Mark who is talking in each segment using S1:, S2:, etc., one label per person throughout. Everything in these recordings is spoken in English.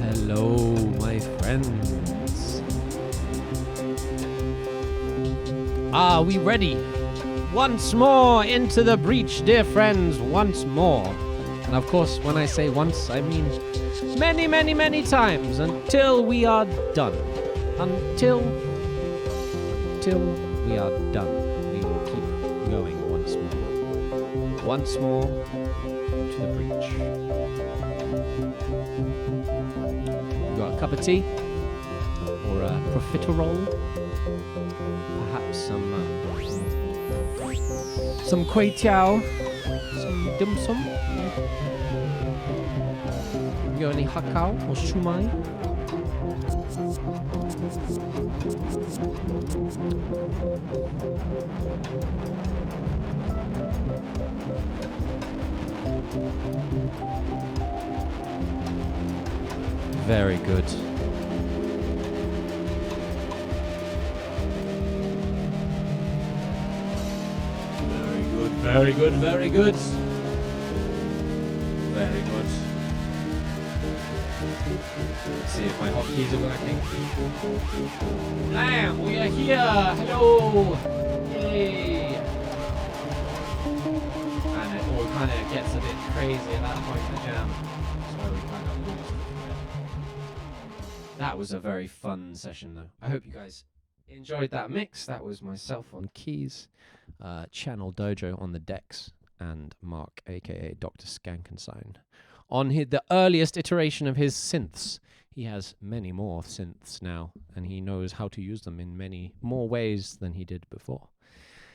S1: Hello, my friends. Are we ready? Once more into the breach, dear friends, once more. And of course, when I say once, I mean many, many, many times until we are done. Until we are done. We will keep going once more. Once more to the breach. You got a cup of tea? Or a profiterole? Perhaps some kway teow? Some dim sum? You got any hakao or shumai? Very good. Very good, very good. Very good. Let's see if my hotkeys are working. Bam! We are here! Hello! Yay! And it all kind of gets a bit crazy at that point in the jam. So we kind of lose it. That was a very fun session though. I hope you guys enjoyed that mix. That was myself on keys, Channel Dojo on the decks, and Mark, aka Dr. Skankenstein, on the earliest iteration of his synths. He has many more synths now, and he knows how to use them in many more ways than he did before.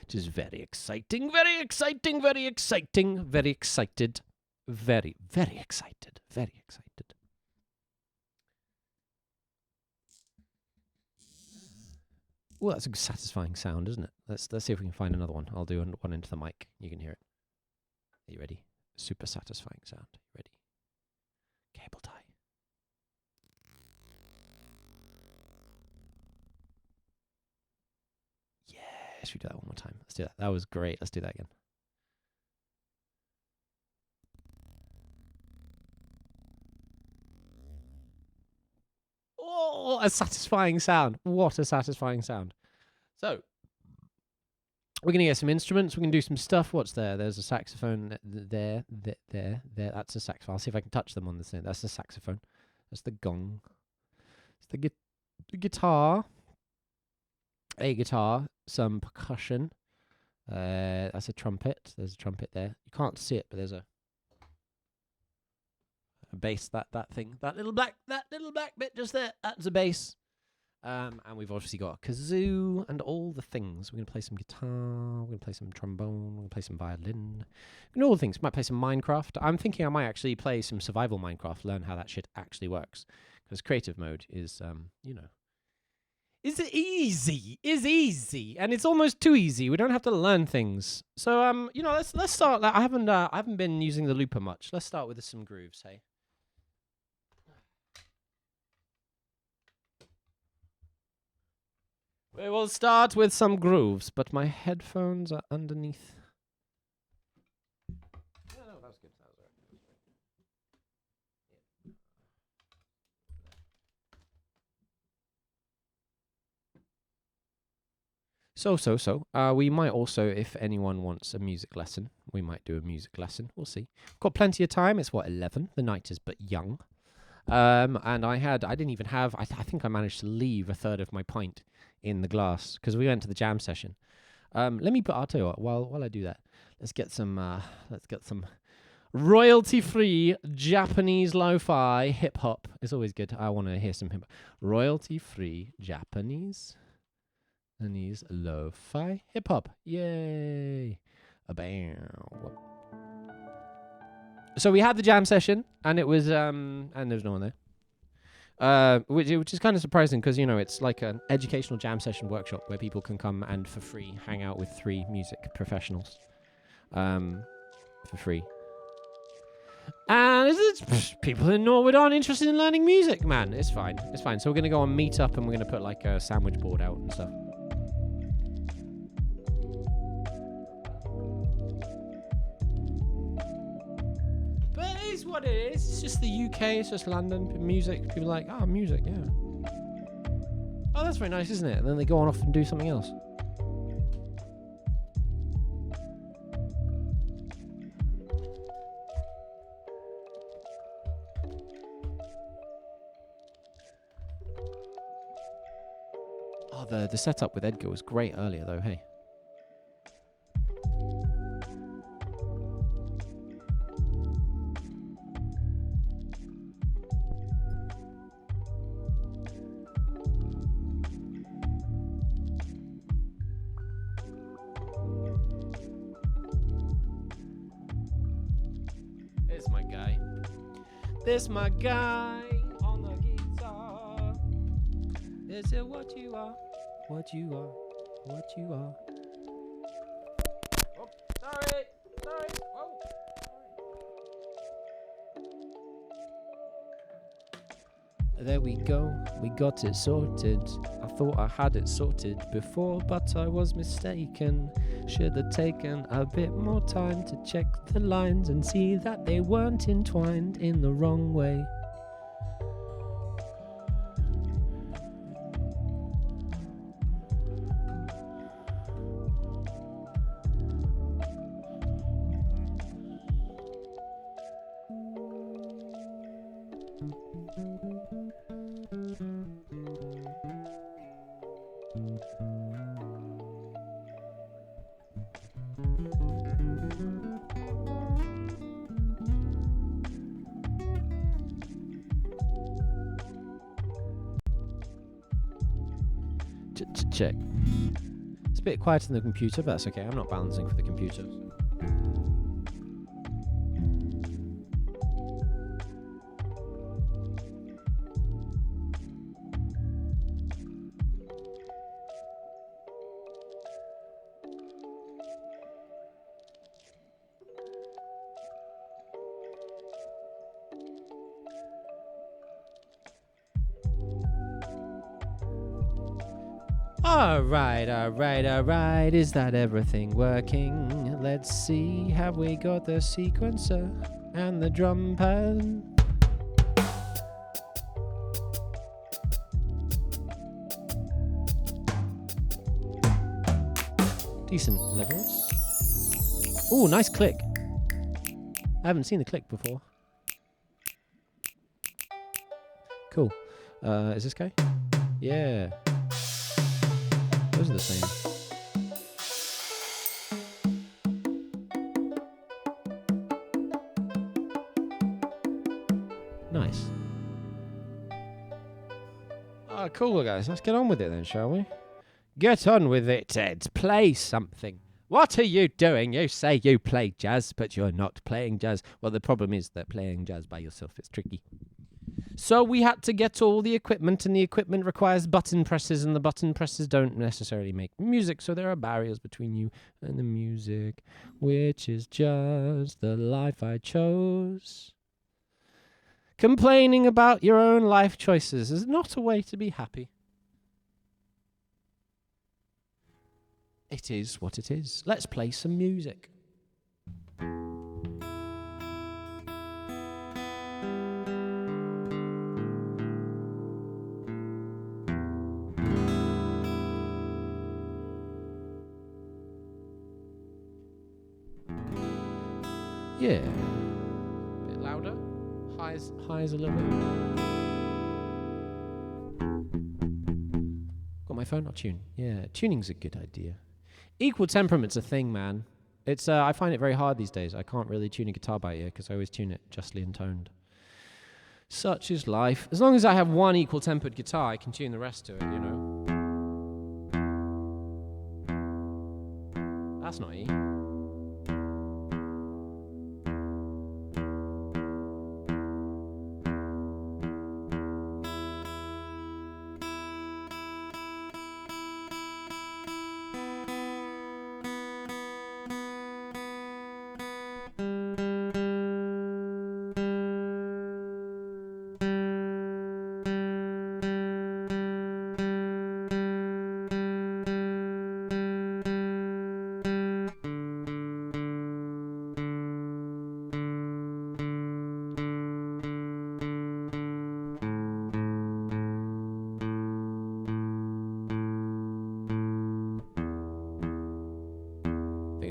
S1: Which is very exciting, very exciting, very exciting, very excited, very, very excited, very excited. Well, that's a satisfying sound, isn't it? Let's see if we can find another one. I'll do one into the mic. You can hear it. Are you ready? Super satisfying sound. Ready? Cable tie. Yes, we do that one more time. Let's do that. That was great. Let's do that again. Oh, a satisfying sound. What a satisfying sound. So, we're going to get some instruments. We're going to do some stuff. What's there? There's a saxophone there. That's a saxophone. I'll see if I can touch them on this thing. That's the saxophone. That's the gong. It's the guitar. A guitar. Some percussion. That's a trumpet. There's a trumpet there. You can't see it, but there's a bass. That thing. That little black bit just there. That's a bass. And we've obviously got a kazoo and all the things. We're going to play some guitar, we're going to play some trombone, we're going to play some violin, and all the things. Might play some Minecraft. I'm thinking I might actually play some survival Minecraft, learn how that shit actually works. Because creative mode is, is easy, and it's almost too easy. We don't have to learn things. So, let's start. I haven't been using the looper much. Let's start with some grooves, hey? We will start with some grooves, but my headphones are underneath. No, that was good. That was right. So. We might also, if anyone wants a music lesson, we might do a music lesson. We'll see. We've got plenty of time. It's 11. The night is but young. And I didn't even have. I think I managed to leave a third of my pint in the glass because we went to the jam session. I'll tell you what, while I do that, let's get some royalty-free Japanese lo-fi hip-hop. It's always good. I want to hear some hip-hop. Royalty-free Japanese lo-fi hip-hop. Yay. Bam. So we had the jam session, and it was and there's no one there. Which is kind of surprising because, it's like an educational jam session workshop where people can come and for free hang out with 3 music professionals for free. And it's people in Norwood aren't interested in learning music, man. It's fine. So we're going to go on Meetup and we're going to put like a sandwich board out and stuff. is what it is. It's just the UK. It's just London. Music. People are like, oh, music, yeah. Oh, that's very nice, isn't it? And then they go on off and do something else. Oh, the setup with Edgar was great earlier, though, hey. This my guy on the guitar. Is it what you are? What you are? What you are? Oh, sorry. Whoa. There we go. We got it sorted. I thought I had it sorted before, but I was mistaken. Should have taken a bit more time to check the lines and see that they weren't entwined in the wrong way. Check. It's a bit quieter than the computer, but that's okay. I'm not balancing for the computer. Alright. Is that everything working? Let's see. Have we got the sequencer and the drum pad? Decent levels. Ooh, nice click. I haven't seen the click before. Cool. Is this guy? Yeah. Those are the same. Nice. Oh, cool, guys. Let's get on with it then, shall we? Get on with it, Ted. Play something. What are you doing? You say you play jazz, but you're not playing jazz. Well, the problem is that playing jazz by yourself is tricky. So we had to get all the equipment, and the equipment requires button presses, and the button presses don't necessarily make music, so there are barriers between you and the music, which is just the life I chose. Complaining about your own life choices is not a way to be happy. It is what it is. Let's play some music. Yeah. A bit louder. Highs a little bit. Got my phone? I'll tune. Yeah, tuning's a good idea. Equal temperament's a thing, man. It's I find it very hard these days. I can't really tune a guitar by ear because I always tune it justly intoned. Such is life. As long as I have one equal tempered guitar, I can tune the rest to it, you know. That's not E.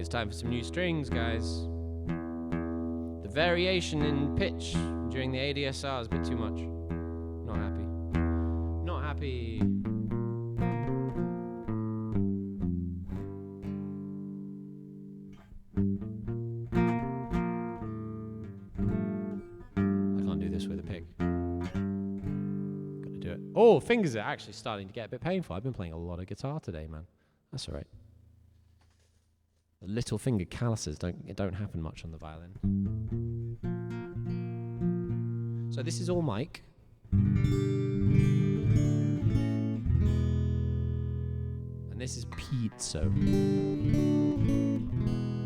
S1: it's time for some new strings, guys. The variation in pitch during the ADSR is a bit too much. Not happy. Not happy. I can't do this with a pick. Gotta do it. Oh, fingers are actually starting to get a bit painful. I've been playing a lot of guitar today, man. That's all right. The little finger calluses don't happen much on the violin. So this is all mic. And this is pizzo.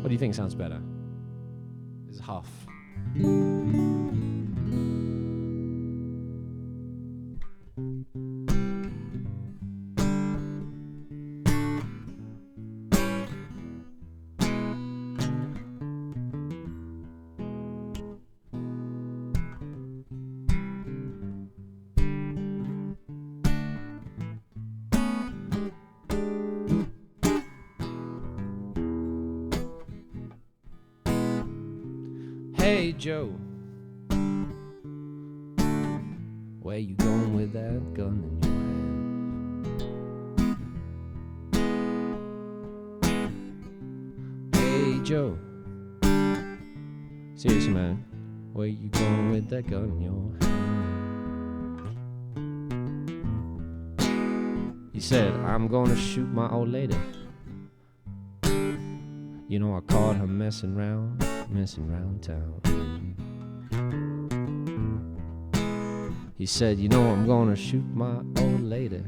S1: What do you think sounds better? This is half. Hey Joe, where you going with that gun in your hand? Hey Joe, seriously man, where you going with that gun in your hand? He said, I'm gonna shoot my old lady. You know I caught her messing round town. He said, you know I'm gonna shoot my old lady.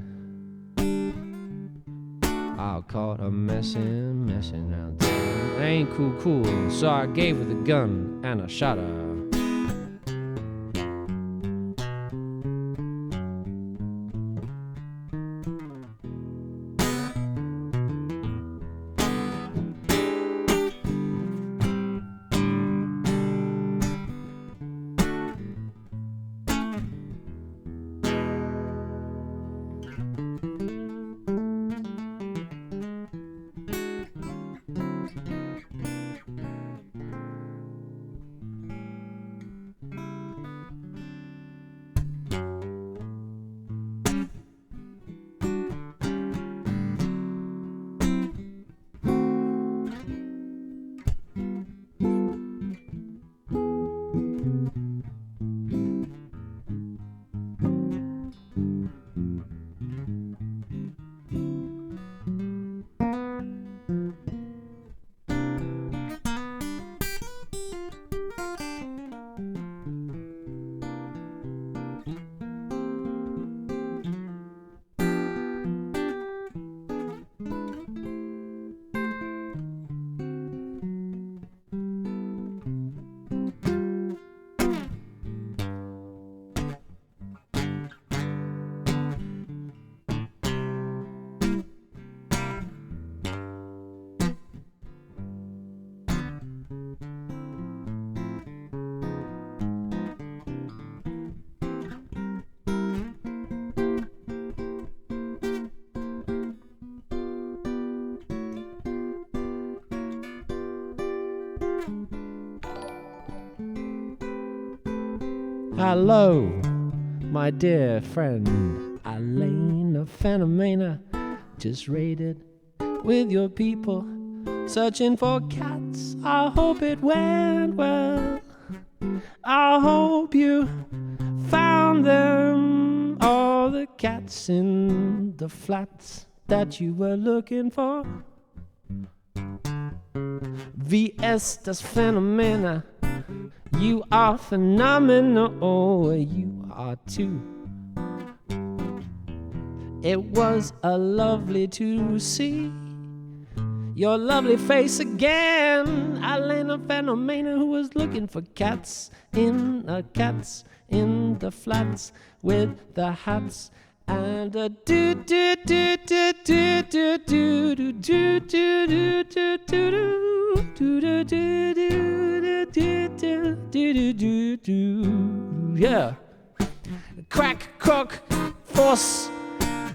S1: I caught her messing round town. Ain't cool, so I gave her the gun and I shot her. Hello, my dear friend Elena Phenomena, just raided with your people, searching for cats. I hope it went well. I hope you found them, all the cats in the flats that you were looking for. VS das Phenomena, you are phenomenal, you are too. It was a lovely to see your lovely face again, Elena Phenomena, who was looking for cats in the flats with the hats and a do do do do do do do do do do do do do do do do. Yeah. Crack, crook, force,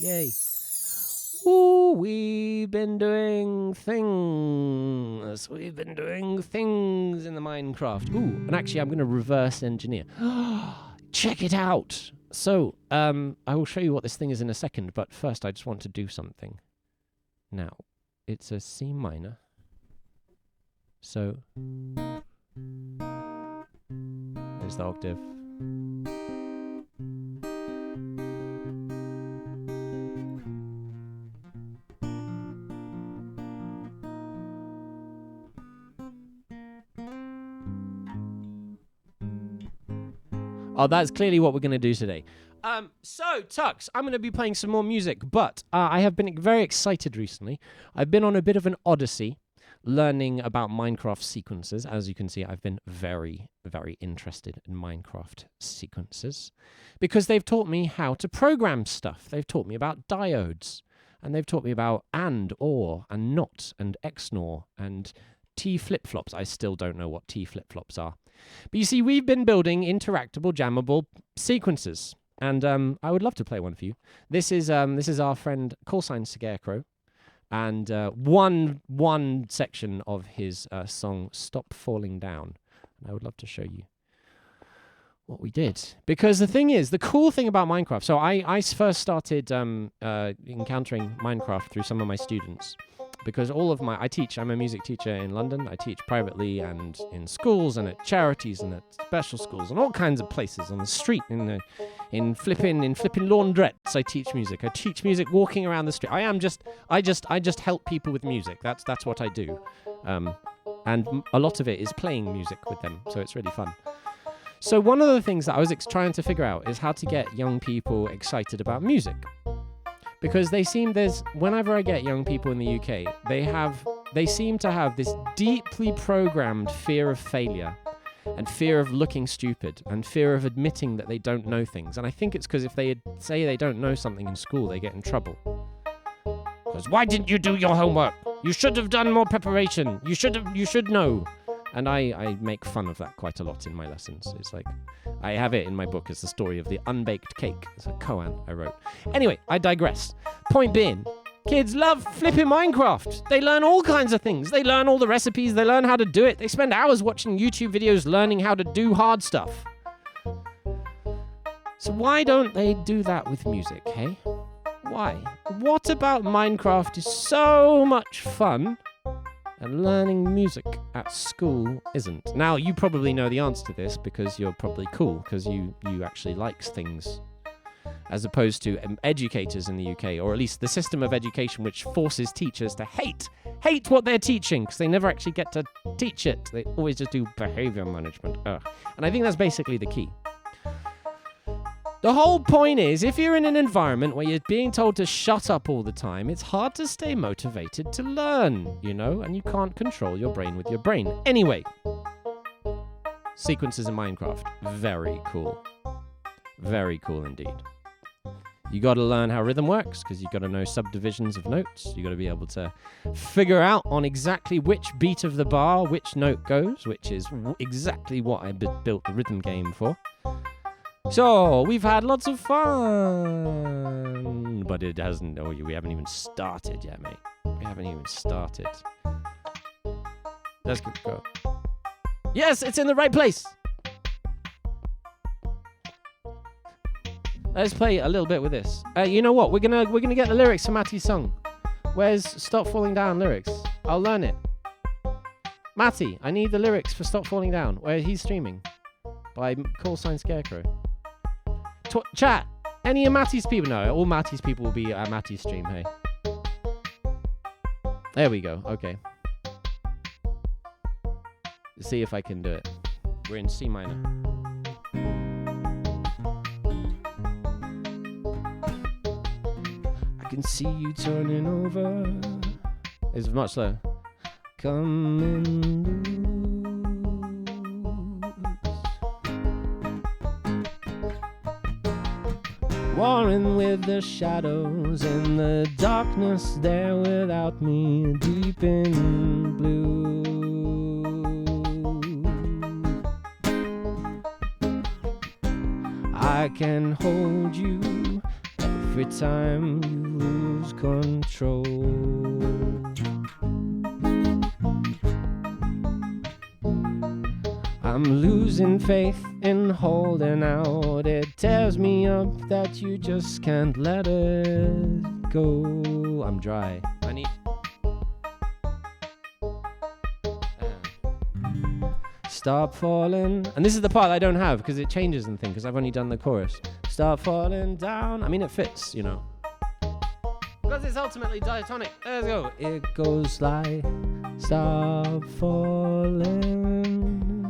S1: Yay. Ooh, we've been doing things. We've been doing things in the Minecraft. Ooh, and actually I'm going to reverse engineer. Check it out. So, I will show you what this thing is in a second, but first I just want to do something. Now, it's a C minor. So, there's the octave. Oh, that's clearly what we're going to do today. So, Tux, I'm going to be playing some more music, but I have been very excited recently. I've been on a bit of an odyssey learning about Minecraft sequences. As you can see, I've been very, very interested in Minecraft sequences because they've taught me how to program stuff. They've taught me about diodes, and they've taught me about and, or, and not, and XNOR, and T flip-flops. I still don't know what T flip-flops are. But you see, we've been building interactable, jammable sequences, and I would love to play one for you. This is our friend callsign Scarecrow, and one section of his song "Stop Falling Down." And I would love to show you what we did, because the thing is, the cool thing about Minecraft. So I first started encountering Minecraft through some of my students. Because I'm a music teacher in London. I teach privately and in schools and at charities and at special schools and all kinds of places on the street, in flipping laundrettes. I teach music. I teach music walking around the street. I just help people with music. That's what I do. And a lot of it is playing music with them. So it's really fun. So one of the things that I was trying to figure out is how to get young people excited about music. Because whenever I get young people in the UK, they seem to have this deeply programmed fear of failure and fear of looking stupid and fear of admitting that they don't know things. And I think it's because if they say they don't know something in school, they get in trouble. Because why didn't you do your homework? You should have done more preparation. You should know. And I make fun of that quite a lot in my lessons. It's like, I have it in my book as the story of the unbaked cake. It's a koan I wrote. Anyway, I digress. Point being, kids love flipping Minecraft. They learn all kinds of things. They learn all the recipes. They learn how to do it. They spend hours watching YouTube videos learning how to do hard stuff. So why don't they do that with music, hey? Why? What about Minecraft is so much fun and learning music at school isn't? Now, you probably know the answer to this because you're probably cool, because you actually likes things, as opposed to educators in the UK, or at least the system of education which forces teachers to hate what they're teaching because they never actually get to teach it. They always just do behavior management. Ugh. And I think that's basically the key. The whole point is, if you're in an environment where you're being told to shut up all the time, it's hard to stay motivated to learn, and you can't control your brain with your brain. Anyway, sequences in Minecraft, very cool. Very cool indeed. You got to learn how rhythm works, because you got to know subdivisions of notes. You got to be able to figure out on exactly which beat of the bar which note goes, which is exactly what I built the rhythm game for. So, we've had lots of fun, but we haven't even started yet, mate. We haven't even started. Let's go. Yes, it's in the right place. Let's play a little bit with this. You know what? We're gonna get the lyrics to Matty's song. Where's Stop Falling Down lyrics? I'll learn it. Matty, I need the lyrics for Stop Falling Down, where he's streaming by callsign Scarecrow. Chat, any of Matty's people? No, all Matty's people will be at Matty's stream, hey. There we go, okay. Let's see if I can do it. We're in C minor. I can see you turning over. It's much slower. Coming loose. Warring with the shadows in the darkness there without me, deep in blue. I can hold you every time you lose control. I'm losing faith in holding out. It tears me up that you just can't let it go. I'm dry. I need... Stop falling. And this is the part I don't have because it changes and things because I've only done the chorus. Stop falling down. I mean, it fits, you know. Because it's ultimately diatonic. Let's go. It goes like, stop falling,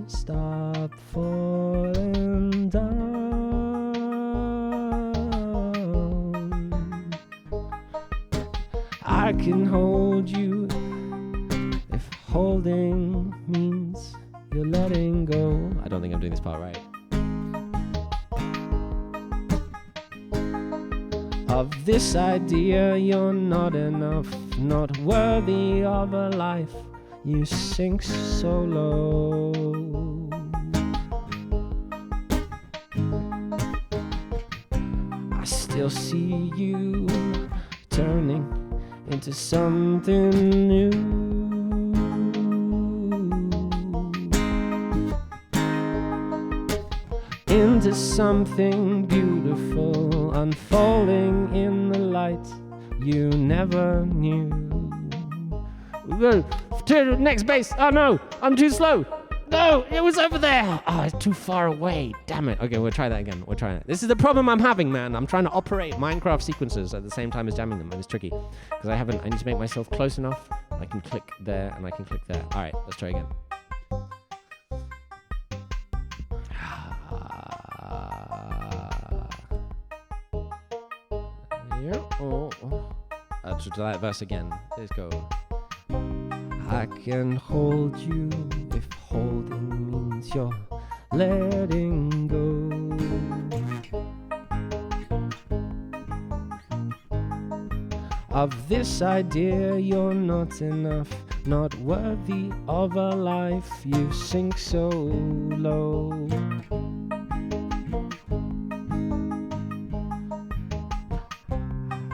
S1: stop falling down. I can hold you if holding means you're letting go. I don't think I'm doing this part right. Of this idea, you're not enough, not worthy of a life. You sink so low. I still see you turning into something new. Into something beautiful, unfolding in the light you never knew. Next bass. Oh no, I'm too slow. No, it was over there. Oh, it's too far away. Damn it. Okay, we'll try that again. We'll try it. This is the problem I'm having, man. I'm trying to operate MineCraft sequences at the same time as jamming them, and it's tricky because I need to make myself close enough. I can click there and I can click there. All right, let's try again. To that verse again. Let's go. I can hold you if holding means you're letting go. Of this idea, you're not enough, not worthy of a life. You sink so low.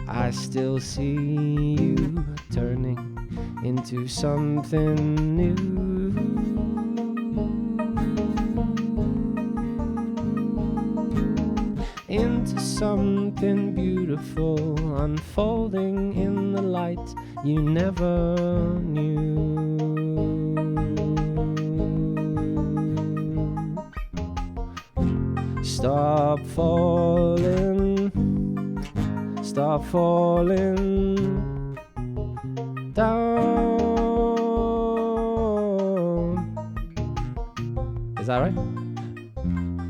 S1: I still see you turning into something new. Into something beautiful, unfolding in the light you never knew. Stop falling. Stop falling down. Is that right?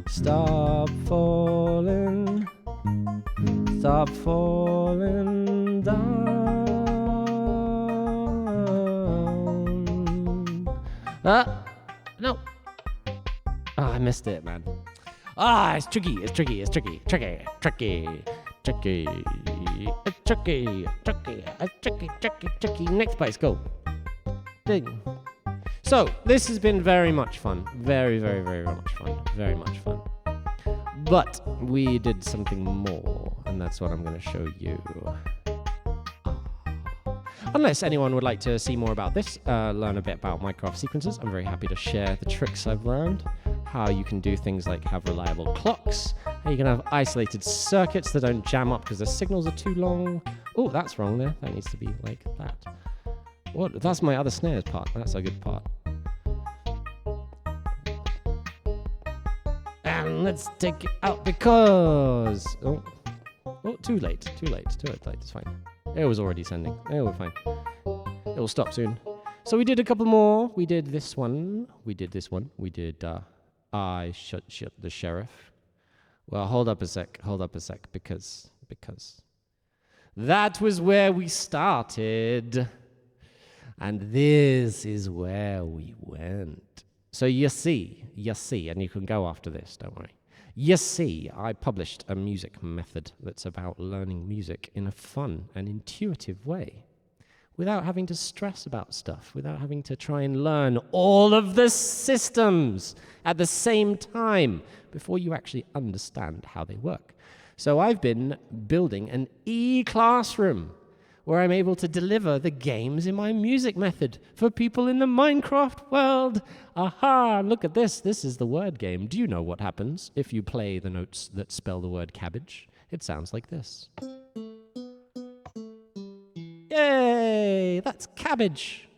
S1: Stop falling. Stop falling down. No. I missed it, man. It's tricky. It's tricky. It's tricky. Tricky. Next place, go. Ding. So, this has been very much fun. Very, very, very much fun. Very much fun. But we did something more, and that's what I'm going to show you. Unless anyone would like to see more about this, learn a bit about MineCraft sequences, I'm very happy to share the tricks I've learned, how you can do things like have reliable clocks, how you can have isolated circuits that don't jam up because the signals are too long. Oh, that's wrong there. That needs to be like that. What? That's my other snares part. That's a good part. And let's take it out because... Oh, too late. It's fine. It was already sending. We're fine. It will stop soon. So we did a couple more. We did this one. We did I Shut the Sheriff. Well, hold up a sec, because that was where we started. And this is where we went. So you see, and you can go after this, don't worry. You see, I published a music method that's about learning music in a fun and intuitive way, without having to stress about stuff, without having to try and learn all of the systems at the same time before you actually understand how they work. So I've been building an eClassroom where I'm able to deliver the games in my music method for people in the Minecraft world. Aha, look at this. This is the word game. Do you know what happens if you play the notes that spell the word cabbage? It sounds like this. Yay, that's cabbage.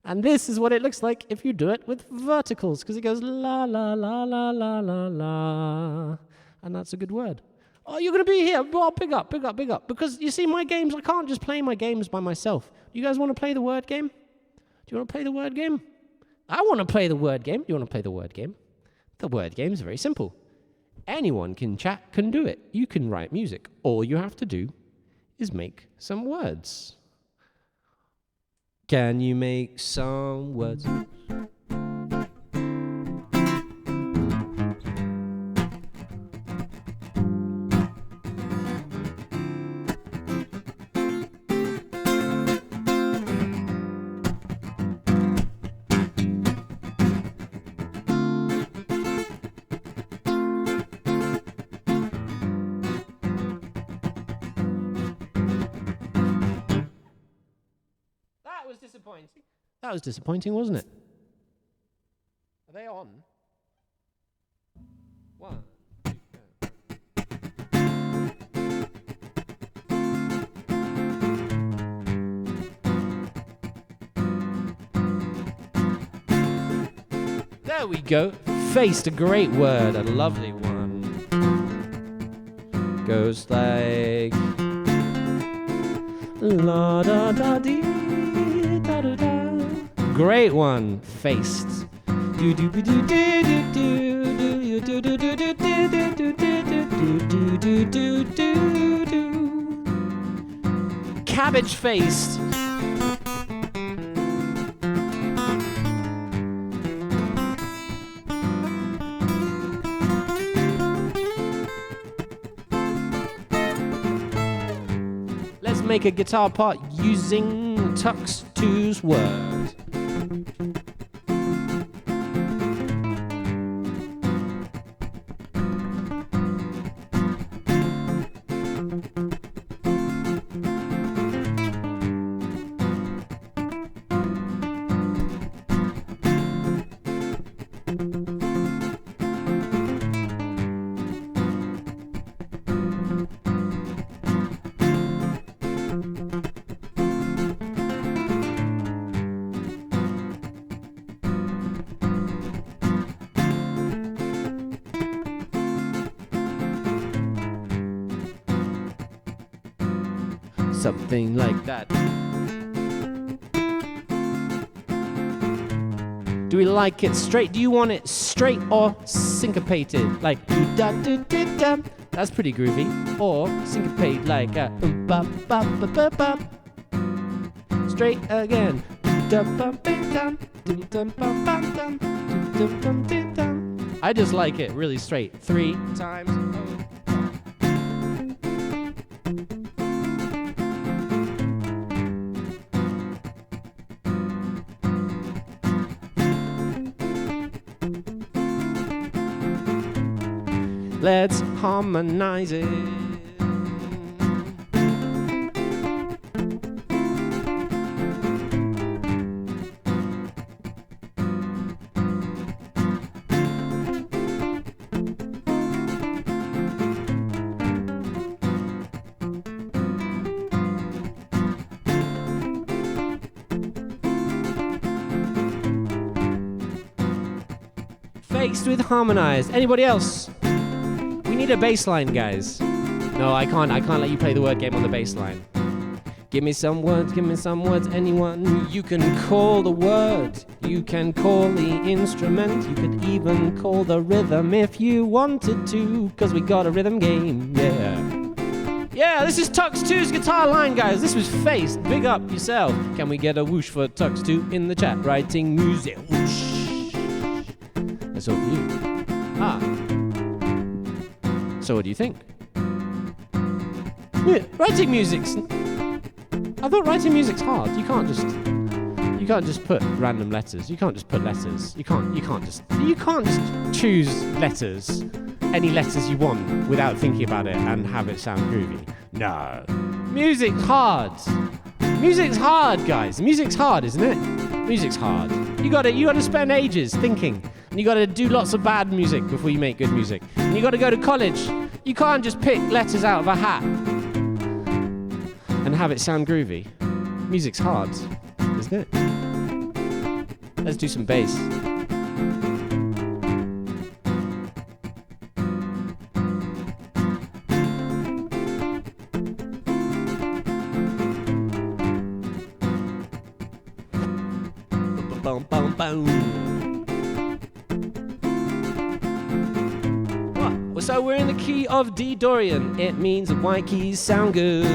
S1: And this is what it looks like if you do it with verticals, because it goes la, la, la, la, la, la, la. And that's a good word. Oh, you're going to be here. Oh, big up. Because you see, my games, I can't just play my games by myself. Do you guys want to play the word game? Do you want to play the word game? I want to play the word game. Do you want to play the word game? The word game is very simple. Anyone can chat, can do it. You can write music. All you have to do is make some words. Can you make some words? That was disappointing, wasn't it? Are they on? 1, 2, There we go. Faced, a great word, a lovely one. Goes like la da da dee da da da. Great one, faced. Do do do do do do do do do do do do do do do do. Cabbage faced. Let's make a guitar part using Tux 2's word. Something like that. Do we like it straight? Do you want it straight or syncopated? Like da da da da. That's pretty groovy. Or syncopate like a ba ba ba ba ba. Straight again. Da ba ba dum dum dum ba ba dum dum dum dum dum. I just like it really straight. 3 times. Let's harmonize it. Faced with harmonized. Anybody else? We need a bass line, guys. No, I can't let you play the word game on the bass line. Give me some words, anyone. You can call the word, you can call the instrument, you could even call the rhythm if you wanted to, cause we got a rhythm game, yeah. Yeah, this is Tux 2's guitar line, guys. This was Faced. Big up yourself. Can we get a whoosh for Tux 2 in the chat? Writing music. Whoosh. That's all for you. So what do you think? Yeah, writing music's... I thought writing music's hard. You can't just put random letters. You can't just put letters. You can't just choose letters. any letters you want without thinking about it and have it sound groovy. No. Music's hard. Music's hard, guys. Music's hard, isn't it? Music's hard. You gotta spend ages thinking. And you gotta do lots of bad music before you make good music. And you gotta go to college. You can't just pick letters out of a hat and have it sound groovy. Music's hard, isn't it? Let's do some bass. Boom, boom, boom. What? So we're in the key of D Dorian. It means that white keys sound good.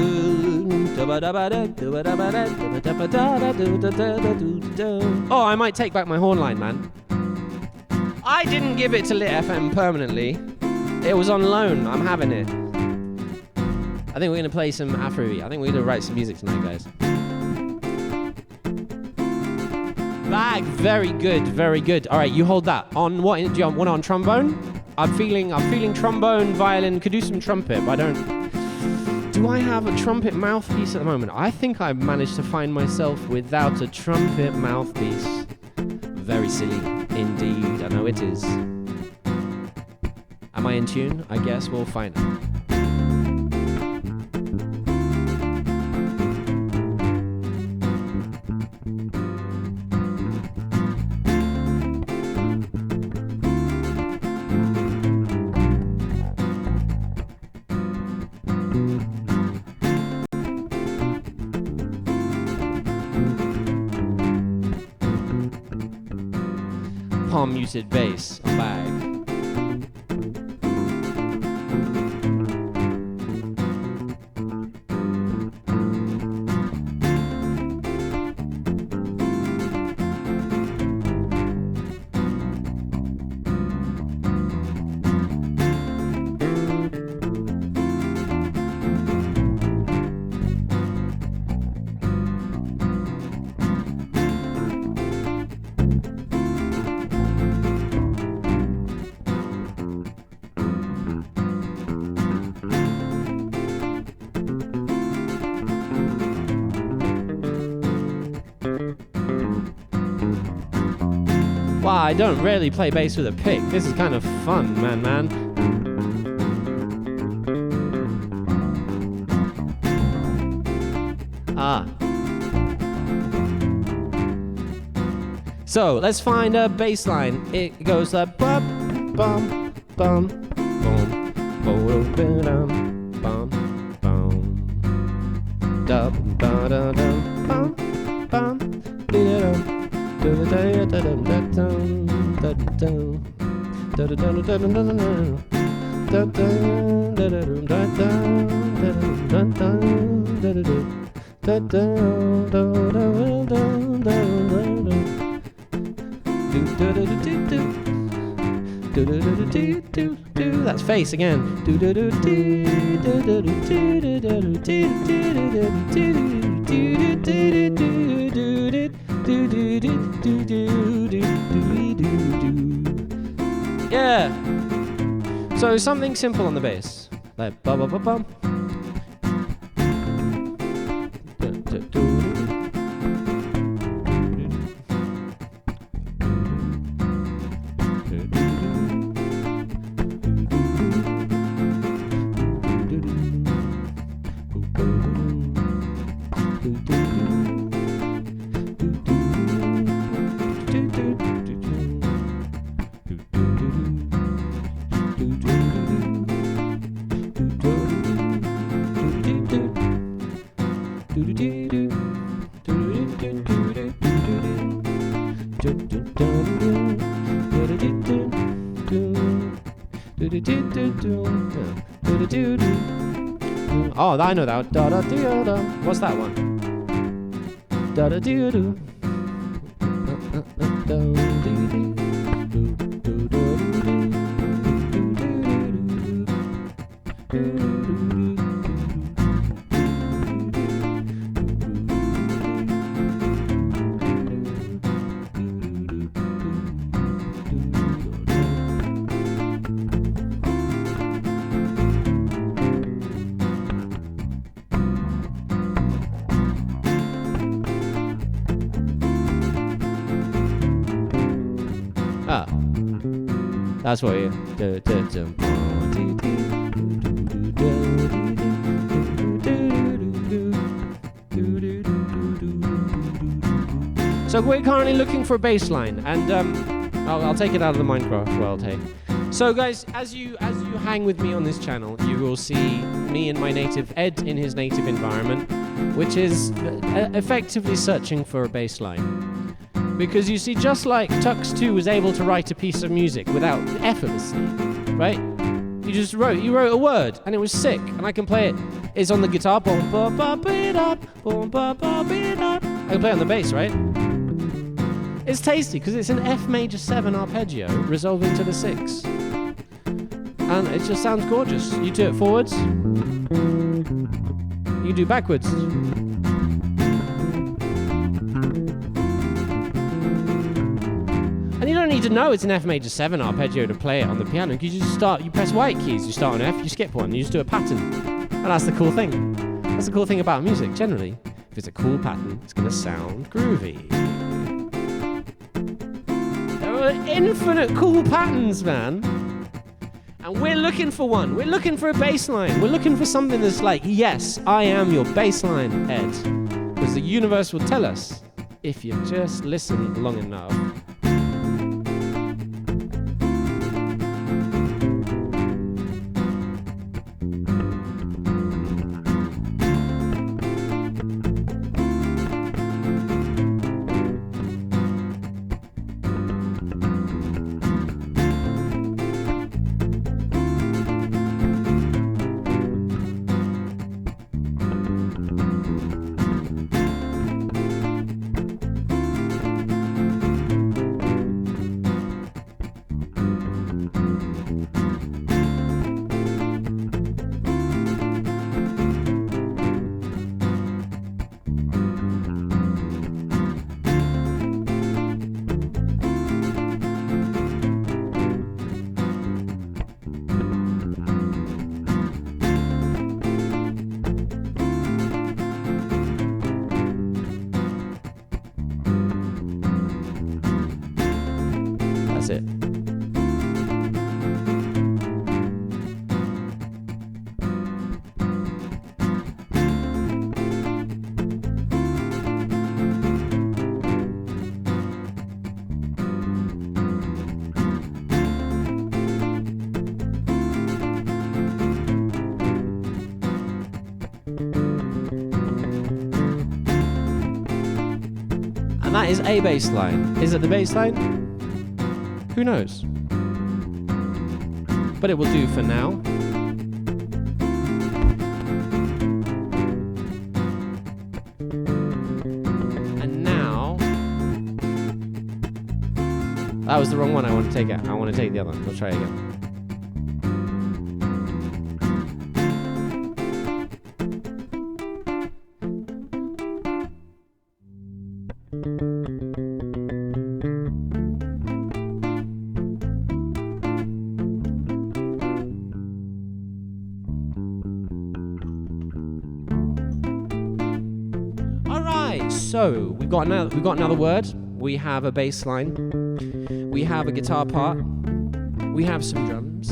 S1: Oh, I might take back my horn line, man. I didn't give it to Lit FM permanently. It was on loan. I'm having it. I think we're gonna play some Afrobeat. I think we're gonna write some music tonight, guys. Bag, very good, very good. All right, you hold that. On what? Do you want on trombone? I'm feeling trombone, violin. Could do some trumpet, but I don't. Do I have a trumpet mouthpiece at the moment? I think I've managed to find myself without a trumpet mouthpiece. Very silly, indeed. I know it is. Am I in tune? I guess we'll find out. Palm muted bass on bag. Wow, I don't really play bass with a pick. This is kind of fun, man. So, let's find a bass line. It goes like bum, bum, bum, boom, boom, bum, bum, bum, dum, da, da, dum, bum, bum, dum. That's face again. Yeah. So something simple on the bass, like bum bum bum bum. Oh, I know that. Da da da da. What's that one? Da da da da. Ah. That's what you do. So we're currently looking for a bass line, and I'll take it out of the Minecraft world, hey. So guys, as you hang with me on this channel, you will see me and my native Ed in his native environment, which is effectively searching for a bass line. Because you see, just like Tux 2 was able to write a piece of music without effortlessly, right? You wrote a word, and it was sick, and I can play it. It's on the guitar, boom, ba, ba, beat up, boom, ba, ba, beat up. I can play it on the bass, right? It's tasty, because it's an F major 7 arpeggio resolving to the 6. And it just sounds gorgeous. You do it forwards, you do backwards. And you don't need to know it's an F major 7 arpeggio to play it on the piano. You just you press white keys, you start on F, you skip one, you just do a pattern. And that's the cool thing. That's the cool thing about music, generally. If it's a cool pattern, it's going to sound groovy. There are infinite cool patterns, man. And we're looking for one. We're looking for a bass line. We're looking for something that's like, yes, I am your bass line, Ed. Because the universe will tell us if you just listen long enough. That's it. And that is a bass line. Is it the bass line? Who knows? But it will do for now. And now... That was the wrong one I want to take out. I want to take the other one. We'll try again. So we've got another word. We have a bass line. We have a guitar part. We have some drums.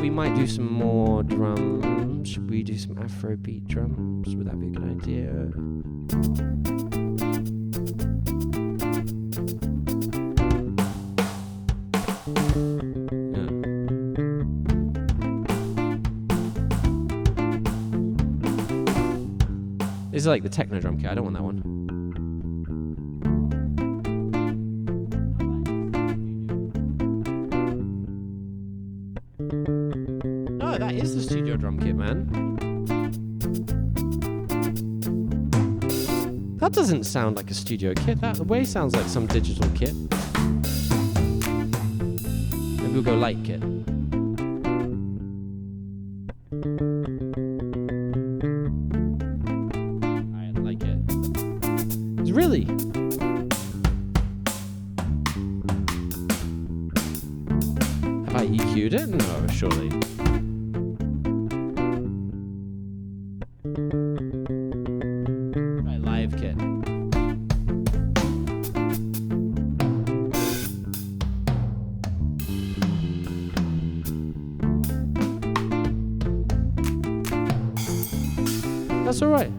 S1: We might do some more drums. Should we do some Afrobeat drums? Would that be a good idea? This is like the techno drum kit. I don't want that one. Oh, that is the studio drum kit, man. That doesn't sound like a studio kit. That the way sounds like some digital kit. Maybe we'll go light kit. Really? Have I EQ'd it? No, surely. Right, live kit. all right.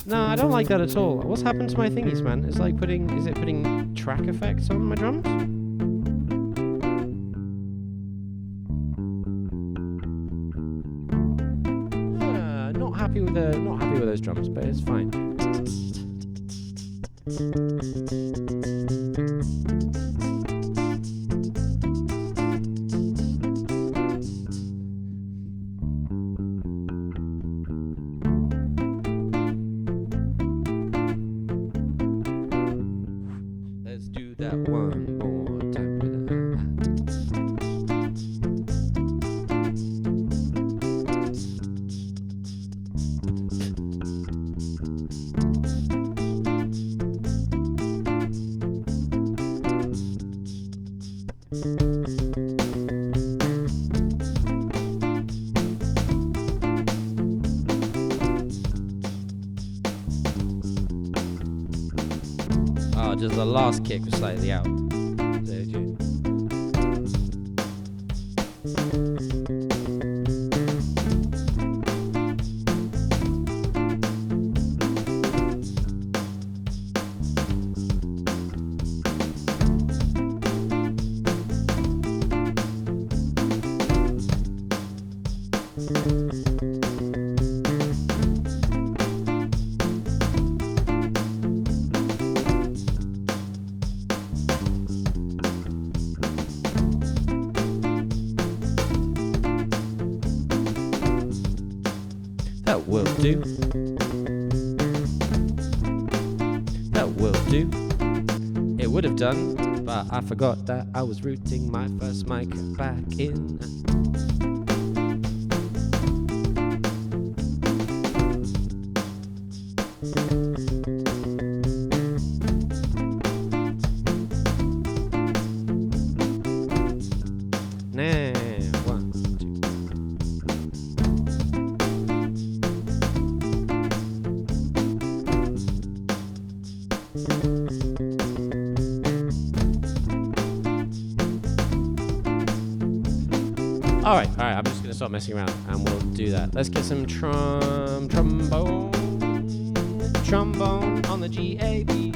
S1: No, I don't like that at all. What's happened to my thingies, man? It's like is it putting track effects on my drums? Not happy with those drums, but it's fine. Let's do that one more time with just the last kick was slightly out. That will do. That will do. It would have done, but I forgot that I was routing my first mic back in. All right, I'm just gonna stop messing around and we'll do that. Let's get some trombone on the GAB.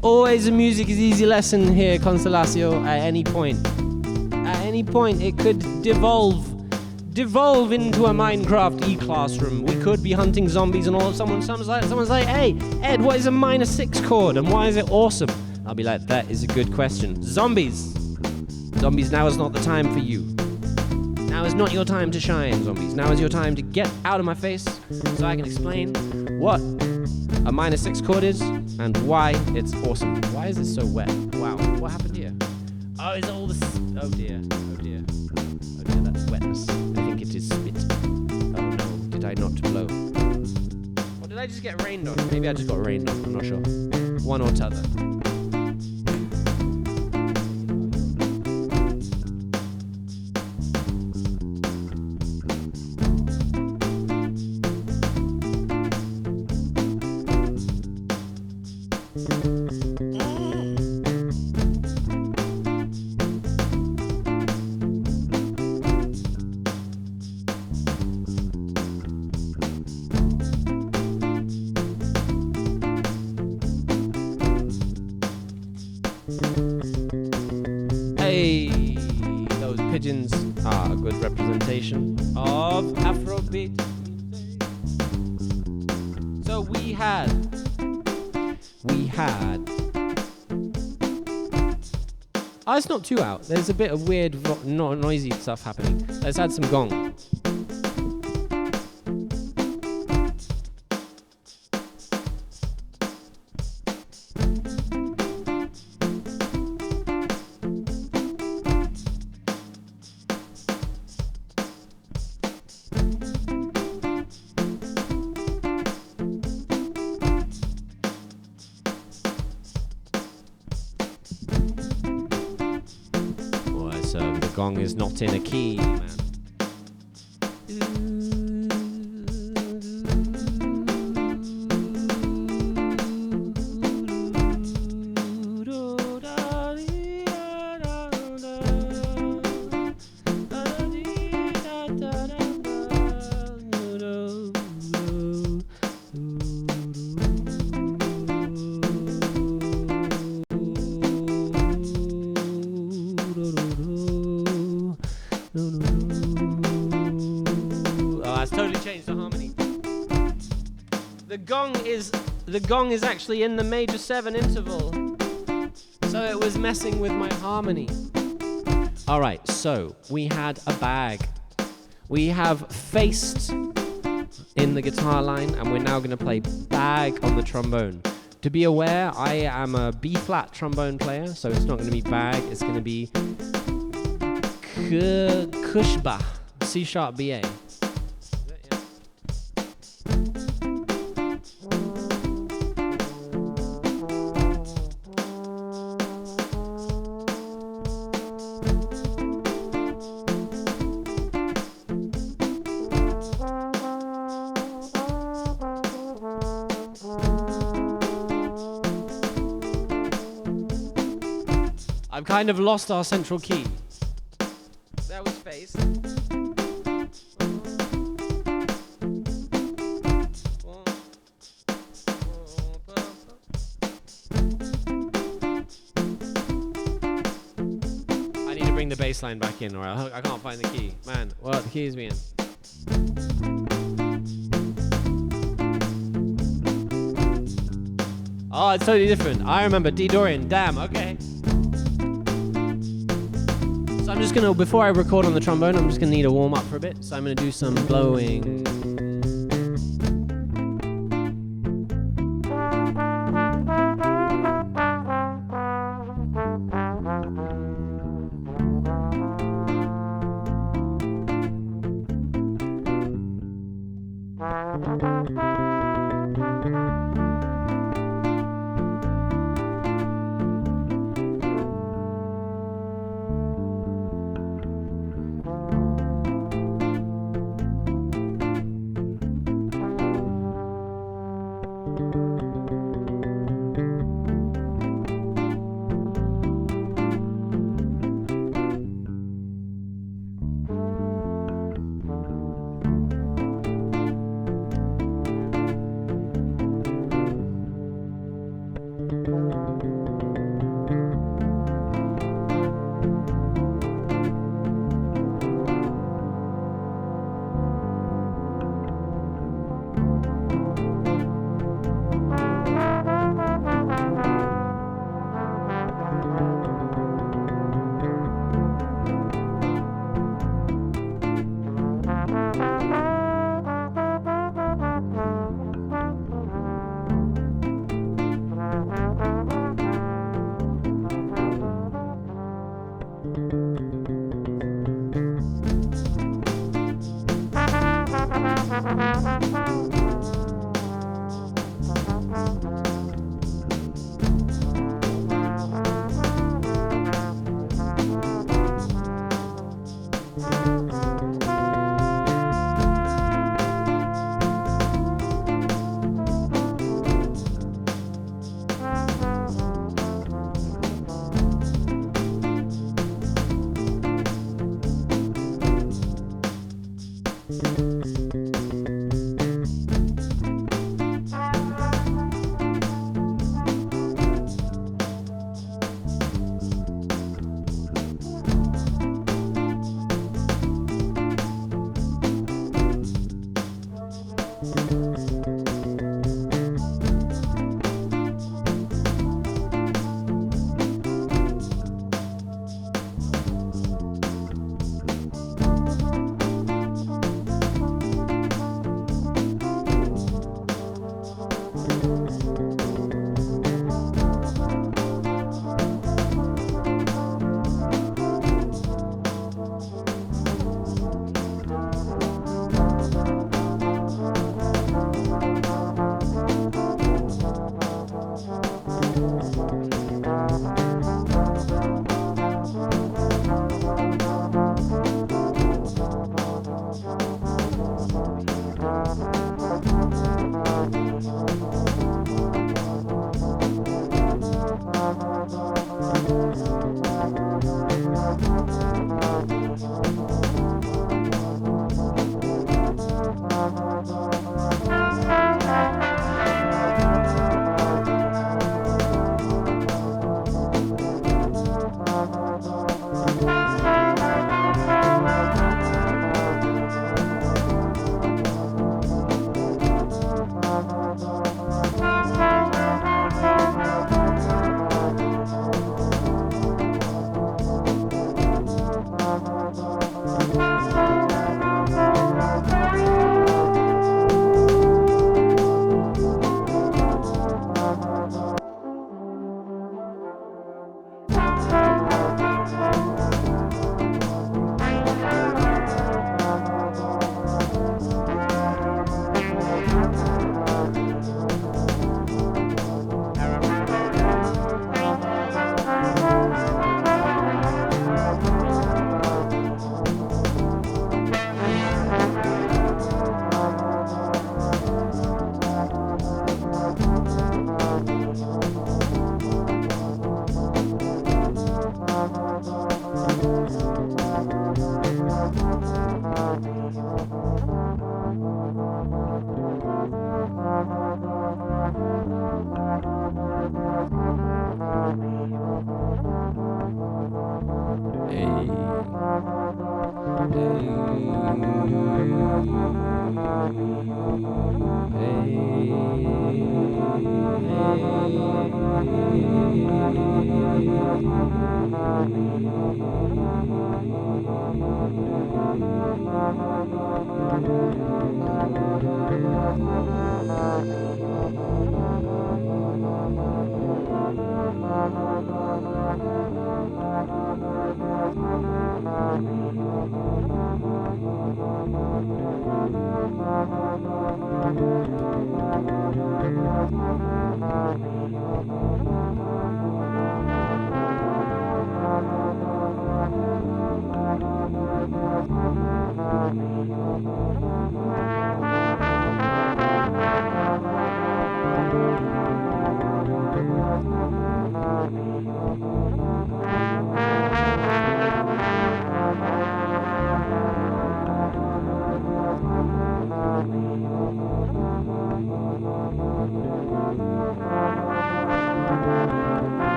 S1: Always a music is easy lesson here, Constellatio. At any point, it could devolve into a Minecraft eClassroom. We could be hunting zombies and all. Someone's like, "Hey, Ed, what is a minor 6 chord and why is it awesome?" I'll be like, "That is a good question." Zombies. Now is not the time for you. Now is not your time to shine, zombies. Now is your time to get out of my face so I can explain what a minor 6 chord is and why it's awesome. Why is it so wet? Wow, what happened here? Oh, is all this? Oh dear, that's wetness. I think it is spit. Oh no, did I not blow? Or did I just get rained on? Maybe I just got rained on, I'm not sure. One or t'other. So we had. Oh, it's not too out. There's a bit of weird, not noisy stuff happening. Let's add some gong. Gong is not in a key, man. The gong is actually in the major 7 interval, so it was messing with my harmony. All right, so we had a bag. We have faced in the guitar line, and we're now going to play bag on the trombone. To be aware, I am a B-flat trombone player, so it's not going to be bag. It's going to be kushba, C-sharp BA. I've kind of lost our central key. That was face. I need to bring the bass line back in, or I can't find the key. Man, what the key is me in? Oh, it's totally different. I remember D Dorian. Damn, okay. So I'm just gonna, before I record on the trombone, I'm just gonna need a warm up for a bit. So I'm gonna do some blowing.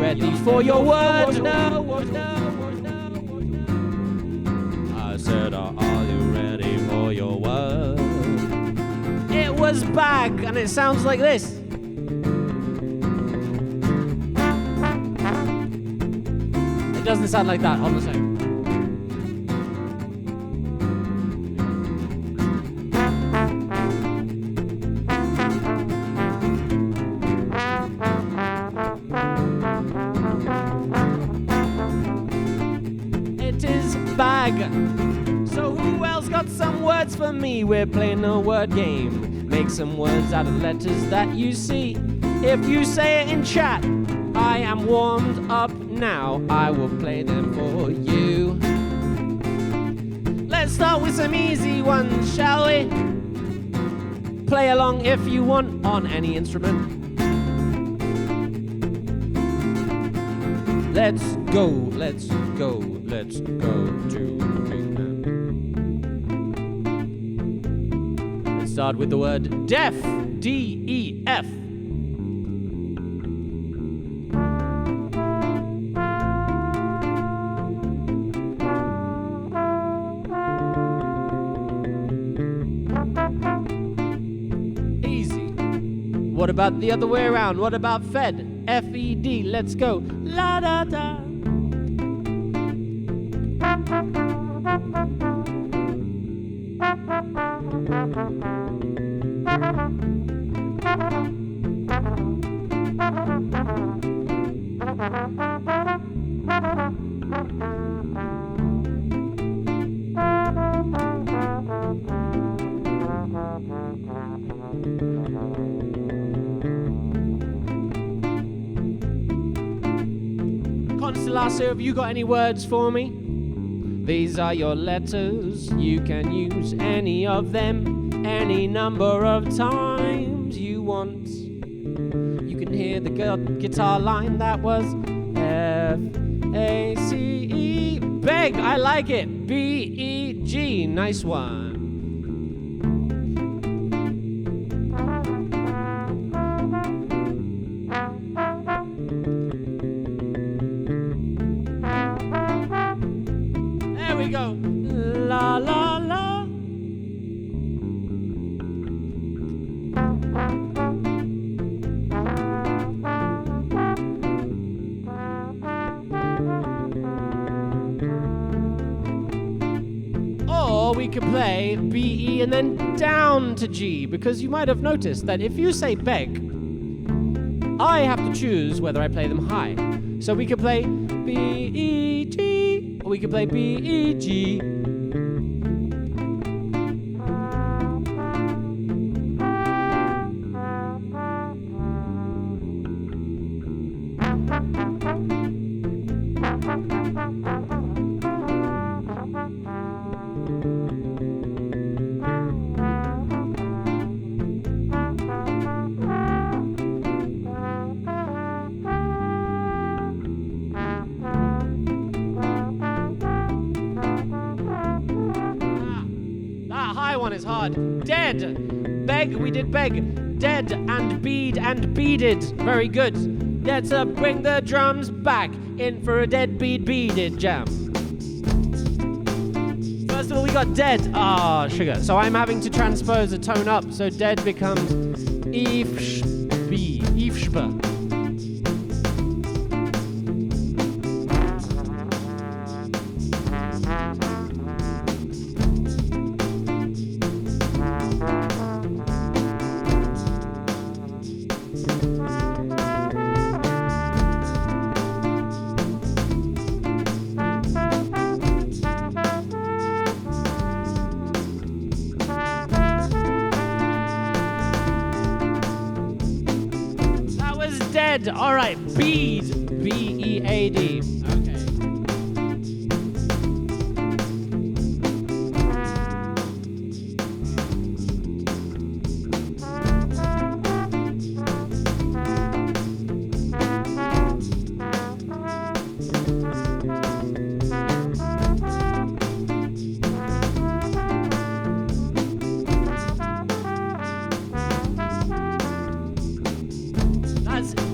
S1: Ready for your word? No. I said, are you ready for your word? It was bag, and it sounds like this. It doesn't sound like that. Hold on a second. So who else got some words for me? We're playing a word game. Make some words out of letters that you see. If you say it in chat, I am warmed up now. I will play them for you. Let's start with some easy ones, shall we? Play along if you want on any instrument. Let's go to Dreamland. Let's start with the word deaf, D-E-F. Easy. What about the other way around? What about fed, F-E-D? Let's go. La-da-da. Constelasso, have you got any words for me? These are your letters. You can use any of them any number of times you want. You can hear the guitar line. That was F-A-C-E. Beg, I like it. B-E-G, nice one. could play B, E, and then down to G, because you might have noticed that if you say beg, I have to choose whether I play them high. So we could play B, E, G, or we could play B, E, G. Is hard. Dead. Beg, we did beg. Dead and bead and beaded. Very good. Let's bring the drums back in for a dead bead beaded jam. First of all, we got dead. Ah, sugar. So I'm having to transpose a tone up. So dead becomes Ifshb. Ifshb. All right, bead, B-E-A-D. Okay.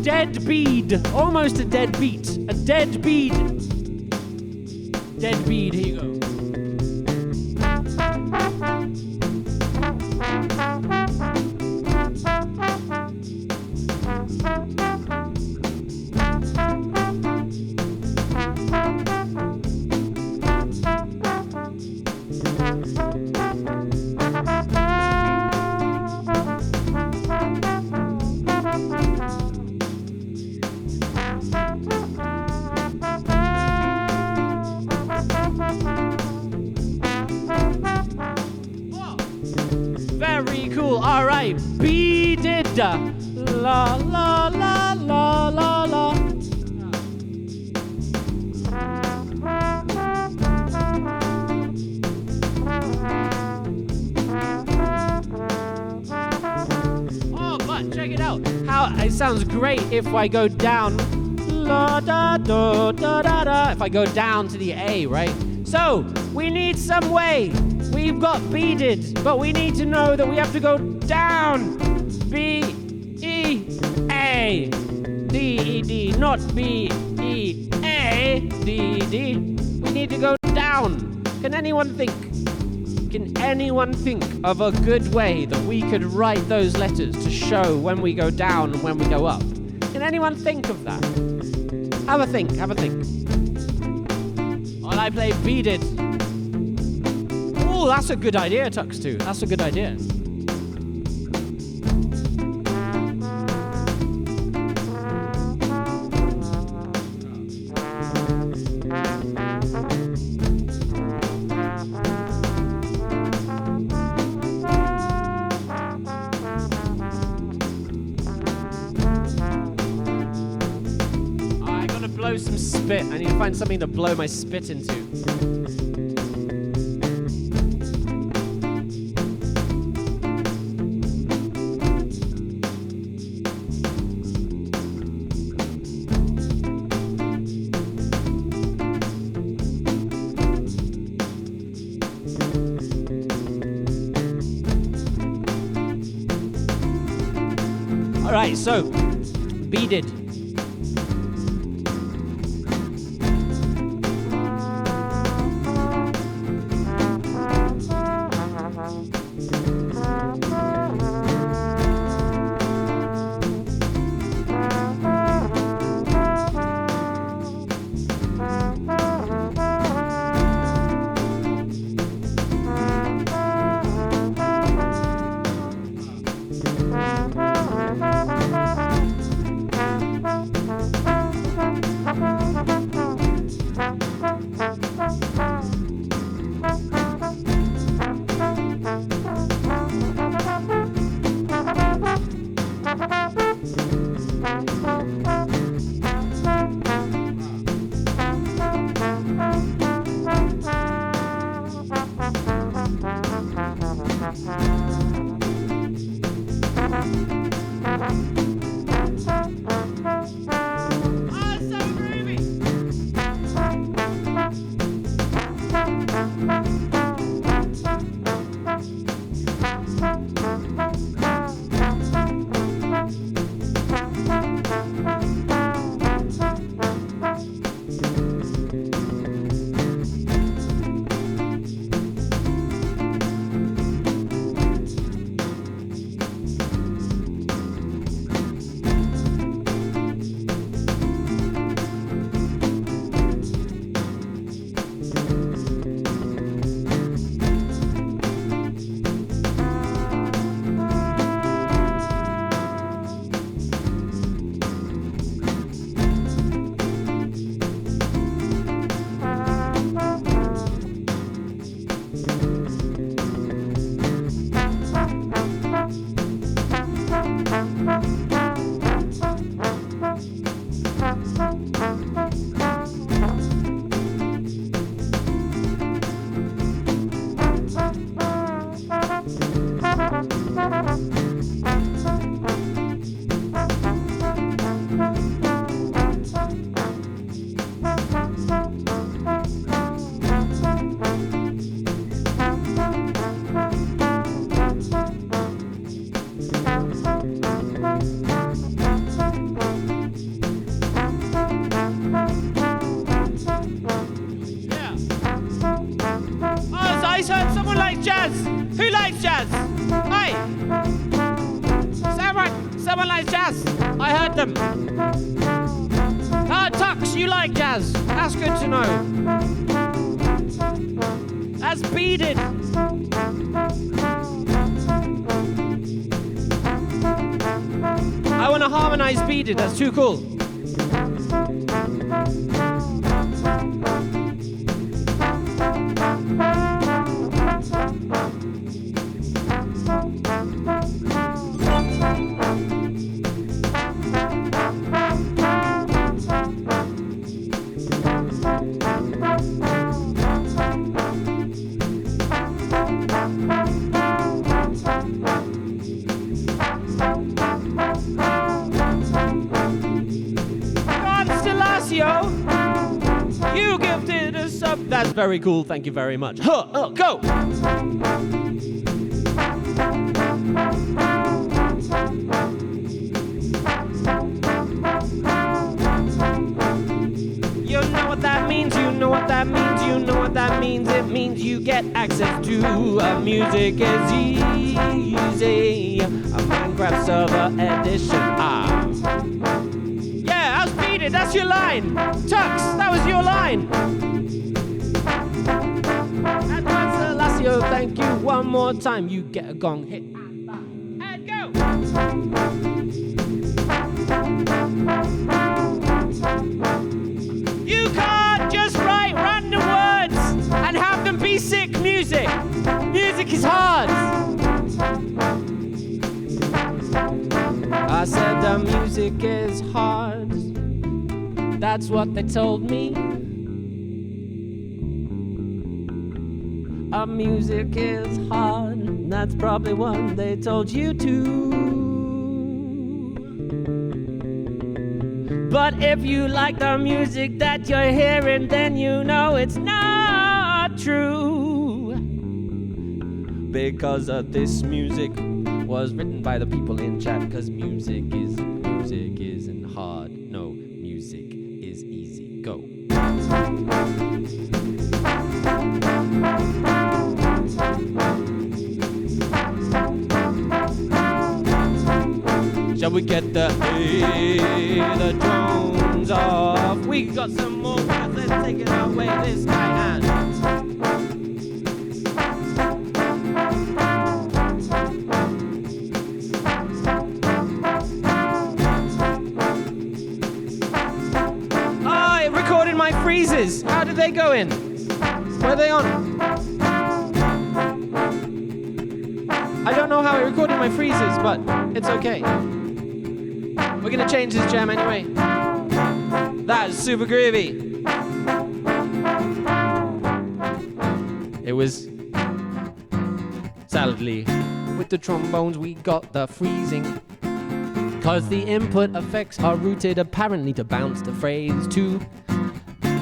S1: Dead bead, almost a dead beat. A dead bead. Dead bead, here you go. Beaded. La la la la la la. Oh, but check it out. How it sounds great if I go down. La da da da da da. If I go down to the A, right? So we need some way. We've got beaded, but we need to know that we have to go down. B, E, A, D, E, D, not B, E, A, D, D. We need to go down. Can anyone think of a good way that we could write those letters to show when we go down and when we go up? Can anyone think of that? Have a think. While I play beaded. Oh, that's a good idea, Tux2. That's a good idea. I gotta blow some spit. I need to find something to blow my spit into. Alright, so, beaded. I heard them. Ah, Tux, you like jazz. That's good to know. That's beaded. I want to harmonize beaded. That's too cool. You gifted us up. That's very cool. Thank you very much. Go. You know what that means. You know what that means. You know what that means. It means you get access to music is easy. A Minecraft server edition. That's your line. Tux, that was your line. And Lassio, thank you one more time. You get a gong hit. And go. You can't just write random words and have them be sick music. Music is hard. I said the music is hard. That's what they told me. Our music is hard. That's probably what they told you too. But if you like the music that you're hearing, then you know it's not true. Because this music was written by the people in chat. Because music isn't hard. No, music is easy. Go. Shall we get the drones off? We got some more words. Let's take it away. This guy and freezes. How did they go in? Were they on? I don't know how I recorded my freezes, but it's okay. We're gonna change this jam anyway. That is super groovy. It was sadly with the trombones we got the freezing. Cause the input effects are rooted apparently to bounce the phrase too.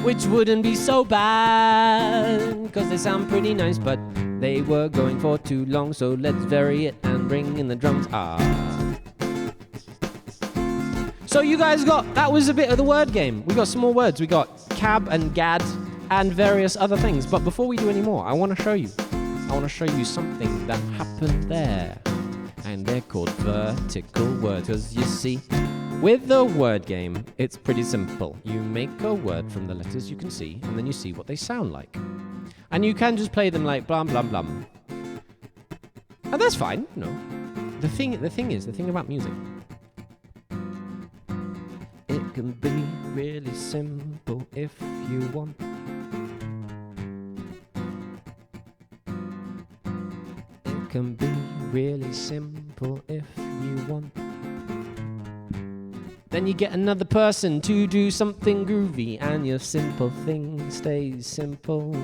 S1: Which wouldn't be so bad, cause they sound pretty nice, but they were going for too long, so let's vary it and bring in the drums. So you guys that was a bit of the word game. We got some more words. We got cab and gad and various other things. But before we do any more, I want to show you something that happened there. And they're called vertical words, because you see, with the word game, it's pretty simple. You make a word from the letters you can see, and then you see what they sound like. And you can just play them like blam blam blam. And that's fine, no. The thing about music, it can be really simple if you want. It can be really simple if you want. Then you get another person to do something groovy, and your simple thing stays simple.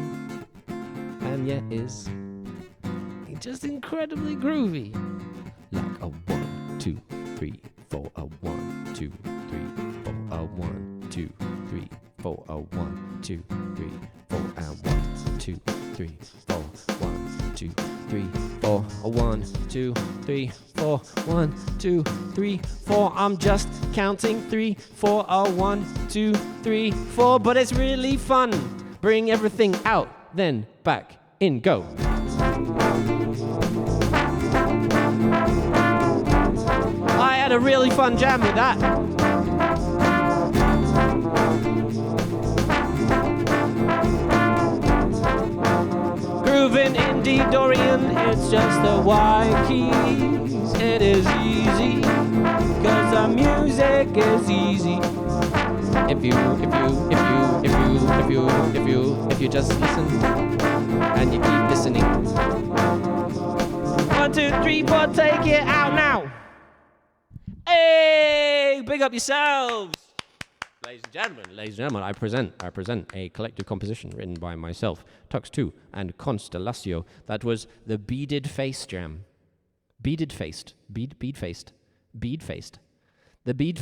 S1: And yet is just incredibly groovy. Like a 1, 2, 3, 4, a 1, 2, 3, 4, a 1, 2, 3, 4, a 1, 2, 3, 4, and 1, 2, 3, 4, 1, 2, 3, 4, a 1, 2, 3, 4, 1, 2, 3, 4. I'm just counting 3, 4, a 1, 2, 3, 4, but it's really fun. Bring everything out, then back in, go. I had had a really fun jam with that. Grooving in D Dorian, it's just the Y keys. It is easy, cause the music is easy. If you just listen and you keep listening. 1, 2, 3, 4, take it out now. Hey, big up yourselves. Ladies and gentlemen, I present a collective composition written by myself, Tux2, and Constellatio. That was the Beaded Face Jam. Bead faced. The bead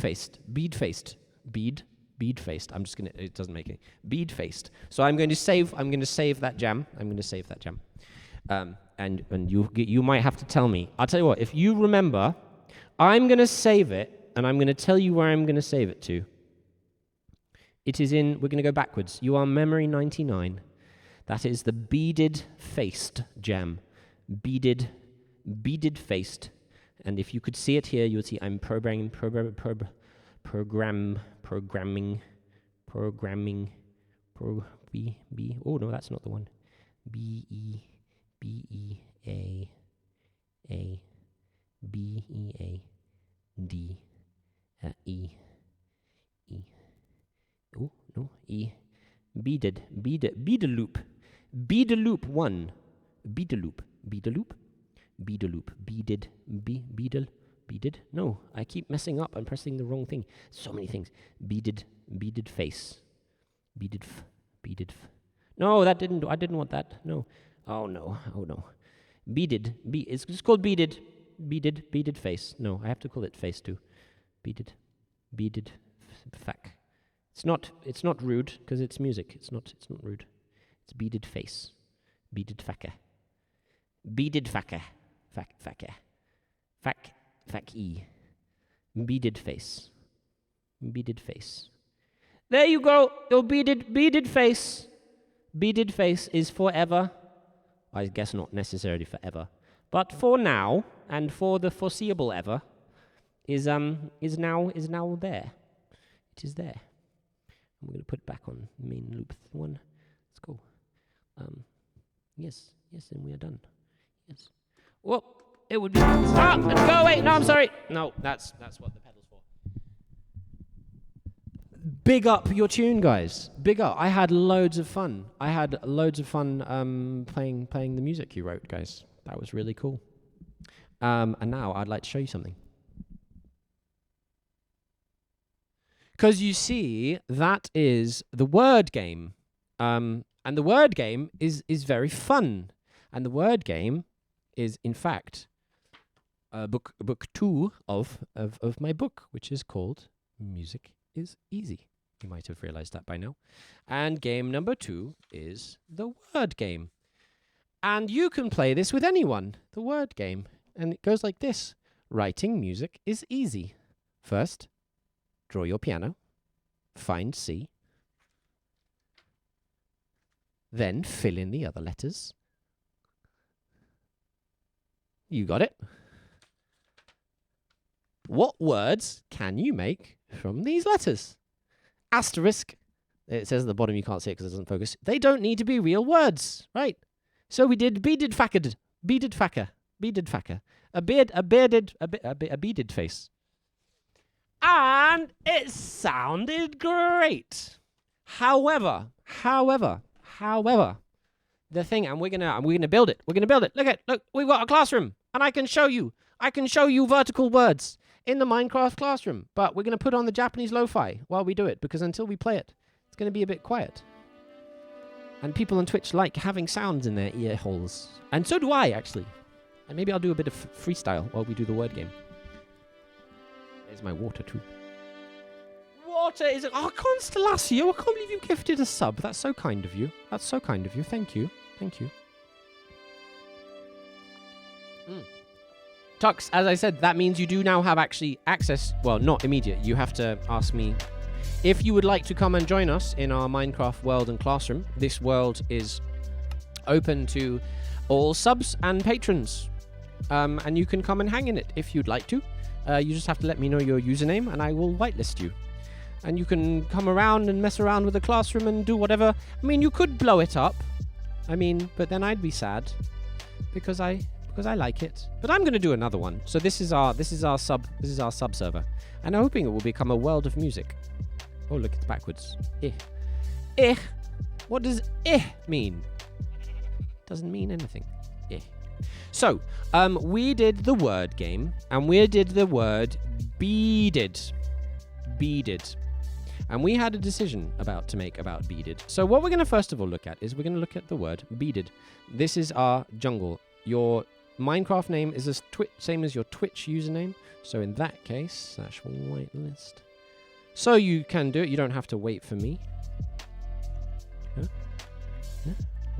S1: faced. I'm just gonna. It doesn't make any. Bead faced. So I'm going to save that jam. And you might have to tell me. I'll tell you what. If you remember, I'm gonna save it, and I'm gonna tell you where I'm gonna save it to. It is in. We're gonna go backwards. You are memory 99. That is the beaded faced jam. Beaded faced. And if you could see it here, you would see I'm programming. Oh no, that's not the one. B-E-A-B-E-A-D. E. Oh no, E. Beaded loop. Beadaloop 1. Beadaloop. Beaded. No, I keep messing up. I'm pressing the wrong thing. So many things. Beaded face. No, that didn't. I didn't want that. No. Oh no. Beaded. It's called beaded. Beaded face. No, I have to call it face too. Beaded. Fac. It's not rude because it's music. It's not rude. It's beaded face. Beaded faca. Fac-e. Beaded face. There you go. Your beaded face. Beaded face is forever. I guess not necessarily forever, but for now and for the foreseeable ever is now there. It is there. I'm going to put it back on main loop 1. Let's go. Yes, and we are done. Yes. Well, it would be. Let's go away. No, I'm sorry. No, that's what the pedal's for. Big up your tune, guys. Big up. I had loads of fun. Playing the music you wrote, guys. That was really cool. And now I'd like to show you something. Because you see, that is the word game. And the word game is very fun. And the word game is, in fact, book 2 of my book, which is called Music is Easy. You might have realized that by now. And game number 2 is the word game. And you can play this with anyone, the word game. And it goes like this. Writing music is easy. First, draw your piano. Find C. Then fill in the other letters. You got it. What words can you make from these letters? Asterisk. It says at the bottom, you can't see it because it doesn't focus. They don't need to be real words, right? So we did beaded faca. A beaded face. And it sounded great. However, the thing, and we're gonna build it. Look, we've got a classroom, and I can show you vertical words in the Minecraft classroom. But we're gonna put on the Japanese lo-fi while we do it, because until we play it, it's gonna be a bit quiet. And people on Twitch like having sounds in their ear holes, and so do I actually. And maybe I'll do a bit of freestyle while we do the word game. There's my water too. Water is Constellatio. I can't believe you gifted a sub. That's so kind of you. Thank you. Tux, as I said, that means you do now have actually access. Well, not immediate. You have to ask me if you would like to come and join us in our Minecraft world and classroom. This world is open to all subs and patrons. And you can come and hang in it if you'd like to. You just have to let me know your username, and I will whitelist you. And you can come around and mess around with the classroom and do whatever. I mean, you could blow it up. I mean, but then I'd be sad because I like it. But I'm going to do another one. So this is our sub server, and I'm hoping it will become a world of music. Oh, look, it's backwards. What does mean? Doesn't mean anything. So, we did the word game, and we did the word beaded. And we had a decision to make about beaded. So what we're going to first of all look at is we're going to look at the word beaded. This is our jungle. Your Minecraft name is the same as your Twitch username. So in that case, /whitelist. So you can do it. You don't have to wait for me.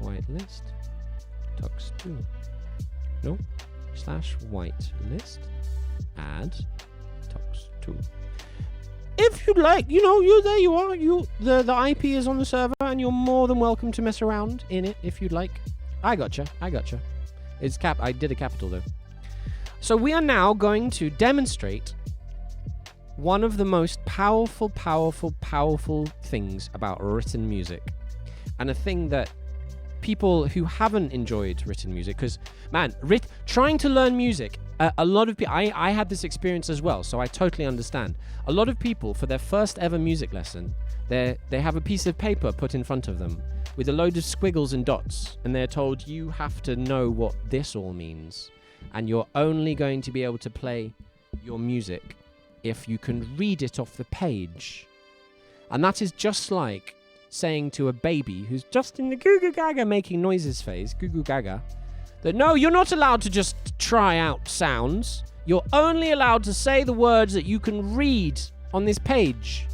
S1: Whitelist. Tux2. No. /whitelist. Add. Tux2. If you'd like, there you are. The IP is on the server, and you're more than welcome to mess around in it if you'd like. I gotcha. It's I did a capital though. So we are now going to demonstrate one of the most powerful things about written music, and a thing that people who haven't enjoyed written music, because man, trying to learn music, a lot of people, I had this experience as well, so I totally understand. A lot of people, for their first ever music lesson, they have a piece of paper put in front of them with a load of squiggles and dots, and they're told, you have to know what this all means, and you're only going to be able to play your music if you can read it off the page. And that is just like saying to a baby who's just in the goo goo gaga making noises phase, goo goo gaga, that no, you're not allowed to just try out sounds. You're only allowed to say the words that you can read on this page.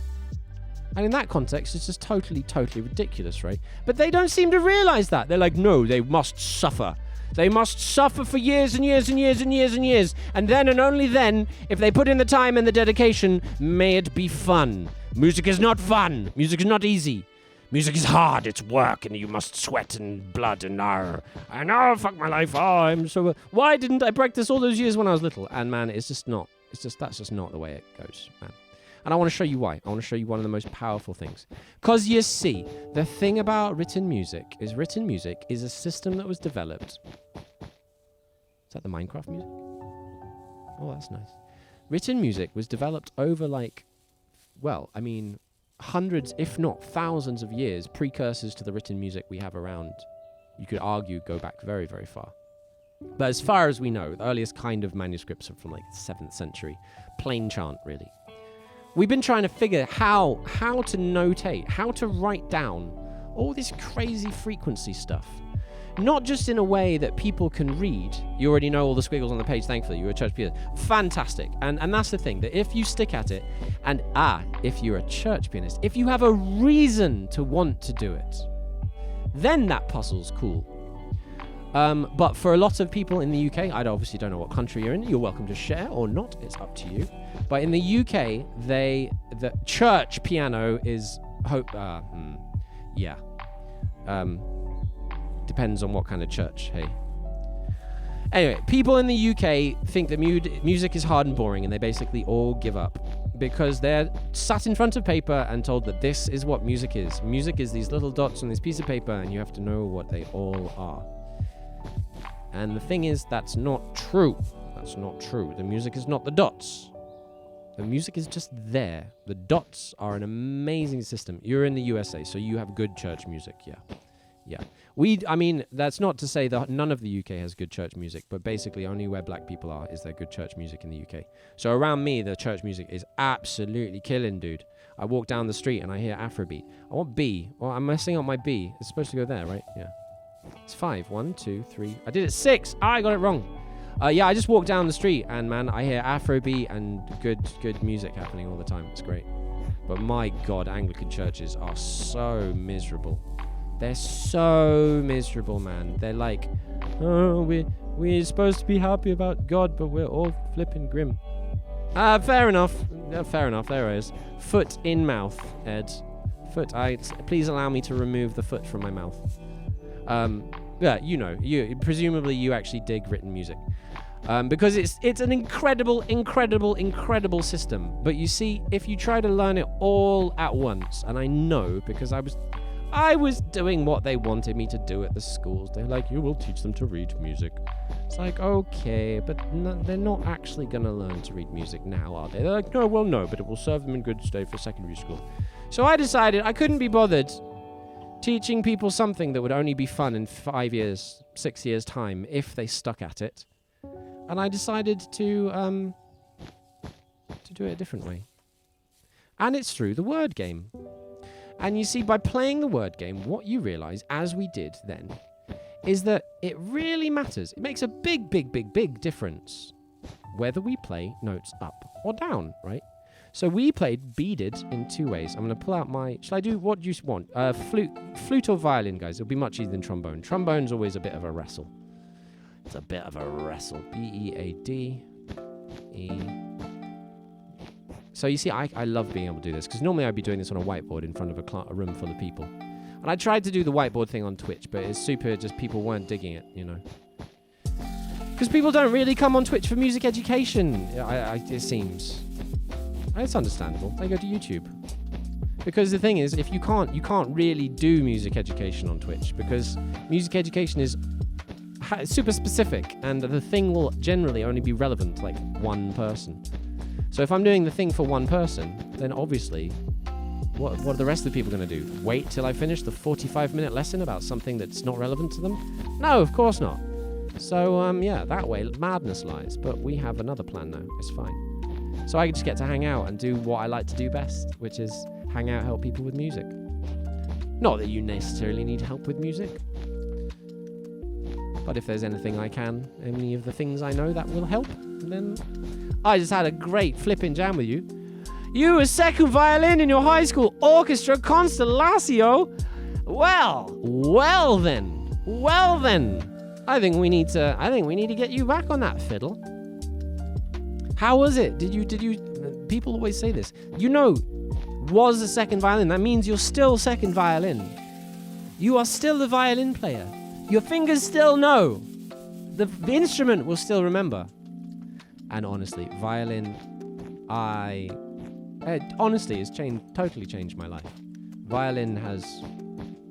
S1: And in that context, it's just totally ridiculous, right? But they don't seem to realize that. They're like, no, they must suffer. They must suffer for years and years and years and years and years. And then and only then, if they put in the time and the dedication, may it be fun. Music is not fun. Music is not easy. Music is hard, it's work, and you must sweat and blood and fuck my life, I'm so... Why didn't I practice all those years when I was little? And man, that's just not the way it goes, man. And I want to show you why. I want to show you one of the most powerful things. Because you see, the thing about written music is a system that was developed... Is that the Minecraft music? Oh, that's nice. Written music was developed over hundreds, if not thousands of years, precursors to the written music we have around. You could argue go back very, very far. But as far as we know, the earliest kind of manuscripts are from the 7th century. Plain chant, really. We've been trying to figure how to notate, how to write down all this crazy frequency stuff. Not just in a way that people can read. You already know all the squiggles on the page, thankfully. You're a church pianist. Fantastic. And that's the thing, that if you stick at it, and if you're a church pianist, if you have a reason to want to do it, then that puzzle's cool. But for a lot of people in the UK, I obviously don't know what country you're in. You're welcome to share or not. It's up to you. But in the UK, the church piano is... Depends on what kind of church, hey. Anyway, people in the UK think that music is hard and boring, and they basically all give up because they're sat in front of paper and told that this is what music is. Music is these little dots on this piece of paper, and you have to know what they all are. And the thing is, that's not true. That's not true. The music is not the dots. The music is just there. The dots are an amazing system. You're in the USA, so you have good church music, yeah. That's not to say that none of the UK has good church music, but basically only where black people are is there good church music in the UK. So around me, the church music is absolutely killing, dude. I walk down the street and I hear Afrobeat. I want B. Well, I'm messing up my B. It's supposed to go there, right? Yeah. It's 5. 1, 2, 3. I did it 6. I got it wrong. I just walk down the street and, man, I hear Afrobeat and good music happening all the time. It's great. But my God, Anglican churches are so miserable. They're so miserable, man. They're like, oh, we're supposed to be happy about God, but we're all flipping grim. Fair enough. Fair enough. There it is. Foot in mouth, Ed. Foot. Please allow me to remove the foot from my mouth. Yeah, presumably you actually dig written music. because it's an incredible system. But you see, if you try to learn it all at once, and I know because I was doing what they wanted me to do at the schools. They're like, you will teach them to read music. It's like, okay, but they're not actually going to learn to read music now, are they? They're like, no, well, no, but it will serve them in good stead for secondary school. So I decided I couldn't be bothered teaching people something that would only be fun in 5 years, 6 years' time if they stuck at it. And I decided to do it a different way. And it's through the word game. And you see, by playing the word game, what you realize, as we did then, is that it really matters. It makes a big difference whether we play notes up or down, right? So we played beaded in 2 ways. I'm going to pull out my... Shall I do what you want? Flute or violin, guys. It'll be much easier than trombone. Trombone's always a bit of a wrestle. It's a bit of a wrestle. B-E-A-D. E... So you see, I love being able to do this, because normally I'd be doing this on a whiteboard in front of a room full of people. And I tried to do the whiteboard thing on Twitch, but it's super, just people weren't digging it, you know. Because people don't really come on Twitch for music education, it seems. And it's understandable. They go to YouTube. Because the thing is, if you can't really do music education on Twitch, because music education is super specific, and the thing will generally only be relevant to like one person. So if I'm doing the thing for one person, then obviously, what are the rest of the people going to do? Wait till I finish the 45-minute lesson about something that's not relevant to them? No, of course not. So, yeah, that way madness lies. But we have another plan now. It's fine. So I just get to hang out and do what I like to do best, which is hang out, help people with music. Not that you necessarily need help with music. But if there's anything I can, any of the things I know that will help, then... I just had a great flipping jam with you. You were second violin in your high school orchestra Constellatio? Well then. I think we need to get you back on that fiddle. How was it? Did you people always say this. You know, was a second violin. That means you're still second violin. You are still the violin player. Your fingers still know. The instrument will still remember. And honestly, violin, honestly, has totally changed my life. Violin has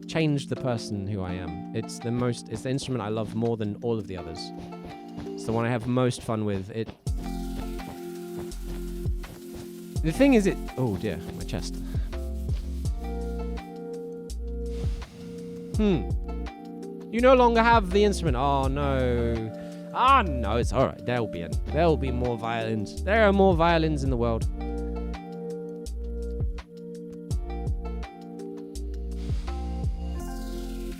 S1: changed the person who I am. It's the instrument I love more than all of the others. It's the one I have most fun with. The thing is, oh dear, my chest. You no longer have the instrument. Oh no. Ah, no, it's all right. There'll be more violins. There are more violins in the world.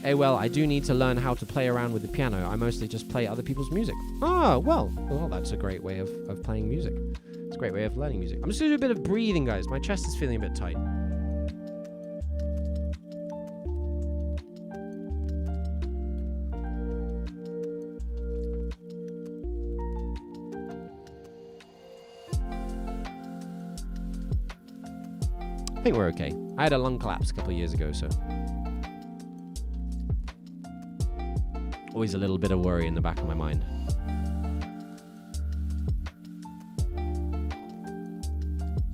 S1: Hey, well, I do need to learn how to play around with the piano. I mostly just play other people's music. Ah, well, that's a great way of playing music. It's a great way of learning music. I'm just going to do a bit of breathing, guys. My chest is feeling a bit tight. I think we're okay. I had a lung collapse a couple of years ago, so... Always a little bit of worry in the back of my mind.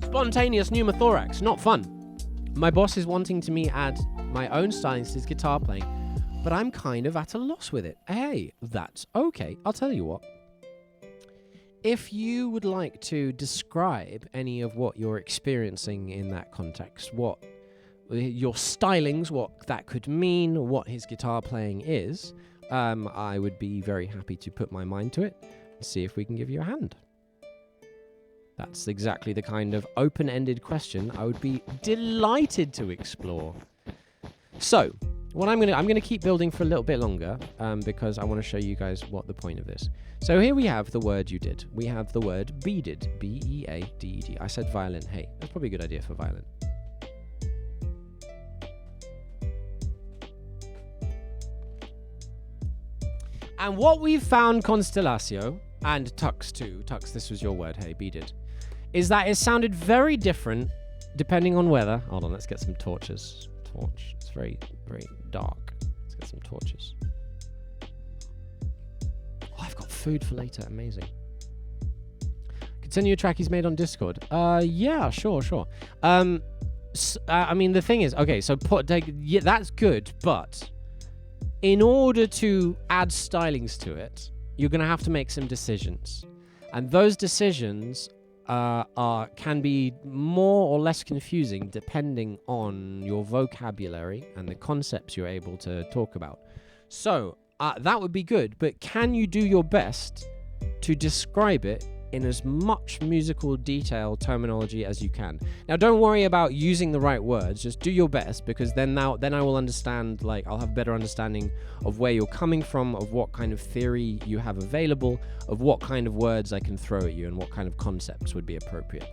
S1: Spontaneous pneumothorax, not fun. My boss is wanting to me add my own styling to his guitar playing, but I'm kind of at a loss with it. Hey, that's okay. I'll tell you what. If you would like to describe any of what you're experiencing in that context, what your stylings, what that could mean, what his guitar playing is, I would be very happy to put my mind to it and see if we can give you a hand. That's exactly the kind of open-ended question I would be delighted to explore. So, what I'm gonna keep building for a little bit longer, because I want to show you guys what the point of this. So here we have the word you did. We have the word beaded, B-E-A-D-E-D. I said violin. Hey, that's probably a good idea for violin. And what we've found, Constellatio, and Tux too, Tux, this was your word, hey, beaded, is that it sounded very different depending on whether... Hold on, let's get some torches. Torch. It's very, very dark. Let's get some torches. I've got food for later. Amazing. Could send you a track he's made on Discord. Yeah, sure. I mean, the thing is, okay, so yeah, that's good, but in order to add stylings to it, you're going to have to make some decisions. And those decisions can be more or less confusing depending on your vocabulary and the concepts you're able to talk about. So that would be good, but can you do your best to describe it in as much musical detail terminology as you can? Now, don't worry about using the right words. Just do your best, because then I will understand, like, I'll have a better understanding of where you're coming from, of what kind of theory you have available, of what kind of words I can throw at you, and what kind of concepts would be appropriate.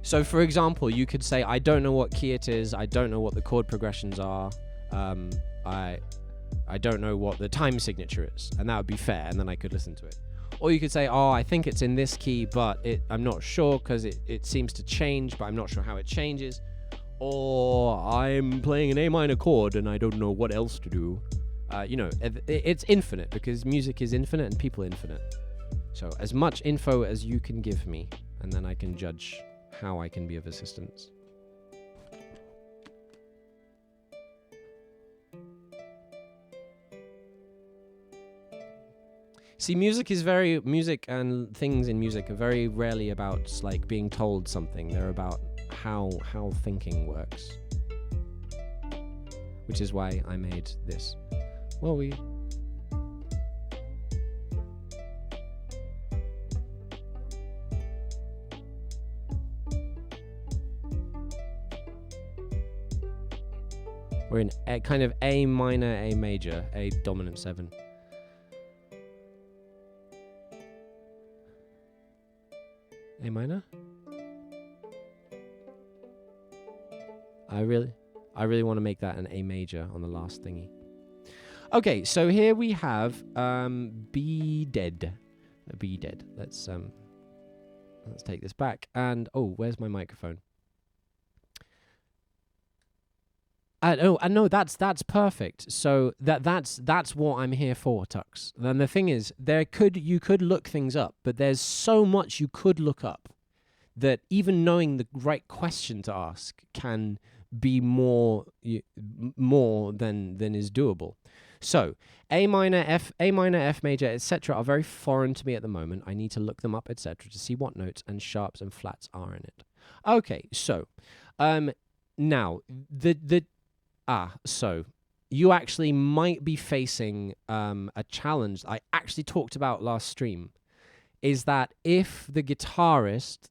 S1: So, for example, you could say, I don't know what key it is. I don't know what the chord progressions are. I don't know what the time signature is. And that would be fair, and then I could listen to it. Or you could say, oh, I think it's in this key, but I'm not sure because it seems to change, but I'm not sure how it changes. Or I'm playing an A minor chord and I don't know what else to do. It's infinite, because music is infinite and people infinite. So as much info as you can give me, and then I can judge how I can be of assistance. See, music and things in music are very rarely about like being told something. They're about how thinking works. Which is why I made this. Well, we're in a kind of A minor, A major, A dominant 7. A minor? I really want to make that an A major on the last thingy. Okay, so here we have BEADED. BEADED. Let's take this back. And oh, where's my microphone? No, that's perfect. So that's what I'm here for, Tux. Then the thing is, you could look things up, but there's so much you could look up that even knowing the right question to ask can be more than is doable. So A minor, F major, etc. are very foreign to me at the moment. I need to look them up, etc. to see what notes and sharps and flats are in it. Okay, so now so you actually might be facing a challenge I actually talked about last stream, is that if the guitarist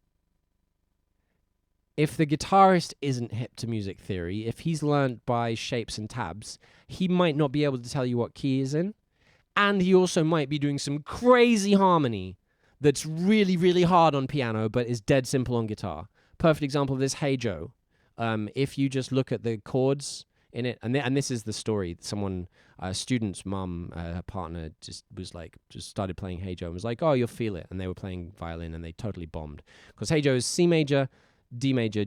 S1: isn't hip to music theory, if he's learned by shapes and tabs, he might not be able to tell you what key he's in, and he also might be doing some crazy harmony that's really, really hard on piano but is dead simple on guitar. Perfect example of this, Hey Joe. If you just look at the chords in it, and this is the story. A student's mum, her partner, just started playing Hey Joe and was like, oh, you'll feel it. And they were playing violin and they totally bombed. Because Hey Joe is C major, D major,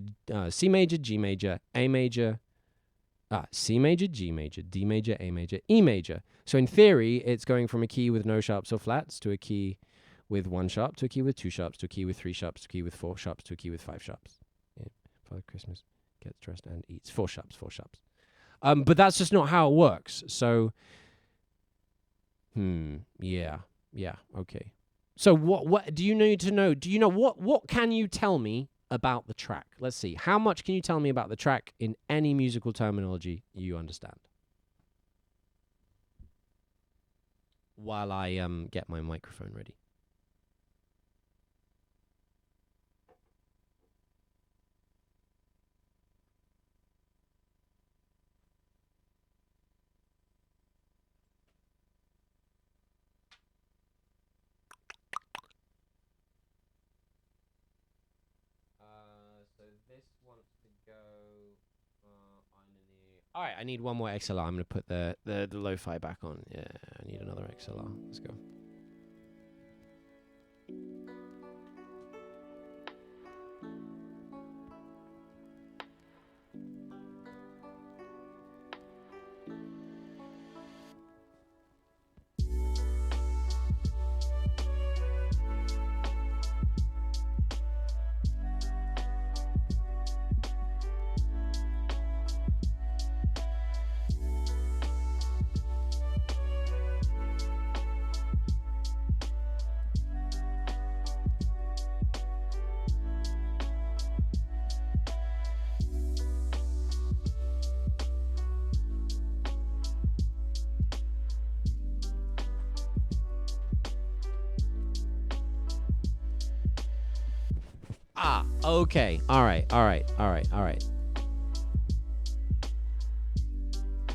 S1: C major, G major, A major, C major, G major, D major, A major, E major. So in theory, it's going from a key with no sharps or flats to a key with 1 sharp, to a key with 2 sharps, to a key with 3 sharps, to a key with 4 sharps, to a key with 5 sharps. Yeah. Father Christmas gets dressed and eats 4 sharps, 4 sharps. But that's just not how it works. So, yeah, okay. So what do you need to know? Do you know what can you tell me about the track? Let's see. How much can you tell me about the track in any musical terminology you understand? While I get my microphone ready. So this wants to go All right, I need one more XLR. I'm going to put the lo-fi back on. Yeah, I need another XLR. Let's go. Ah, okay. All right.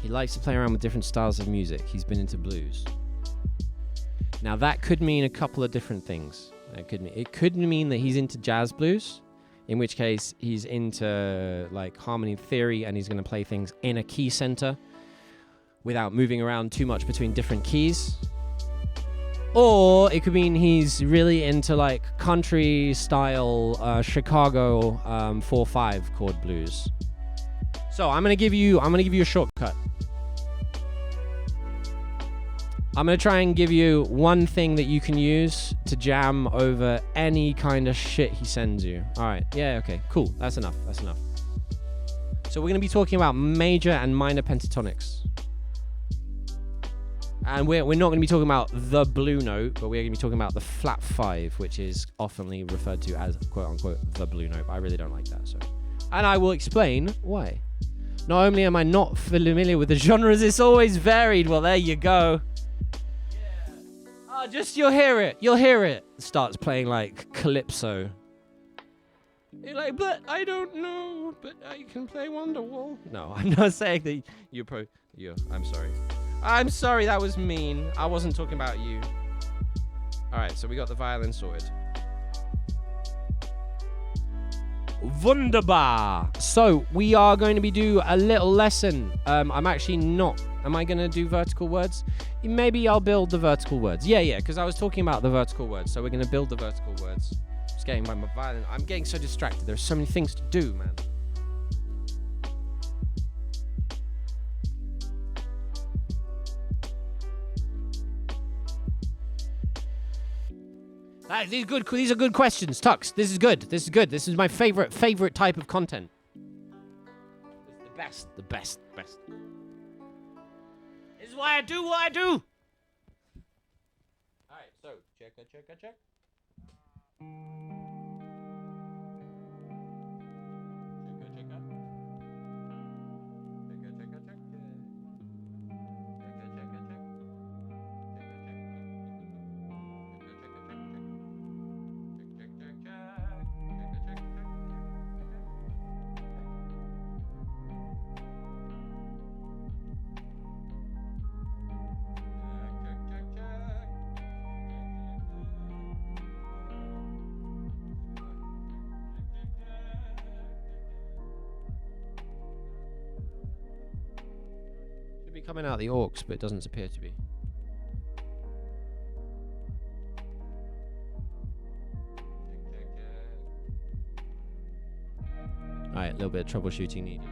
S1: He likes to play around with different styles of music. He's been into blues. Now that could mean a couple of different things. It could mean that he's into jazz blues, in which case he's into like harmony theory and he's going to play things in a key center without moving around too much between different keys. Or it could mean he's really into like country style Chicago 4/5 chord blues. So I'm gonna give you a shortcut. I'm gonna try and give you one thing that you can use to jam over any kind of shit he sends you. All right, yeah, okay, cool. That's enough. So we're gonna be talking about major and minor pentatonics. And we're not going to be talking about the blue note, but we're going to be talking about the flat 5, which is oftenly referred to as quote-unquote the blue note. But I really don't like that. So, and I will explain why. Not only am I not familiar with the genres, it's always varied. Well, there you go. Yeah. Oh, just you'll hear it. It starts playing like calypso. You're like, but I don't know. But I can play Wonderwall. No, I'm not saying that I'm sorry. I'm sorry, that was mean. I wasn't talking about you. Alright, so we got the violin sorted. Wunderbar! So, we are going to be doing a little lesson. I'm actually not. Am I going to do vertical words? Maybe I'll build the vertical words. Yeah, because I was talking about the vertical words. So we're going to build the vertical words. Just getting by my violin. I'm getting so distracted. There's so many things to do, man. These are good questions, Tux. This is good. This is my favorite type of content. This is the best. This is why I do what I do. All right, so check. Should be coming out the aux, but it doesn't appear to be. Alright, a little bit of troubleshooting needed.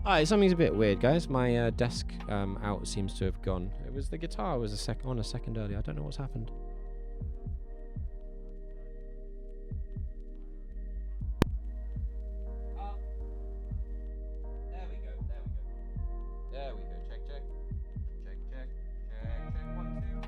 S1: Alright, something's a bit weird, guys. My desk out seems to have gone. It was the guitar was on a second earlier. I don't know what's happened. There we go. Check. 1, 2.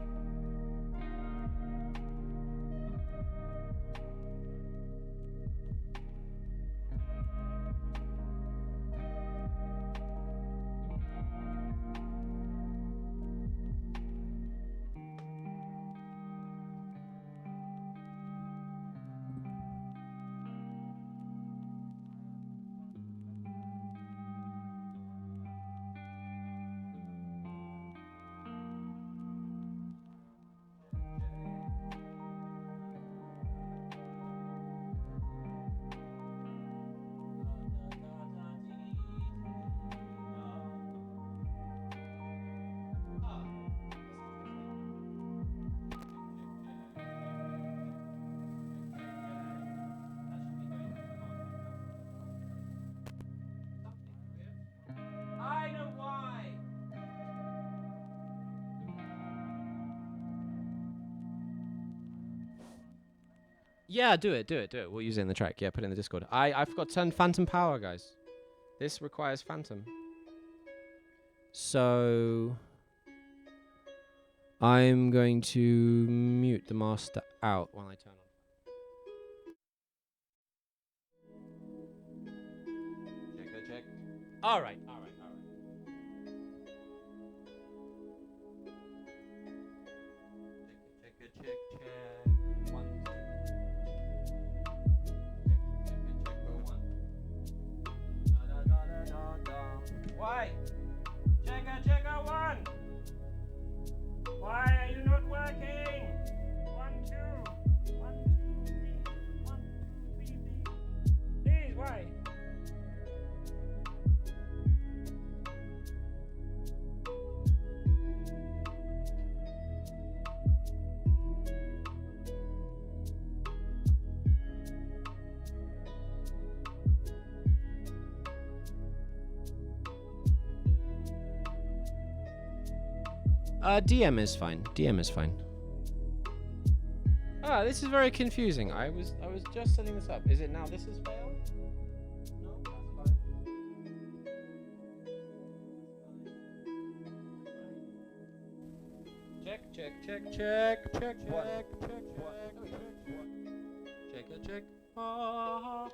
S1: Yeah, do it. We'll use it in the track. Yeah, put it in the Discord. I forgot to turn Phantom power, guys. This requires Phantom. So I'm going to mute the master out when I turn on. Check. All right. Check. 1, 2. Check. Roll 1. Da. Why? Check 1. Why are you not working? 1, 2. 1, 2, 3. 1, 2, 3, please. Why? DM is fine. Ah, this is very confusing. I was just setting this up. Is it now this has failed? No, that's fine. Check. What? Check. Ah.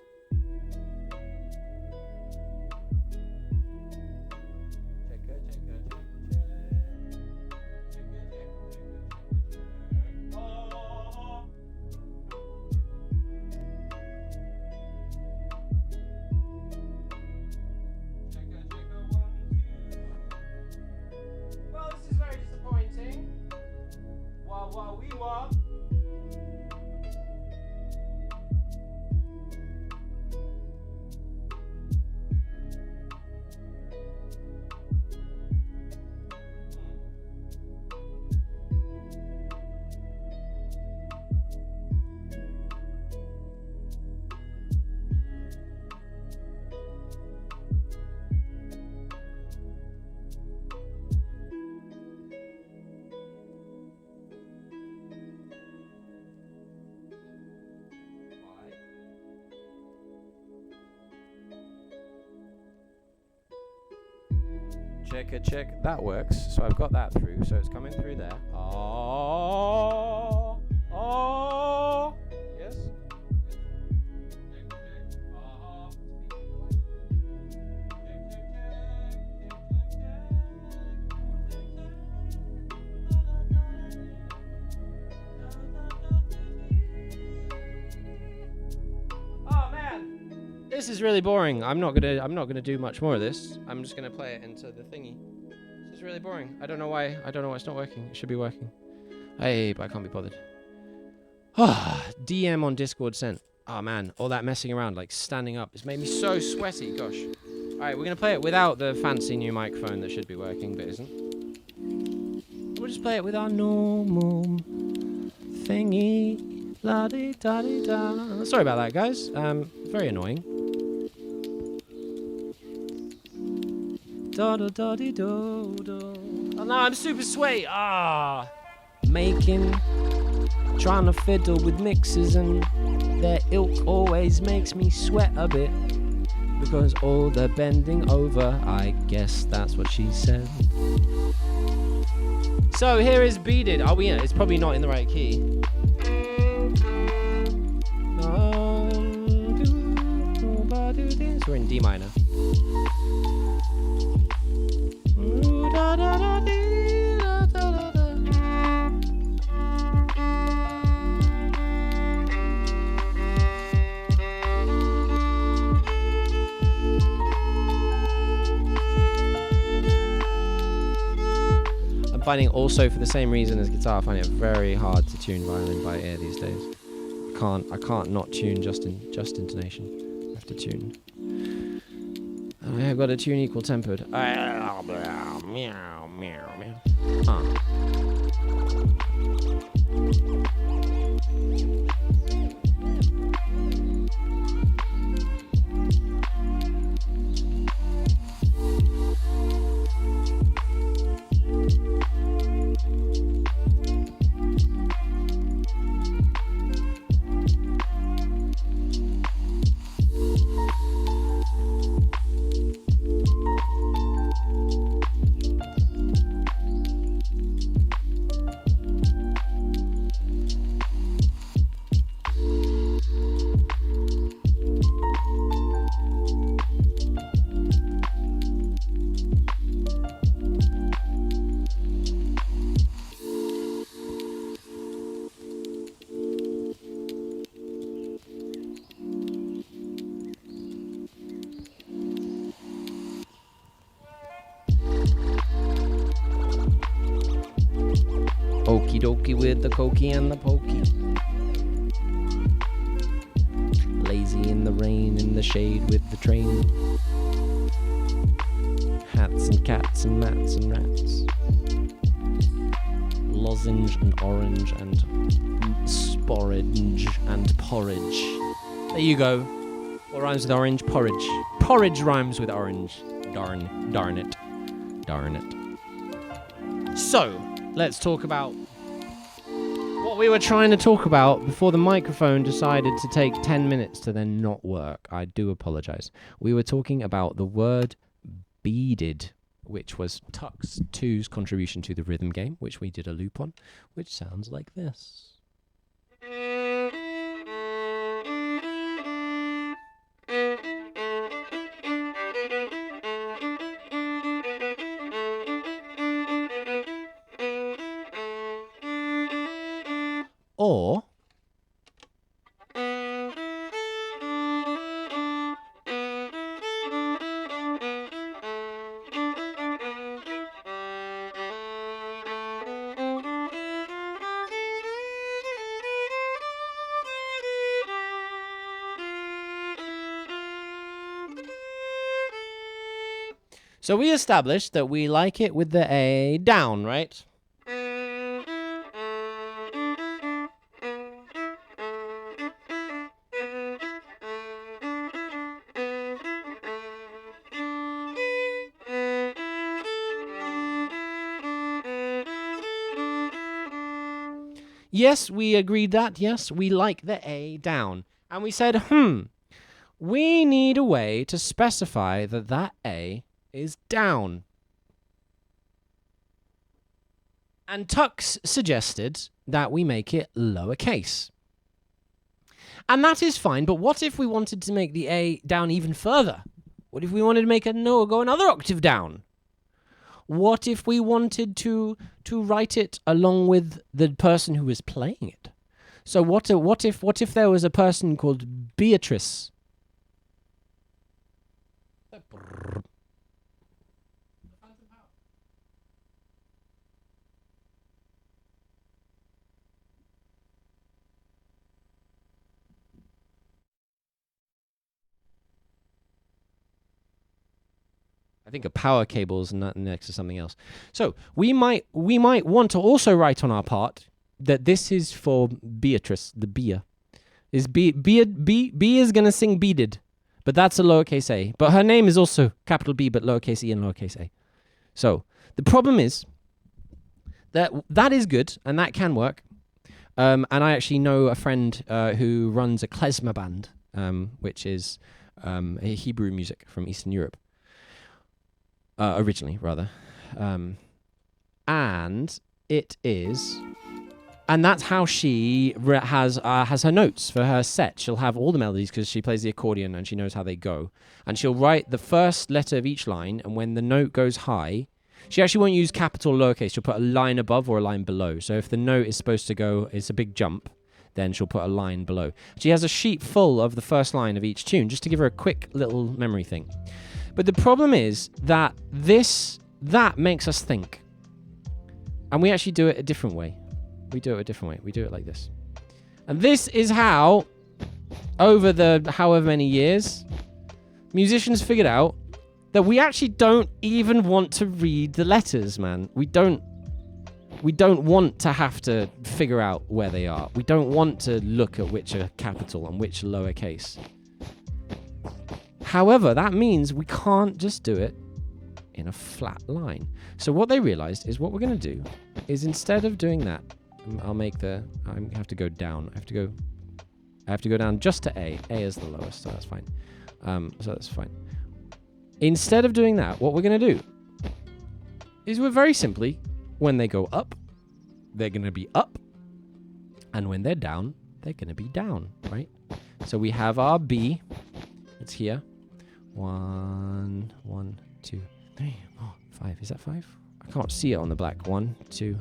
S1: Check. That works. So I've got that through. So it's coming through there. Oh. Yes. Oh man. This is really boring. I'm not gonna do much more of this. I'm just gonna play it into the thingy. This is really boring. I don't know why it's not working. It should be working. Hey, but I can't be bothered. DM on Discord sent. Oh man, all that messing around, like standing up, it's made me so sweaty. Gosh. All right, we're gonna play it without the fancy new microphone that should be working, but isn't. We'll just play it with our normal thingy. La di da di da. Sorry about that, guys. Very annoying. Da da da di do do. Oh no, I'm super sweaty. Trying to fiddle with mixes, and their ilk always makes me sweat a bit because all the bending over. I guess that's what she said. So here is Beaded. Are we in it? It's probably not in the right key. So we're in D minor. I'm finding also, for the same reason as guitar, I find it very hard to tune violin by ear these days. I can't not tune just intonation. I have to tune. I've got to tune equal tempered. Okie dokie with the cokey and the pokey. Lazy in the rain, in the shade with the train. Hats and cats and mats and rats. Lozenge and orange and sporridge and porridge. There you go. What rhymes with orange? Porridge. Porridge rhymes with orange. Darn it. So, let's talk about what we were trying to talk about before the microphone decided to take 10 minutes to then not work. I do apologize. We were talking about the word beaded, which was Tux 2's contribution to the rhythm game, which we did a loop on, which sounds like this. Or so we established that we like it with the A down, right? Yes, we agreed that, yes, we like the A down. And we said, we need a way to specify that that A is down. And Tux suggested that we make it lowercase. And that is fine, but what if we wanted to make the A down even further? What if we wanted to make a no go another octave down? What if we wanted to write it along with the person who was playing it? So what if there was a person called Beatrice? I think a power cable is next to something else. So we might want to also write on our part that this is for Beatrice, the Bia. Is B is gonna sing beaded, but that's a lowercase a. But her name is also capital B, but lowercase e and lowercase a. So the problem is that is good and that can work. And I actually know a friend who runs a klezmer band, which is Hebrew music from Eastern Europe. Originally, rather. And it is... And that's how she has her notes for her set. She'll have all the melodies because she plays the accordion and she knows how they go. And she'll write the first letter of each line, and when the note goes high... She actually won't use capital or lowercase. She'll put a line above or a line below. So if the note is supposed to go... It's a big jump, then she'll put a line below. She has a sheet full of the first line of each tune, just to give her a quick little memory thing. But the problem is that that makes us think. And we actually do it a different way. We do it a different way. We do it like this. And this is how, over the however many years, musicians figured out that we actually don't even want to read the letters, man. We don't want to have to figure out where they are. We don't want to look at which are capital and which are lowercase. However, that means we can't just do it in a flat line. So what they realized is what we're going to do is, instead of doing that, I have to go down. I have to go down just to A. A is the lowest, so that's fine. So that's fine. Instead of doing that, what we're going to do is we're very simply, when they go up, they're going to be up. And when they're down, they're going to be down, right? So we have our B. It's here. 1, 2, 3, 4, 5. Is that 5? I can't see it on the black. 1, 2.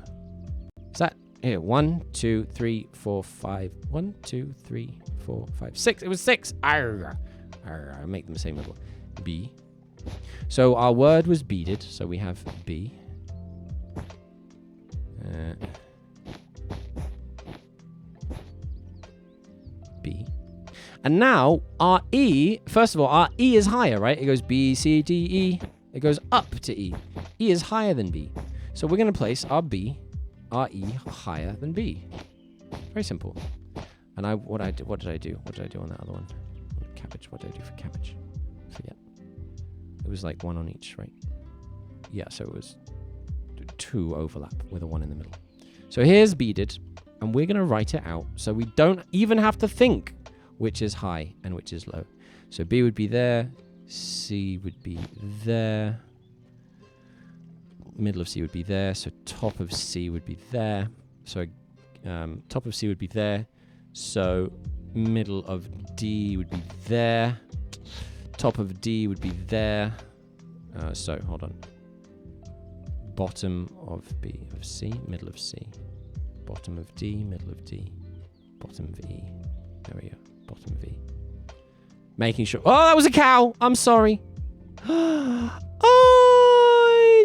S1: Is that here? 1, 2, 3, 4, 5. 1, 2, 3, 4, 5, 6. It was 6. Arr. I make them the same level. B. So our word was beaded. So we have B. And now our E, first of all, our E is higher, right? It goes B, C, D, E. It goes up to E. E is higher than B. So we're going to place our B, our E higher than B. Very simple. And what did I do? What did I do on that other one? Cabbage. What did I do for cabbage? Forget. It was like 1 on each, right? Yeah, so it was 2 overlap with a 1 in the middle. So here's beaded, and we're going to write it out so we don't even have to think which is high and which is low. So B would be there, C would be there, middle of C would be there, so top of C would be there, so top of C would be there, so middle of D would be there, top of D would be there, so hold on, bottom of B of C, middle of C, bottom of D, middle of D, bottom of E, there we go, bottom of E. Making sure, oh, that was a cow, I'm sorry. I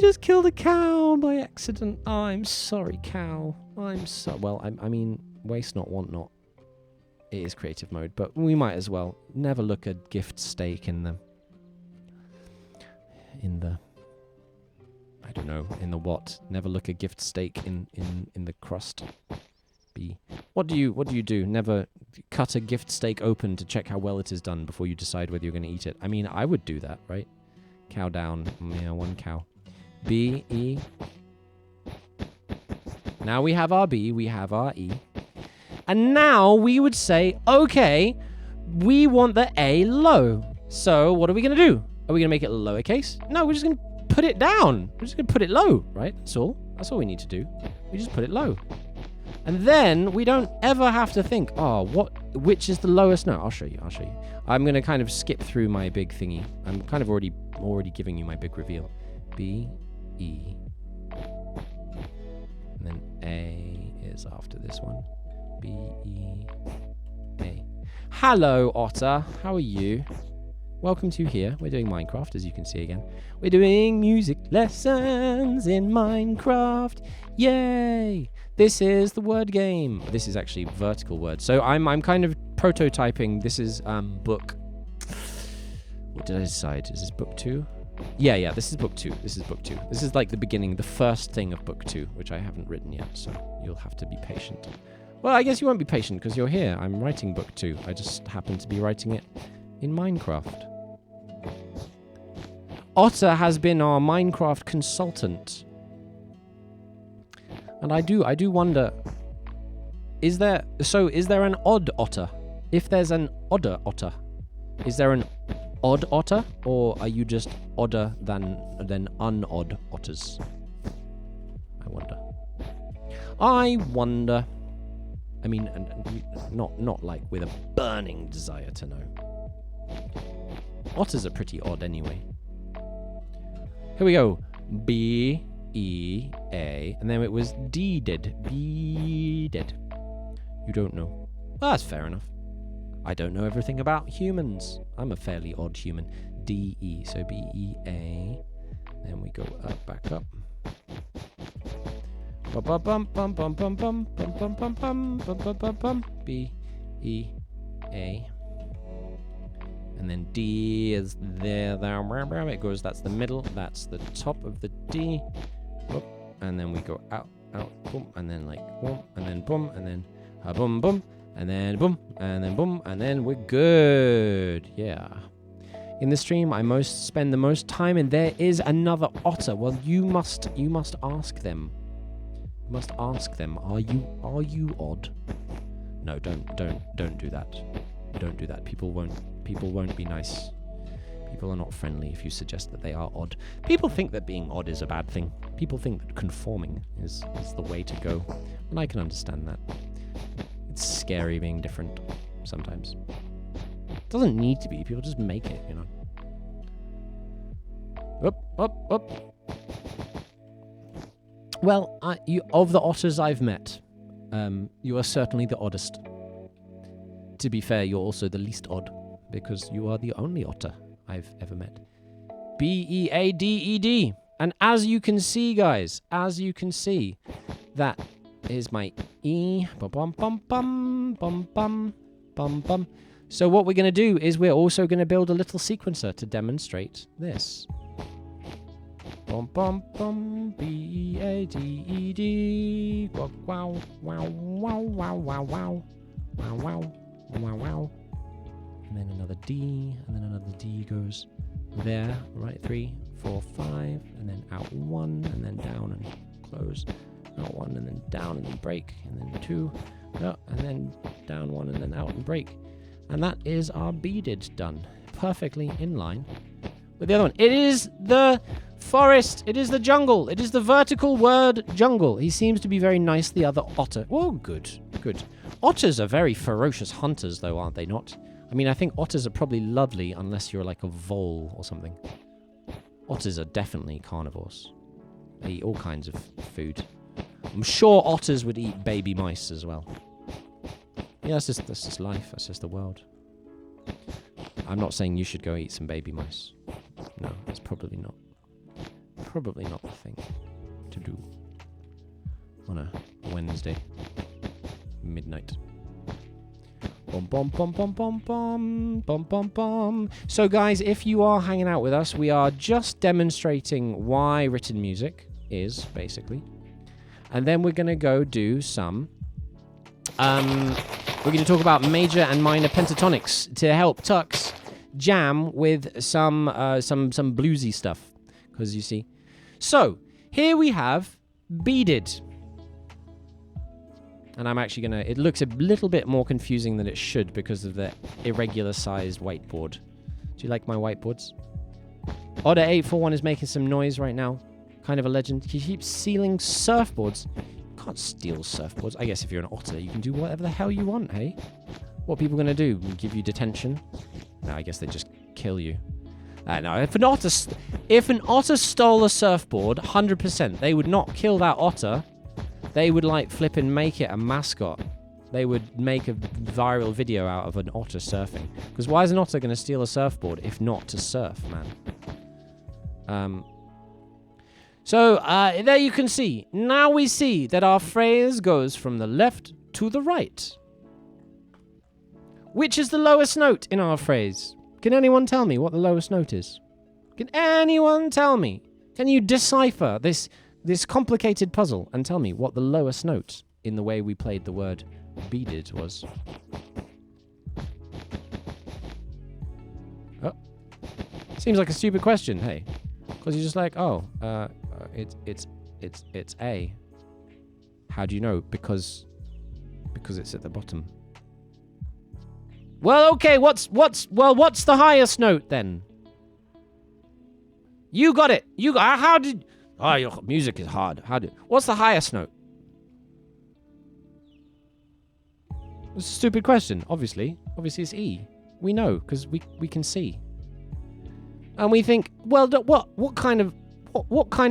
S1: just killed a cow by accident. I'm sorry, cow. Well, I mean, waste not, want not. It is creative mode, but we might as well never look a gift steak in the I don't know, in the what? Never look a gift steak in the crust. What do you do? Never cut a gift steak open to check how well it is done before you decide whether you're going to eat it. I mean, I would do that, right? Cow down. Yeah, 1 cow. B, E. Now we have our B, we have our E. And now we would say, okay, we want the A low. So what are we going to do? Are we going to make it lowercase? No, we're just going to put it down. We're just going to put it low, right? That's all. That's all we need to do. We just put it low. And then we don't ever have to think, oh, which is the lowest note? I'll show you. I'm going to kind of skip through my big thingy. I'm kind of already giving you my big reveal. B, E. And then A is after this one. B, E, A. Hello, Otter. How are you? Welcome to here. We're doing Minecraft, as you can see again. We're doing music lessons in Minecraft. Yay! This is the word game. This is actually vertical words. So I'm kind of prototyping. This is book. What did I decide? Is this book 2? Yeah, this is book 2. This is like the beginning, the first thing of book 2, which I haven't written yet, so you'll have to be patient. Well, I guess you won't be patient because you're here. I'm writing book 2. I just happen to be writing it in Minecraft. Otter has been our Minecraft consultant. And I do wonder, is there an odd otter? If there's an odder otter, is there an odd otter, or are you just odder than unodd otters? I wonder. I mean, not like with a burning desire to know. Otters are pretty odd anyway. Here we go. B, E, A, and then it was D-ded. B-ded. You don't know. Well, that's fair enough. I don't know everything about humans. I'm a fairly odd human. D-E, so B-E-A. Then we go up, back up. B-E-A. And then D is there. It goes, that's the middle, that's the top of the D. Whoop, and then we go out, boom, and then like boom, and then boom, and then boom, boom, and then boom, and then boom, and then we're good. Yeah. In the stream, I spend the most time, and there is another otter. Well, you must ask them. You must ask them. Are you odd? No, don't do that. Don't do that. People won't be nice. People are not friendly if you suggest that they are odd. People think that being odd is a bad thing. People think that conforming is the way to go. And I can understand that. It's scary being different sometimes. It doesn't need to be. People just make it, you know. Up. Well, of the otters I've met, you are certainly the oddest. To be fair, you're also the least odd, because you are the only otter I've ever met. B-E-A-D-E-D. And as you can see, guys, that is my E. Bum bum bum bum bum bum bum bum. So what we're going to do is we're also going to build a little sequencer to demonstrate this. Bum bum bum B-E-A-D-E-D. Wow wow wow wow wow wow wow wow wow wow. And then another D, and then another D goes there, right? 3, 4, 5, and then out 1, and then down and close. Out 1, and then down and then break, and then 2, and then down 1, and then out and break. And that is our beaded done, perfectly in line with the other one. It is the forest. It is the jungle. It is the vertical word jungle. He seems to be very nice, the other otter. Oh, good, good. Otters are very ferocious hunters, though, aren't they not? I mean, I think otters are probably lovely unless you're like a vole or something. Otters are definitely carnivores. They eat all kinds of food. I'm sure otters would eat baby mice as well. Yeah, that's just life. That's just the world. I'm not saying you should go eat some baby mice. No, that's probably not the thing to do on a Wednesday midnight. Bum bum bum bum bum bum bum bum bum. So guys, if you are hanging out with us, we are just demonstrating why written music is, basically. And then we're going to go do some we're going to talk about major and minor pentatonics to help Tux jam with some bluesy stuff, because you see. So here we have beaded, and I'm actually gonna. It looks a little bit more confusing than it should because of the irregular sized whiteboard. Do you like my whiteboards? Otter841 is making some noise right now. Kind of a legend. He keeps stealing surfboards. You can't steal surfboards. I guess if you're an otter, you can do whatever the hell you want, hey? What are people gonna do? Give you detention? No, I guess they just kill you. No, if an otter stole a surfboard, 100%, they would not kill that otter. They would like flip and make it a mascot. They would make a viral video out of an otter surfing. Because why is an otter going to steal a surfboard if not to surf, man? So there you can see. Now we see that our phrase goes from the left to the right. Which is the lowest note in our phrase? Can anyone tell me what the lowest note is? Can anyone tell me? Can you decipher this complicated puzzle and tell me what the lowest note in the way we played the word beaded was? Oh. Seems like a stupid question, hey. Because you're just like, oh, it's A. How do you know? Because it's at the bottom. Well, okay, what's the highest note then? You got it. How did... Oh, your music is hard. What's the highest note? It's a stupid question, obviously. Obviously it's E. We know, because we can see. And we think, well, what kind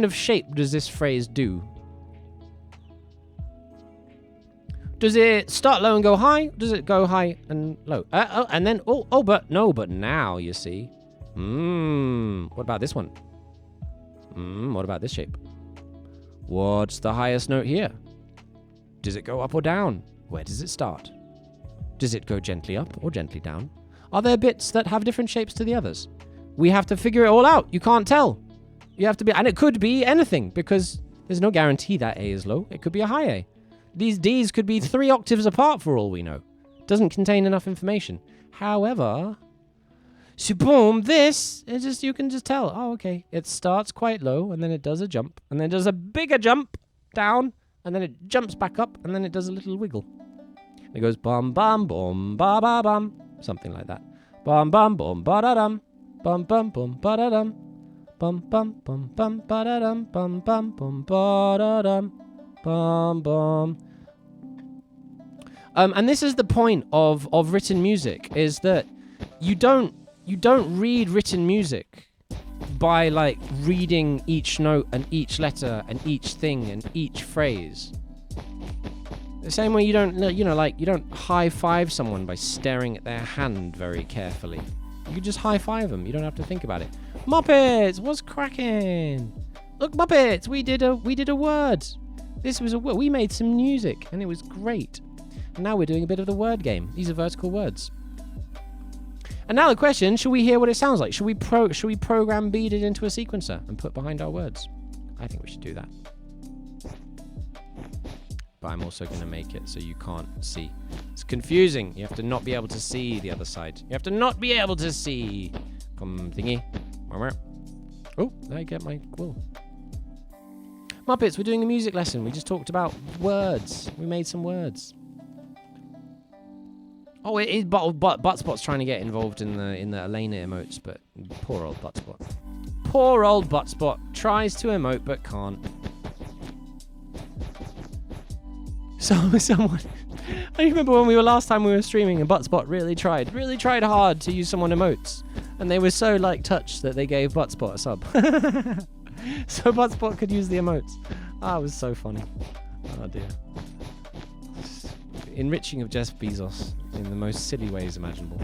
S1: of shape does this phrase do? Does it start low and go high? Does it go high and low? And then, but now, you see. What about this one? What about this shape? What's the highest note here? Does it go up or down? Where does it start? Does it go gently up or gently down? Are there bits that have different shapes to the others? We have to figure it all out. You can't tell. You have to be, and it could be anything, because there's no guarantee that A is low. It could be a high A. These Ds could be 3 octaves apart for all we know. Doesn't contain enough information. However, so boom, you can just tell. Oh, okay. It starts quite low, and then it does a jump, and then it does a bigger jump down, and then it jumps back up, and then it does a little wiggle. It goes bum bum bum ba ba bum, something like that. Bum bum bum ba da dum, bum bum bum ba da dum, bum bum bum bum ba da dum, bum bum bum ba da dum, bum bum. And this is the point of written music, is that you don't read written music by like reading each note and each letter and each thing and each phrase. The same way you don't high five someone by staring at their hand very carefully. You just high five them. You don't have to think about it. Muppets, what's cracking? Look, Muppets, we did a word. This was a word. We made some music and it was great. And now we're doing a bit of the word game. These are vertical words. And now the question, should we hear what it sounds like? Should we program beaded into a sequencer and put behind our words? I think we should do that. But I'm also going to make it so you can't see. It's confusing. You have to not be able to see the other side. You have to not be able to see. Come thingy. Oh, there I get my wool. Muppets, we're doing a music lesson. We just talked about words. We made some words. Oh, it is Buttspot's trying to get involved in the Elena emotes, but poor old Buttspot. Poor old Buttspot tries to emote but can't. So someone, I remember when last time we were streaming and Buttspot really tried hard to use someone emotes, and they were so like touched that they gave Buttspot a sub, so Buttspot could use the emotes. Ah, it was so funny. Oh dear. Enriching of Jeff Bezos in the most silly ways imaginable.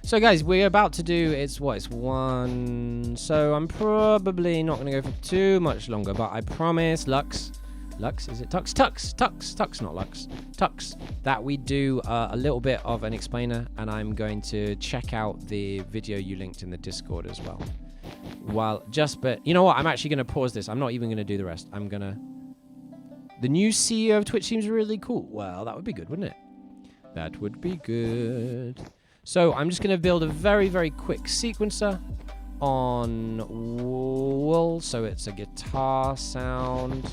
S1: So guys, we're about to do, it's 1, so I'm probably not going to go for too much longer, but I promise, Lux, is it Tux, not Lux, Tux, that we do a little bit of an explainer, and I'm going to check out the video you linked in the Discord as well. But you know what, I'm actually going to pause this, I'm not even going to do the rest, the new CEO of Twitch seems really cool. Well, that would be good, wouldn't it? That would be good. So I'm just going to build a very, very quick sequencer on wool. So it's a guitar sound.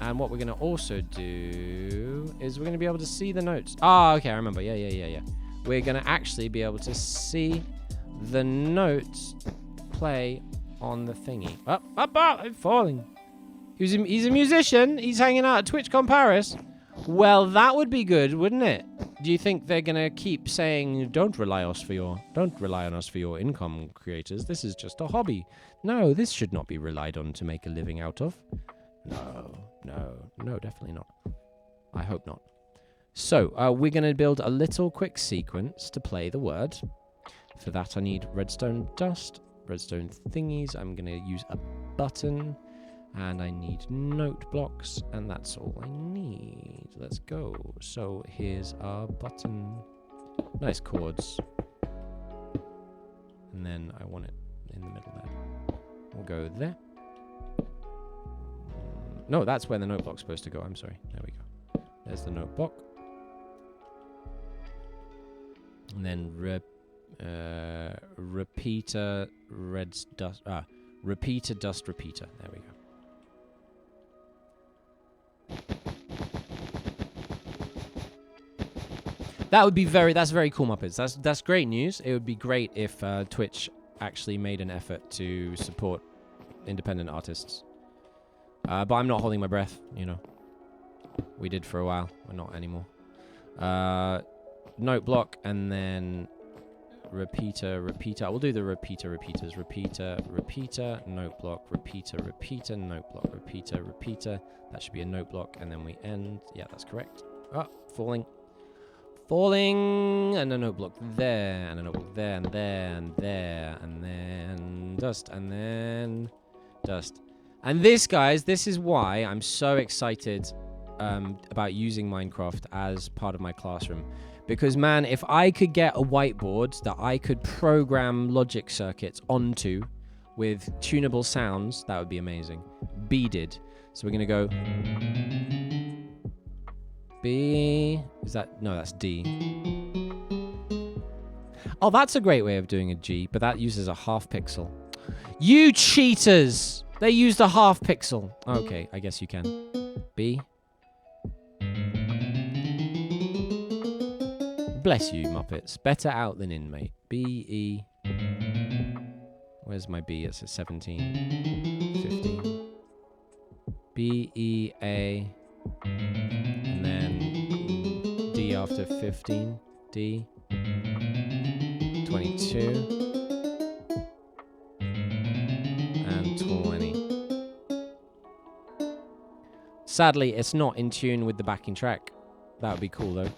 S1: And what we're going to also do is we're going to be able to see the notes. Ah, okay, I remember. Yeah. We're going to actually be able to see the notes play on the thingy. Up, I'm falling. He's a musician. He's hanging out at TwitchCon Paris. Well, that would be good, wouldn't it? Do you think they're gonna keep saying, "Don't rely on us for your income, creators. This is just a hobby"? No, this should not be relied on to make a living out of. No, definitely not. I hope not. So we're gonna build a little quick sequence to play the word. For that, I need redstone dust, redstone thingies. I'm gonna use a button. And I need note blocks, and that's all I need. Let's go. So here's our button. Nice chords. And then I want it in the middle there. We'll go there. No, that's where the note block's supposed to go. I'm sorry. There we go. There's the note block. And then repeater, repeater, dust, repeater. There we go. That would be that's very cool, Muppets. That's great news. It would be great if Twitch actually made an effort to support independent artists. But I'm not holding my breath, you know. We did for a while. We're not anymore. Note block and then repeater. We'll do the repeaters. Repeater, note block, repeater, note block, repeater. That should be a note block, and then we end. Yeah, that's correct. Ah, falling, and a note block there, and a note block there, and there, and there, and then dust, and then dust. And this, guys, this is why I'm so excited about using Minecraft as part of my classroom. Because, man, if I could get a whiteboard that I could program logic circuits onto with tunable sounds, that would be amazing. Beaded. So we're going to go B. Is that? No, that's D. Oh, that's a great way of doing a G, but that uses a half pixel. You cheaters! They used a half pixel. Okay, I guess you can. B. Bless you, Muppets. Better out than in, mate. B, E. Where's my B? It's at 17. 15. B, E, A. And then D after 15. D. 22. And 20. Sadly, it's not in tune with the backing track. That would be cool, though.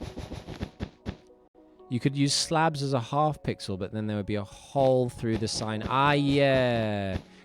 S1: You could use slabs as a half pixel, but then there would be a hole through the sign. Ah, yeah.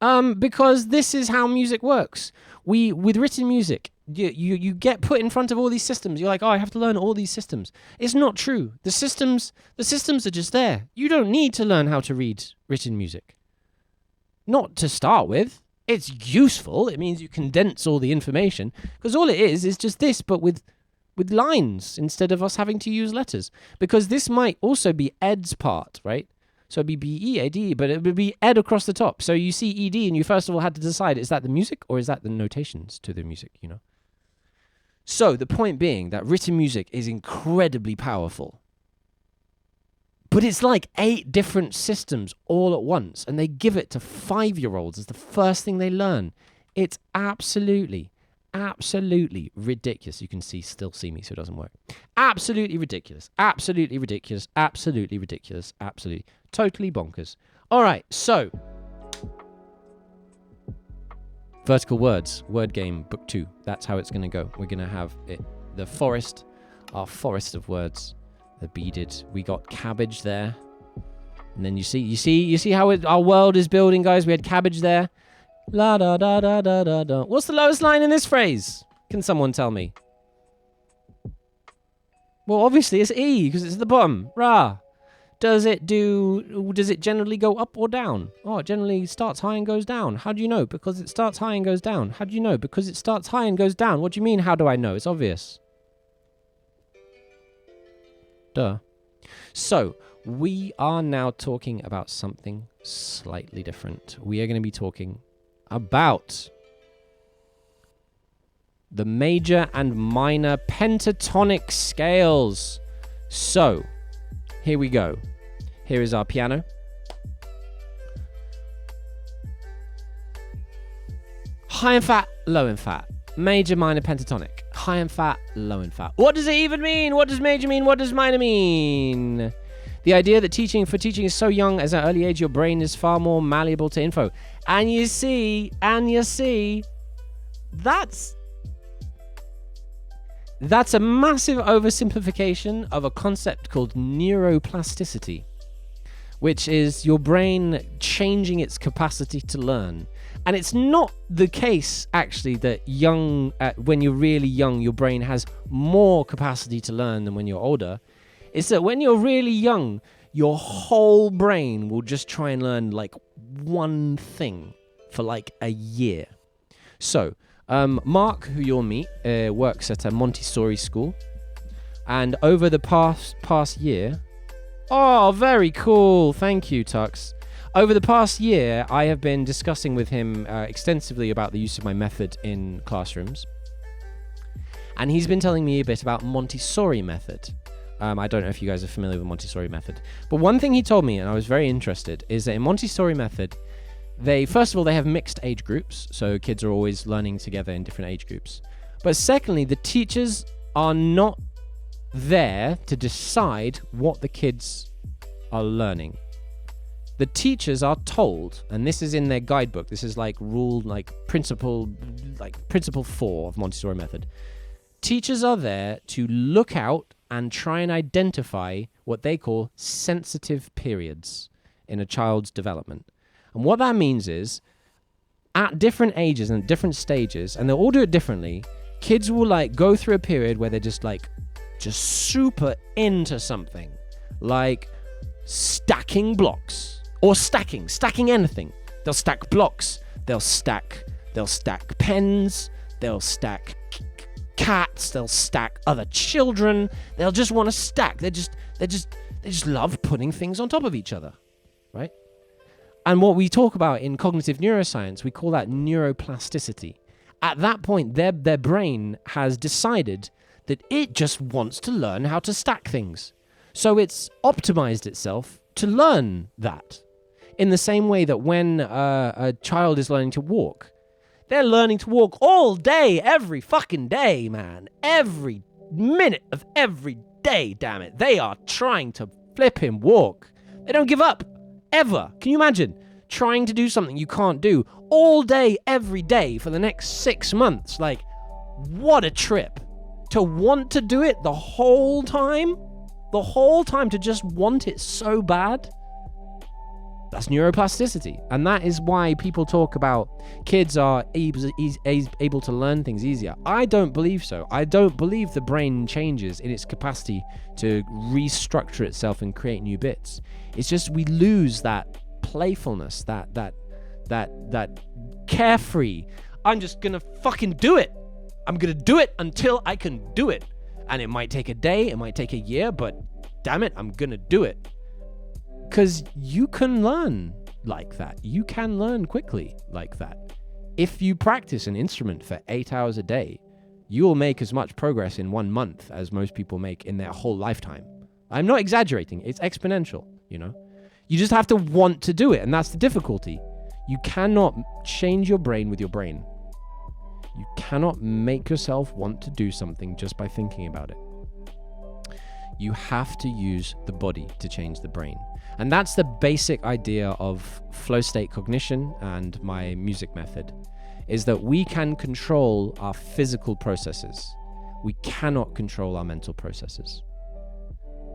S1: Because this is how music works. With written music, you get put in front of all these systems. You're like, oh, I have to learn all these systems. It's not true. The systems are just there. You don't need to learn how to read written music. Not to start with. It's useful. It means you condense all the information. Because all it is just this, but with lines instead of us having to use letters. Because this might also be Ed's part, right? So it'd be B-E-A-D, but it would be Ed across the top. So you see E-D, and you first of all had to decide, is that the music or is that the notations to the music, you know? So the point being that written music is incredibly powerful. But it's like 8 different systems all at once, and they give it to 5-year-olds as the first thing they learn. It's absolutely ridiculous. You can still see me, so it doesn't work. Absolutely ridiculous. Absolutely ridiculous. Absolutely ridiculous. Absolutely. Totally bonkers. All right, so vertical words, word game, book 2. That's how it's going to go. We're going to have it, the forest, our forest of words. The beaded. We got cabbage there, and then you see how our world is building, guys. We had cabbage there. La da da da da da da. What's the lowest line in this phrase? Can someone tell me? Well, obviously it's E because it's at the bottom. Ra. Does it generally go up or down? Oh, it generally starts high and goes down. How do you know? Because it starts high and goes down. How do you know? Because it starts high and goes down. What do you mean? How do I know? It's obvious. Duh. So, we are now talking about something slightly different. We are going to be talking about the major and minor pentatonic scales. So, here we go. Here is our piano. High in fat, low in fat. Major, minor, pentatonic. High in fat, low in fat. What does it even mean? What does major mean? What does minor mean? The idea that teaching is so young as an early age, your brain is far more malleable to info. And you see, that's a massive oversimplification of a concept called neuroplasticity, which is your brain changing its capacity to learn. And it's not the case, actually, that when you're really young, your brain has more capacity to learn than when you're older. It's that when you're really young, your whole brain will just try and learn like one thing for like a year. So, Mark, who you'll meet, works at a Montesorri school. And over the past year... Oh, very cool. Thank you, Tux. Over the past year, I have been discussing with him extensively about the use of my method in classrooms. And he's been telling me a bit about Montesorri method. I don't know if you guys are familiar with Montesorri method. But one thing he told me, and I was very interested, is that in Montesorri method, first of all, they have mixed age groups. So kids are always learning together in different age groups. But secondly, the teachers are not there to decide what the kids are learning. The teachers are told, and this is in their guidebook, this is principle 4 of Montesorri method. Teachers are there to look out and try and identify what they call sensitive periods in a child's development. And what that means is, at different ages and different stages, and they'll all do it differently, kids will go through a period where they're just super into something, like stacking blocks. Or stacking anything. They'll stack blocks, they'll stack pens, they'll stack cats, they'll stack other children. They'll just want to stack. They just love putting things on top of each other, right? And what we talk about in cognitive neuroscience, we call that neuroplasticity. At that point, their brain has decided that it just wants to learn how to stack things. So it's optimized itself to learn that. In the same way that when a child is learning to walk, they're learning to walk all day, every fucking day, man. Every minute of every day, damn it. They are trying to flipping walk. They don't give up, ever. Can you imagine trying to do something you can't do all day, every day for the next 6 months? Like, what a trip. To want to do it the whole time? The whole time, to just want it so bad? That's neuroplasticity. And that is why people talk about kids are able to learn things easier. I don't believe so. I don't believe the brain changes in its capacity to restructure itself and create new bits. It's just we lose that playfulness, that carefree, I'm just gonna fucking do it. I'm gonna do it until I can do it. And it might take a day, it might take a year, but damn it, I'm gonna do it. Because you can learn like that. You can learn quickly like that. If you practice an instrument for 8 hours a day, you will make as much progress in 1 month as most people make in their whole lifetime. I'm not exaggerating. It's exponential, you know? You just have to want to do it, and that's the difficulty. You cannot change your brain with your brain. You cannot make yourself want to do something just by thinking about it. You have to use the body to change the brain. And that's the basic idea of flow state cognition and my music method, is that we can control our physical processes. We cannot control our mental processes.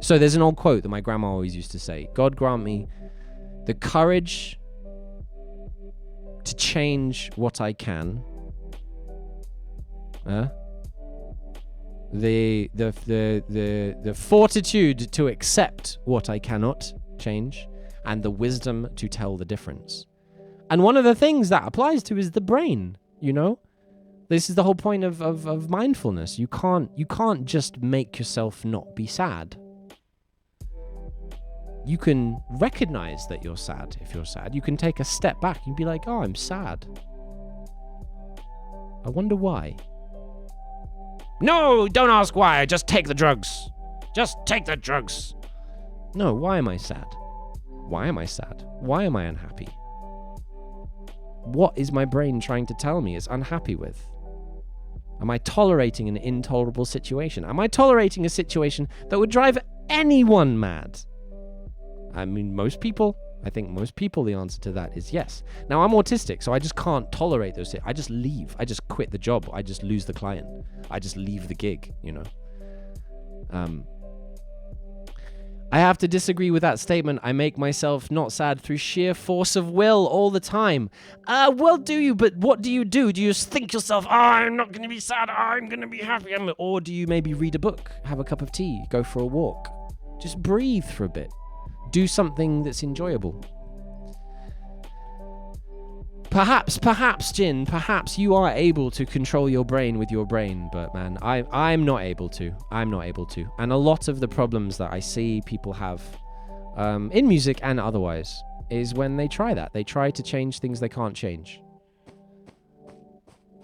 S1: So there's an old quote that my grandma always used to say, God grant me the courage to change what I can, the fortitude to accept what I cannot change, and the wisdom to tell the difference. And one of the things that applies to is the brain, you know? This is the whole point of mindfulness. You can't just make yourself not be sad. You can recognize that you're sad if you're sad. You can take a step back and be like, oh, I'm sad. I wonder why. No, don't ask why. Just take the drugs. Just take the drugs. No, why am I sad? Why am I sad? Why am I unhappy? What is my brain trying to tell me it's unhappy with? Am I tolerating an intolerable situation? Am I tolerating a situation that would drive anyone mad? I mean, most people. I think most people, the answer to that is yes. Now, I'm autistic, so I just can't tolerate those things. I just leave. I just quit the job. I just lose the client. I just leave the gig, you know. I have to disagree with that statement. I make myself not sad through sheer force of will all the time. Well, do you? But what do you do? Do you just think yourself, oh, I'm not going to be sad. I'm going to be happy. Or do you maybe read a book, have a cup of tea, go for a walk? Just breathe for a bit. Do something that's enjoyable. Perhaps, Jin, perhaps you are able to control your brain with your brain, but man, I'm not able to. I'm not able to. And a lot of the problems that I see people have in music and otherwise is when they try that. They try to change things they can't change.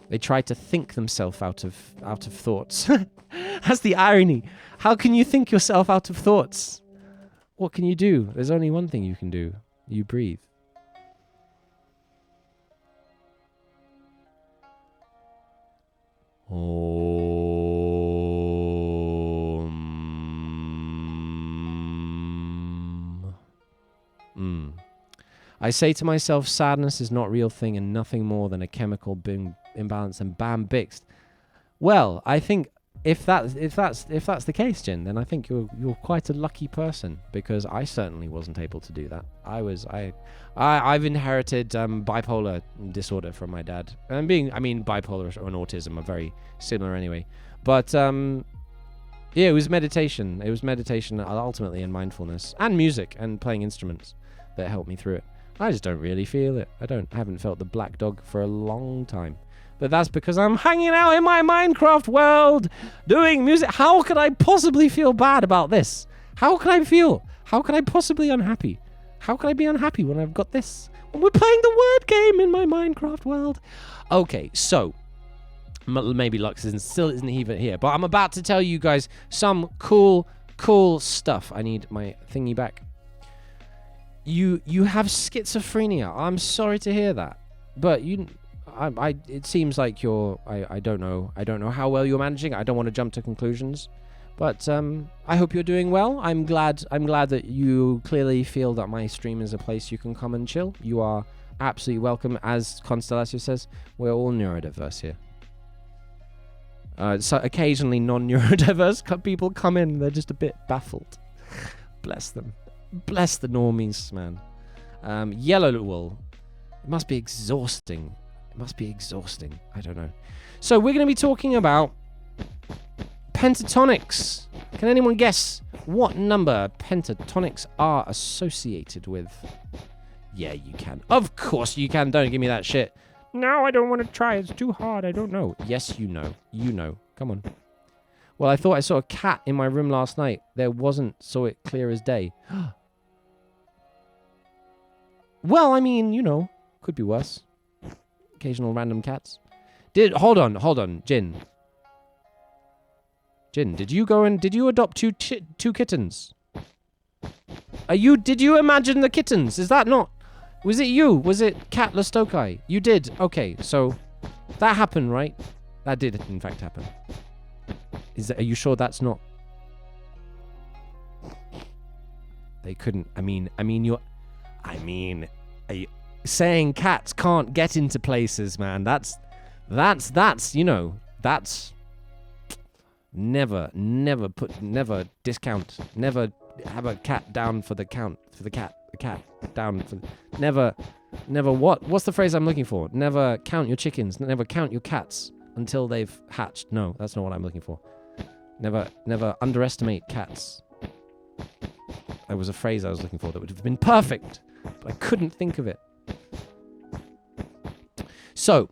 S1: They try to think themselves out of thoughts. That's the irony. How can you think yourself out of thoughts? What can you do? There's only one thing you can do. You breathe. I say to myself, sadness is not a real thing and nothing more than a chemical imbalance, and bam, bixed. Well, I think if that's the case, Jin, then I think you're quite a lucky person, because I certainly wasn't able to do that. I've inherited bipolar disorder from my dad, and bipolar and autism are very similar anyway. But yeah, it was meditation. It was meditation ultimately, and mindfulness and music and playing instruments that helped me through it. I just don't really feel it. I haven't felt the black dog for a long time. But that's because I'm hanging out in my Minecraft world, doing music. How could I possibly feel bad about this? How could I feel? How could I possibly unhappy? How could I be unhappy when I've got this? When we're playing the word game in my Minecraft world. Okay, so maybe Lux still isn't even here, but I'm about to tell you guys some cool stuff. I need my thingy back. You have schizophrenia. I'm sorry to hear that, but it seems like I don't know how well you're managing. I don't want to jump to conclusions, but I hope you're doing well. I'm glad that you clearly feel that my stream is a place you can come and chill. You are absolutely welcome. As Constellatio says, we're all neurodiverse here. So occasionally non-neurodiverse people come in, they're just a bit baffled. Bless them. Bless the normies, man. Yellow wool. It must be exhausting. It must be exhausting. I don't know. So we're going to be talking about pentatonics. Can anyone guess what number pentatonics are associated with? Yeah, you can. Of course you can. Don't give me that shit. No, I don't want to try. It's too hard. I don't know. Yes, you know. You know. Come on. Well, I thought I saw a cat in my room last night. There wasn't. Saw it clear as day. Well, I mean, you know, could be worse. Occasional random cats. Hold on, Jin. Jin, did you adopt two kittens? Did you imagine the kittens? Is that not, was it you? Was it Cat Lastokai? You did. Okay, so that happened, right? That did in fact happen. Are you sure that's not? They couldn't, saying cats can't get into places, man. That's you know, that's never discount, never have a cat down for the cat down for never what's the phrase I'm looking for? Never count your chickens, never count your cats until they've hatched. No, that's not what I'm looking for. Never underestimate cats. There was a phrase I was looking for that would have been perfect, but I couldn't think of it. So,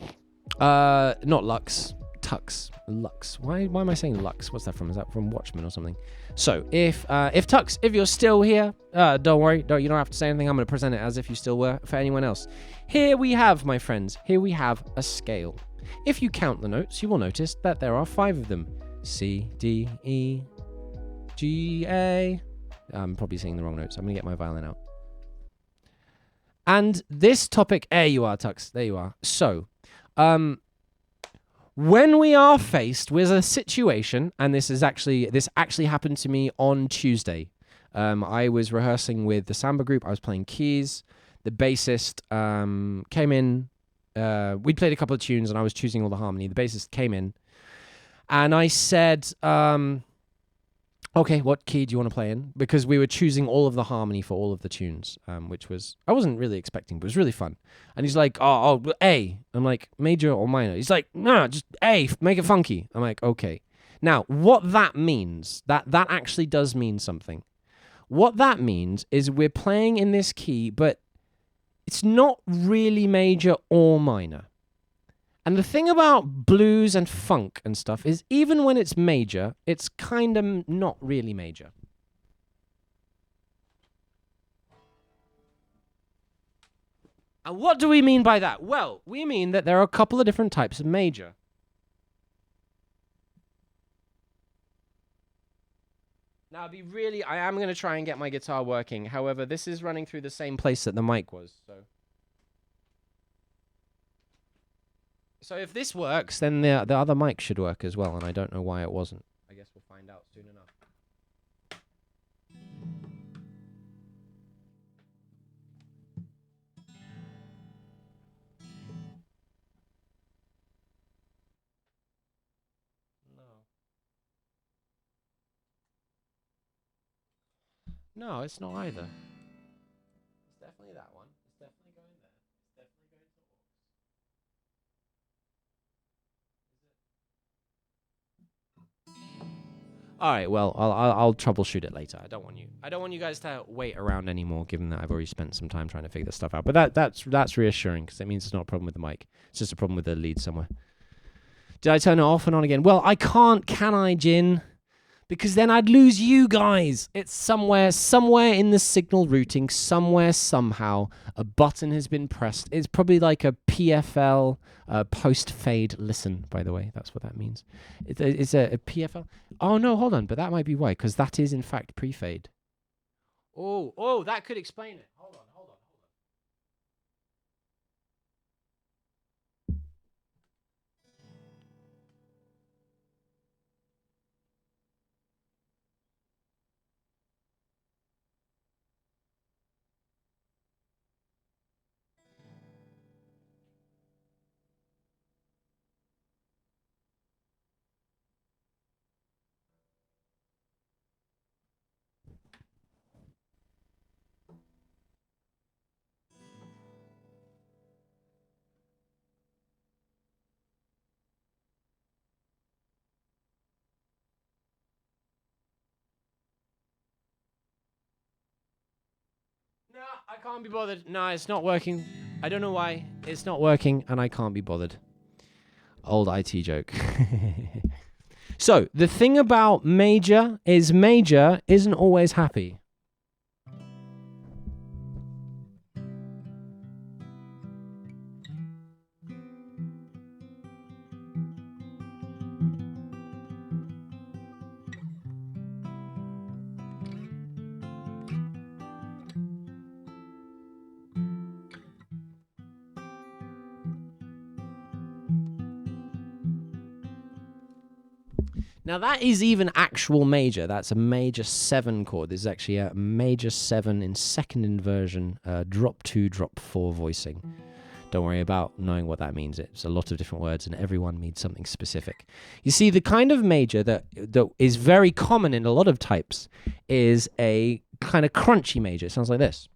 S1: not Lux, Tux, Lux. Why am I saying Lux? What's that from? Is that from Watchmen or something? So, if Tux, if you're still here, don't worry, you don't have to say anything. I'm going to present it as if you still were for anyone else. Here we have, my friends, here we have a scale. If you count the notes, you will notice that there are 5 of them. C, D, E, G, A. I'm probably saying the wrong notes. I'm going to get my violin out. And this topic, there you are, Tux. There you are. So, when we are faced with a situation, and this actually happened to me on Tuesday. I was rehearsing with the samba group. I was playing keys. The bassist came in. We played a couple of tunes, and I was choosing all the harmony. The bassist came in, and I said, okay, what key do you want to play in? Because we were choosing all of the harmony for all of the tunes, which was, I wasn't really expecting, but it was really fun. And he's like, oh, A. I'm like, major or minor? He's like, no, just A, make it funky. I'm like, okay. Now, what that means, that actually does mean something. What that means is we're playing in this key, but it's not really major or minor. And the thing about blues and funk and stuff is even when it's major, it's kind of not really major. And what do we mean by that? Well, we mean that there are a couple of different types of major. Now, I am going to try and get my guitar working. However, this is running through the same place that the mic was, so. So if this works, then the other mic should work as well, and I don't know why it wasn't. I guess we'll find out soon enough. No, it's not either. It's definitely that one. It's definitely going there. It's definitely going to All right, well, I'll troubleshoot it later. I don't want you guys to wait around anymore, given that I've already spent some time trying to figure this stuff out. But that's reassuring, because it means it's not a problem with the mic. It's just a problem with the lead somewhere. Did I turn it off and on again? Well, I can't, can I, Jin? Because then I'd lose you guys. It's somewhere in the signal routing, somewhere, somehow, a button has been pressed. It's probably like a PFL post-fade listen, by the way. That's what that means. It's a PFL. Oh, no, hold on. But that might be why, because that is, in fact, pre-fade. Oh, that could explain it. Hold on. No, I can't be bothered. No, it's not working. I don't know why. It's not working, and I can't be bothered. Old IT joke. So, the thing about major isn't always happy. Now that is even actual major. That's a major 7 chord. This is actually a major 7 in second inversion, drop 2, drop 4 voicing. Don't worry about knowing what that means. It's a lot of different words and everyone means something specific. You see, the kind of major that is very common in a lot of types is a kind of crunchy major. It sounds like this.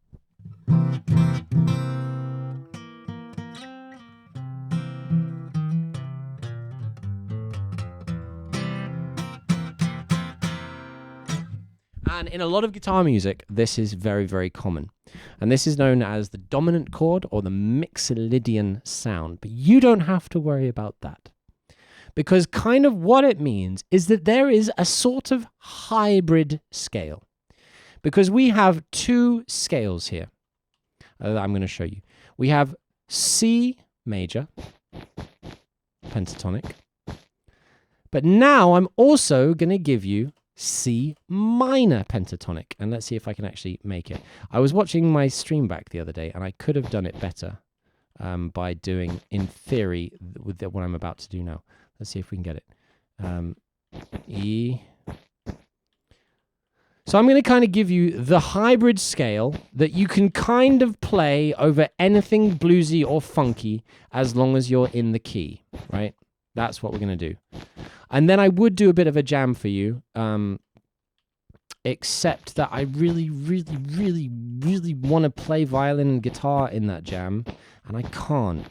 S1: And in a lot of guitar music, this is very, very common. And this is known as the dominant chord or the Mixolydian sound. But you don't have to worry about that. Because kind of what it means is that there is a sort of hybrid scale. Because we have 2 scales here that I'm going to show you. We have C major, pentatonic. But now I'm also going to give you C minor pentatonic. And let's see if I can actually make it. I was watching my stream back the other day and I could have done it better by doing, in theory, with what I'm about to do now. Let's see if we can get it. E. So I'm going to kind of give you the hybrid scale that you can kind of play over anything bluesy or funky as long as you're in the key, right? That's what we're going to do. And then I would do a bit of a jam for you, except that I really, really, really, really want to play violin and guitar in that jam, and I can't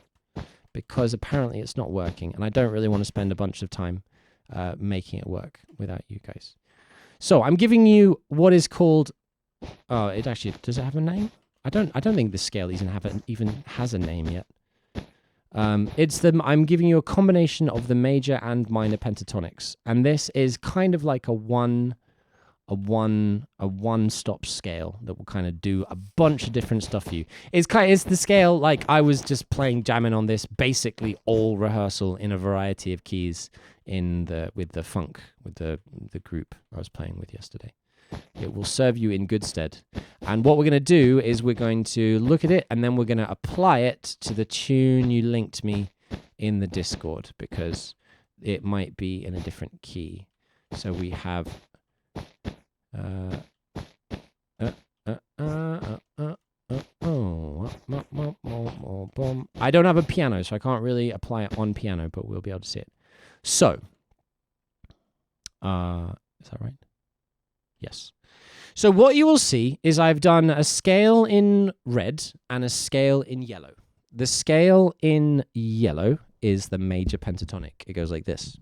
S1: because apparently it's not working, and I don't really want to spend a bunch of time making it work without you guys. So I'm giving you what is called. Oh, it actually does it have a name? I don't think the scale even has a name yet. I'm giving you a combination of the major and minor pentatonics, and this is kind of like a one-stop scale that will kind of do a bunch of different stuff for you. It's the scale like I was just jamming on this, basically all rehearsal in a variety of keys with the group I was playing with yesterday. It will serve you in good stead. And what we're going to do is we're going to look at it and then we're going to apply it to the tune you linked me in the Discord because it might be in a different key. So we have I don't have a piano, so I can't really apply it on piano, but we'll be able to see it. So, is that right? Yes. So what you will see is I've done a scale in red and a scale in yellow. The scale in yellow is the major pentatonic. It goes like this.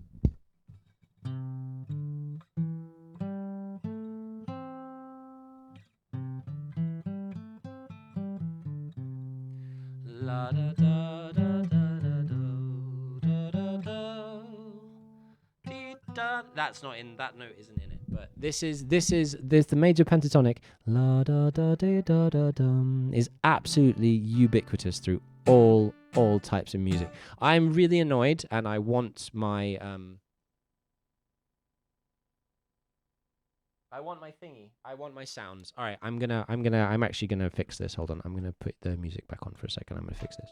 S1: La da da da da da da da da da. That's not in that note isn't in it, but this the major pentatonic la da da da da da dum is absolutely ubiquitous through all types of music. I'm really annoyed and I want my I want my thingy. I want my sounds. All right, I'm actually gonna fix this. Hold on. I'm gonna put the music back on for a second. I'm gonna fix this.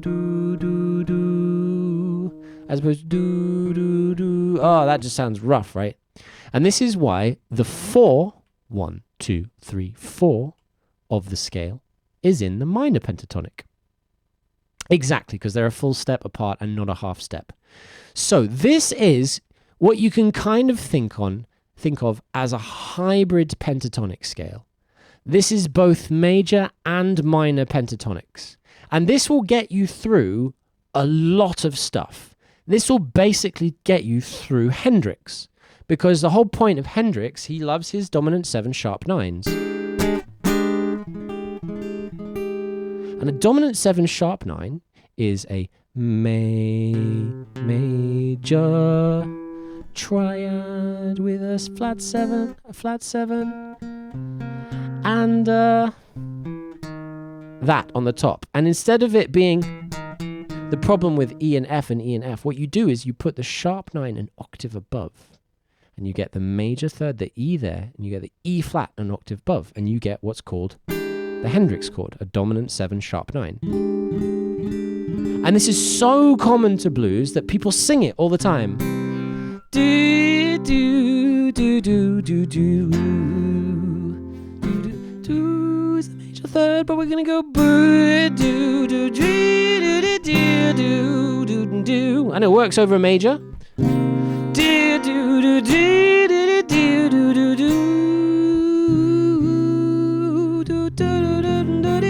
S1: do, do, do, do, as opposed to do, do, do. Oh, that just sounds rough, right? And this is why the 4, 1, 2, 3, 4 of the scale is in the minor pentatonic. Exactly, because they're a full step apart and not a half step. So this is what you can kind of think of as a hybrid pentatonic scale. This is both major and minor pentatonics. And this will get you through a lot of stuff. This will basically get you through Hendrix. Because the whole point of Hendrix, he loves his dominant 7 sharp 9s. And a dominant 7 sharp 9 is a major triad with a flat 7, and that on the top. And instead of it being the problem with E and F, what you do is you put the sharp 9 an octave above. And you get the major third, the E there, and you get the E flat an octave above, and you get what's called the Hendrix chord, a dominant 7 sharp 9. And this is so common to blues that people sing it all the time. Do do do do do do do is the major third, but we're gonna go boo do do do do do do do do, and it works over a major. Do do do do do do do do do do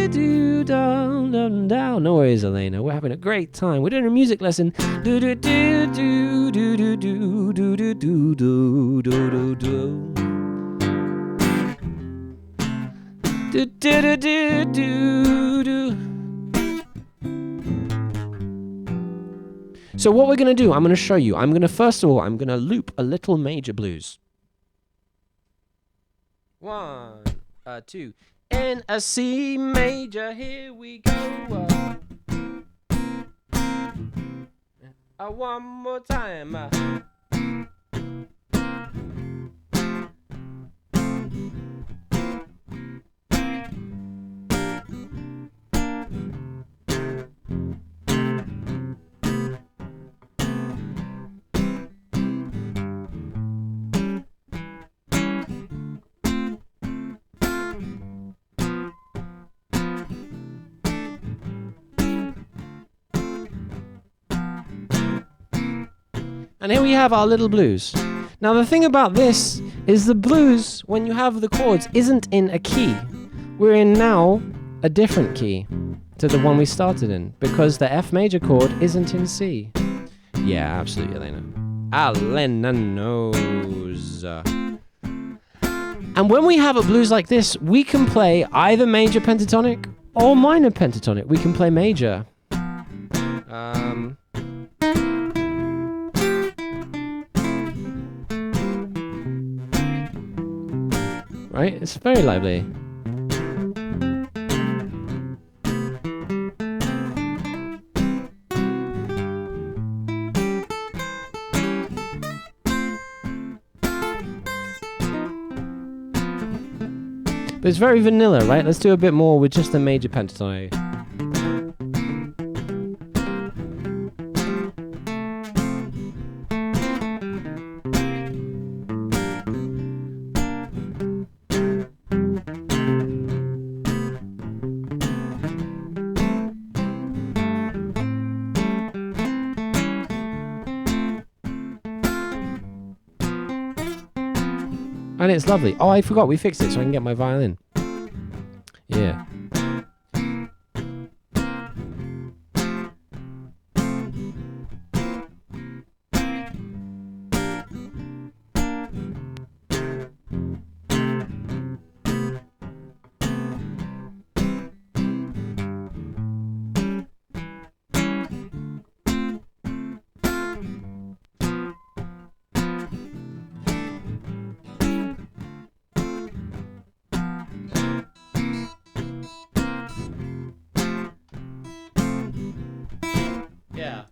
S1: do down down down. No worries, Elena. We're having a great time. We're doing a music lesson. Do do do do do do do do do do do do do. Do do do do do. So what we're going to do, I'm going to show you. First of all, I'm going to loop a little major blues. 1, 2. In a C major, here we go. One more time. And here we have our little blues. Now the thing about this is the blues, when you have the chords, isn't in a key. We're in now a different key to the one we started in, because the F major chord isn't in C. Yeah, absolutely, Elena. Elena knows. And when we have a blues like this, we can play either major pentatonic or minor pentatonic. We can play major. Right? It's very lively. But it's very vanilla, right? Let's do a bit more with just the major pentatonic. And it's lovely. Oh, I forgot we fixed it so I can get my violin. Yeah. Yeah.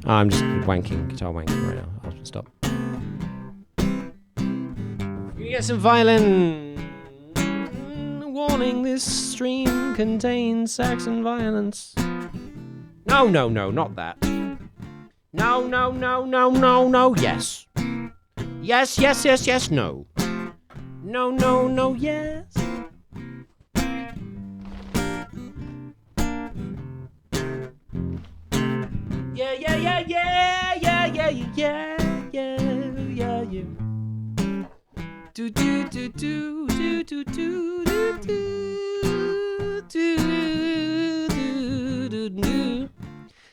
S1: Oh, I'm just wanking, guitar wanking right now. I'll stop. We get some violin. Warning, this stream contains sex and violence. No, not that. No, yes. Yes, no. No, yes. Yeah.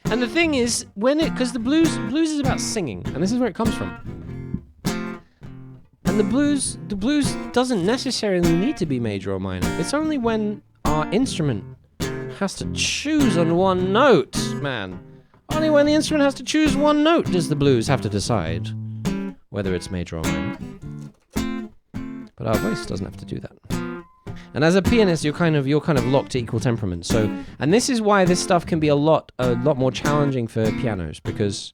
S1: And the thing is, because the blues is about singing, and this is where it comes from. And the blues doesn't necessarily need to be major or minor. It's only when our instrument has to choose on one note, man. Only when the instrument has to choose one note does the blues have to decide whether it's major or minor. But our voice doesn't have to do that. And as a pianist, you're kind of locked to equal temperament. So, and this is why this stuff can be a lot more challenging for pianos, because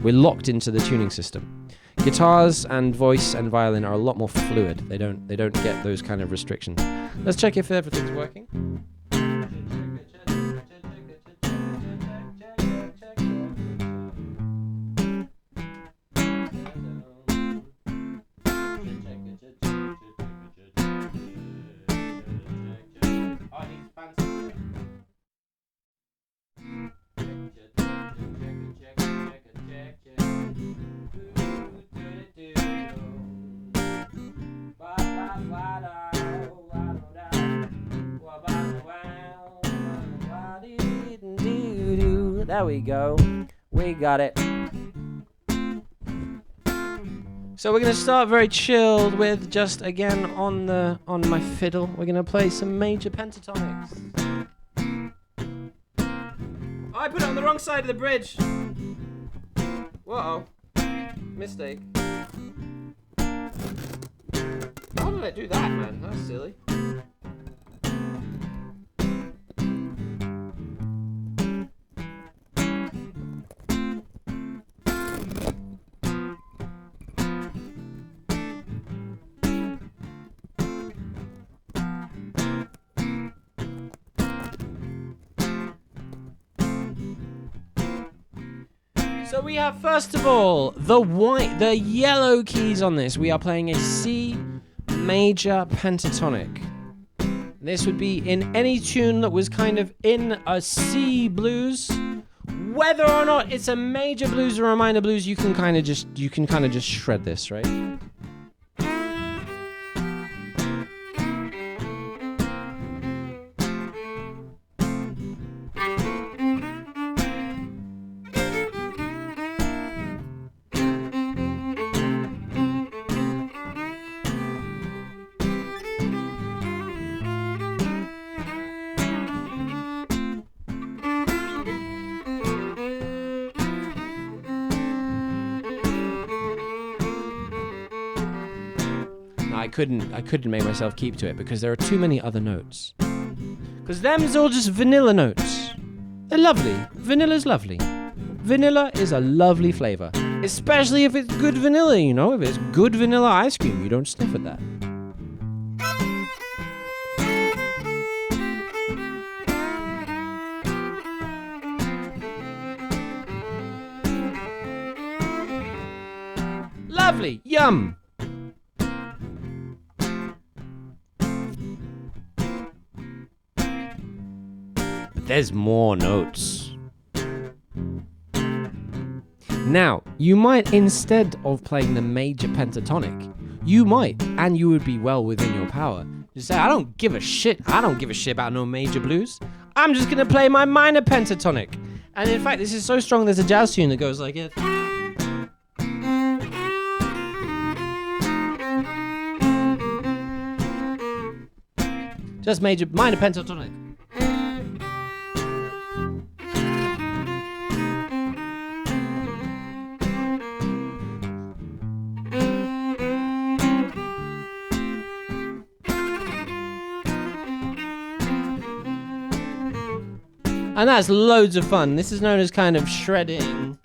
S1: we're locked into the tuning system. Guitars and voice and violin are a lot more fluid. They don't get those kind of restrictions. Let's check if everything's working. There we go. We got it. So we're gonna start very chilled with just again on my fiddle. We're gonna play some major pentatonics. Oh, I put it on the wrong side of the bridge. Whoa. Mistake. How did I do that, man? That's silly. So we have, first of all, the yellow keys on this. We are playing a C major pentatonic. This would be in any tune that was kind of in a C blues. Whether or not it's a major blues or a minor blues, you can kind of just shred this, right? I couldn't make myself keep to it because there are too many other notes. Because them's all just vanilla notes. They're lovely. Vanilla's lovely. Vanilla is a lovely flavor. Especially if it's good vanilla, you know? If it's good vanilla ice cream, you don't sniff at that. Lovely. Yum. There's more notes. Now, you might, instead of playing the major pentatonic, you would be well within your power, just say, I don't give a shit about no major blues. I'm just gonna play my minor pentatonic. And in fact, this is so strong, there's a jazz tune that goes like it. Just minor pentatonic. And that's loads of fun. This is known as kind of shredding.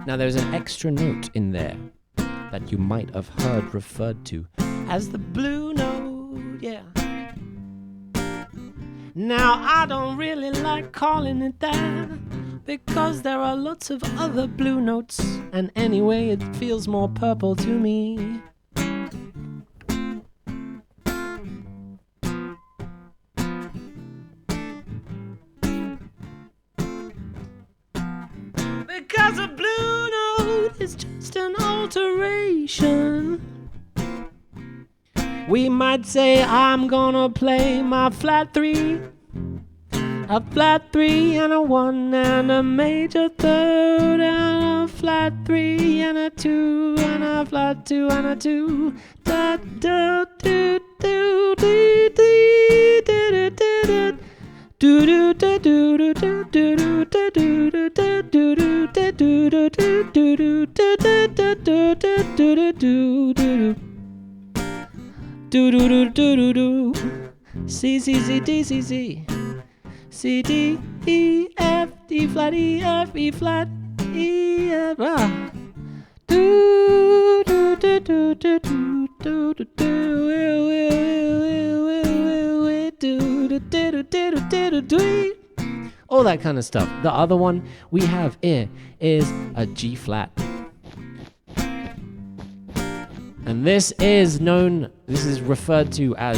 S1: Now there's an extra note in there that you might have heard referred to as the blue note, yeah. Now I don't really like calling it that, because there are lots of other blue notes, and anyway it feels more purple to me. Because a blue note is just an alteration. We might say I'm gonna play my flat 3, a flat 3 and a 1 and a major third and a flat 3 and a 2 and a flat 2 and a 2. Da da do do do do do do. Do do do do do do do do do do do do do do do do do do. C C C D C C C D E F D flat E F E flat E F. Do do do do do do do do. All that kind of stuff. The other one we have here is a G flat. And this is referred to as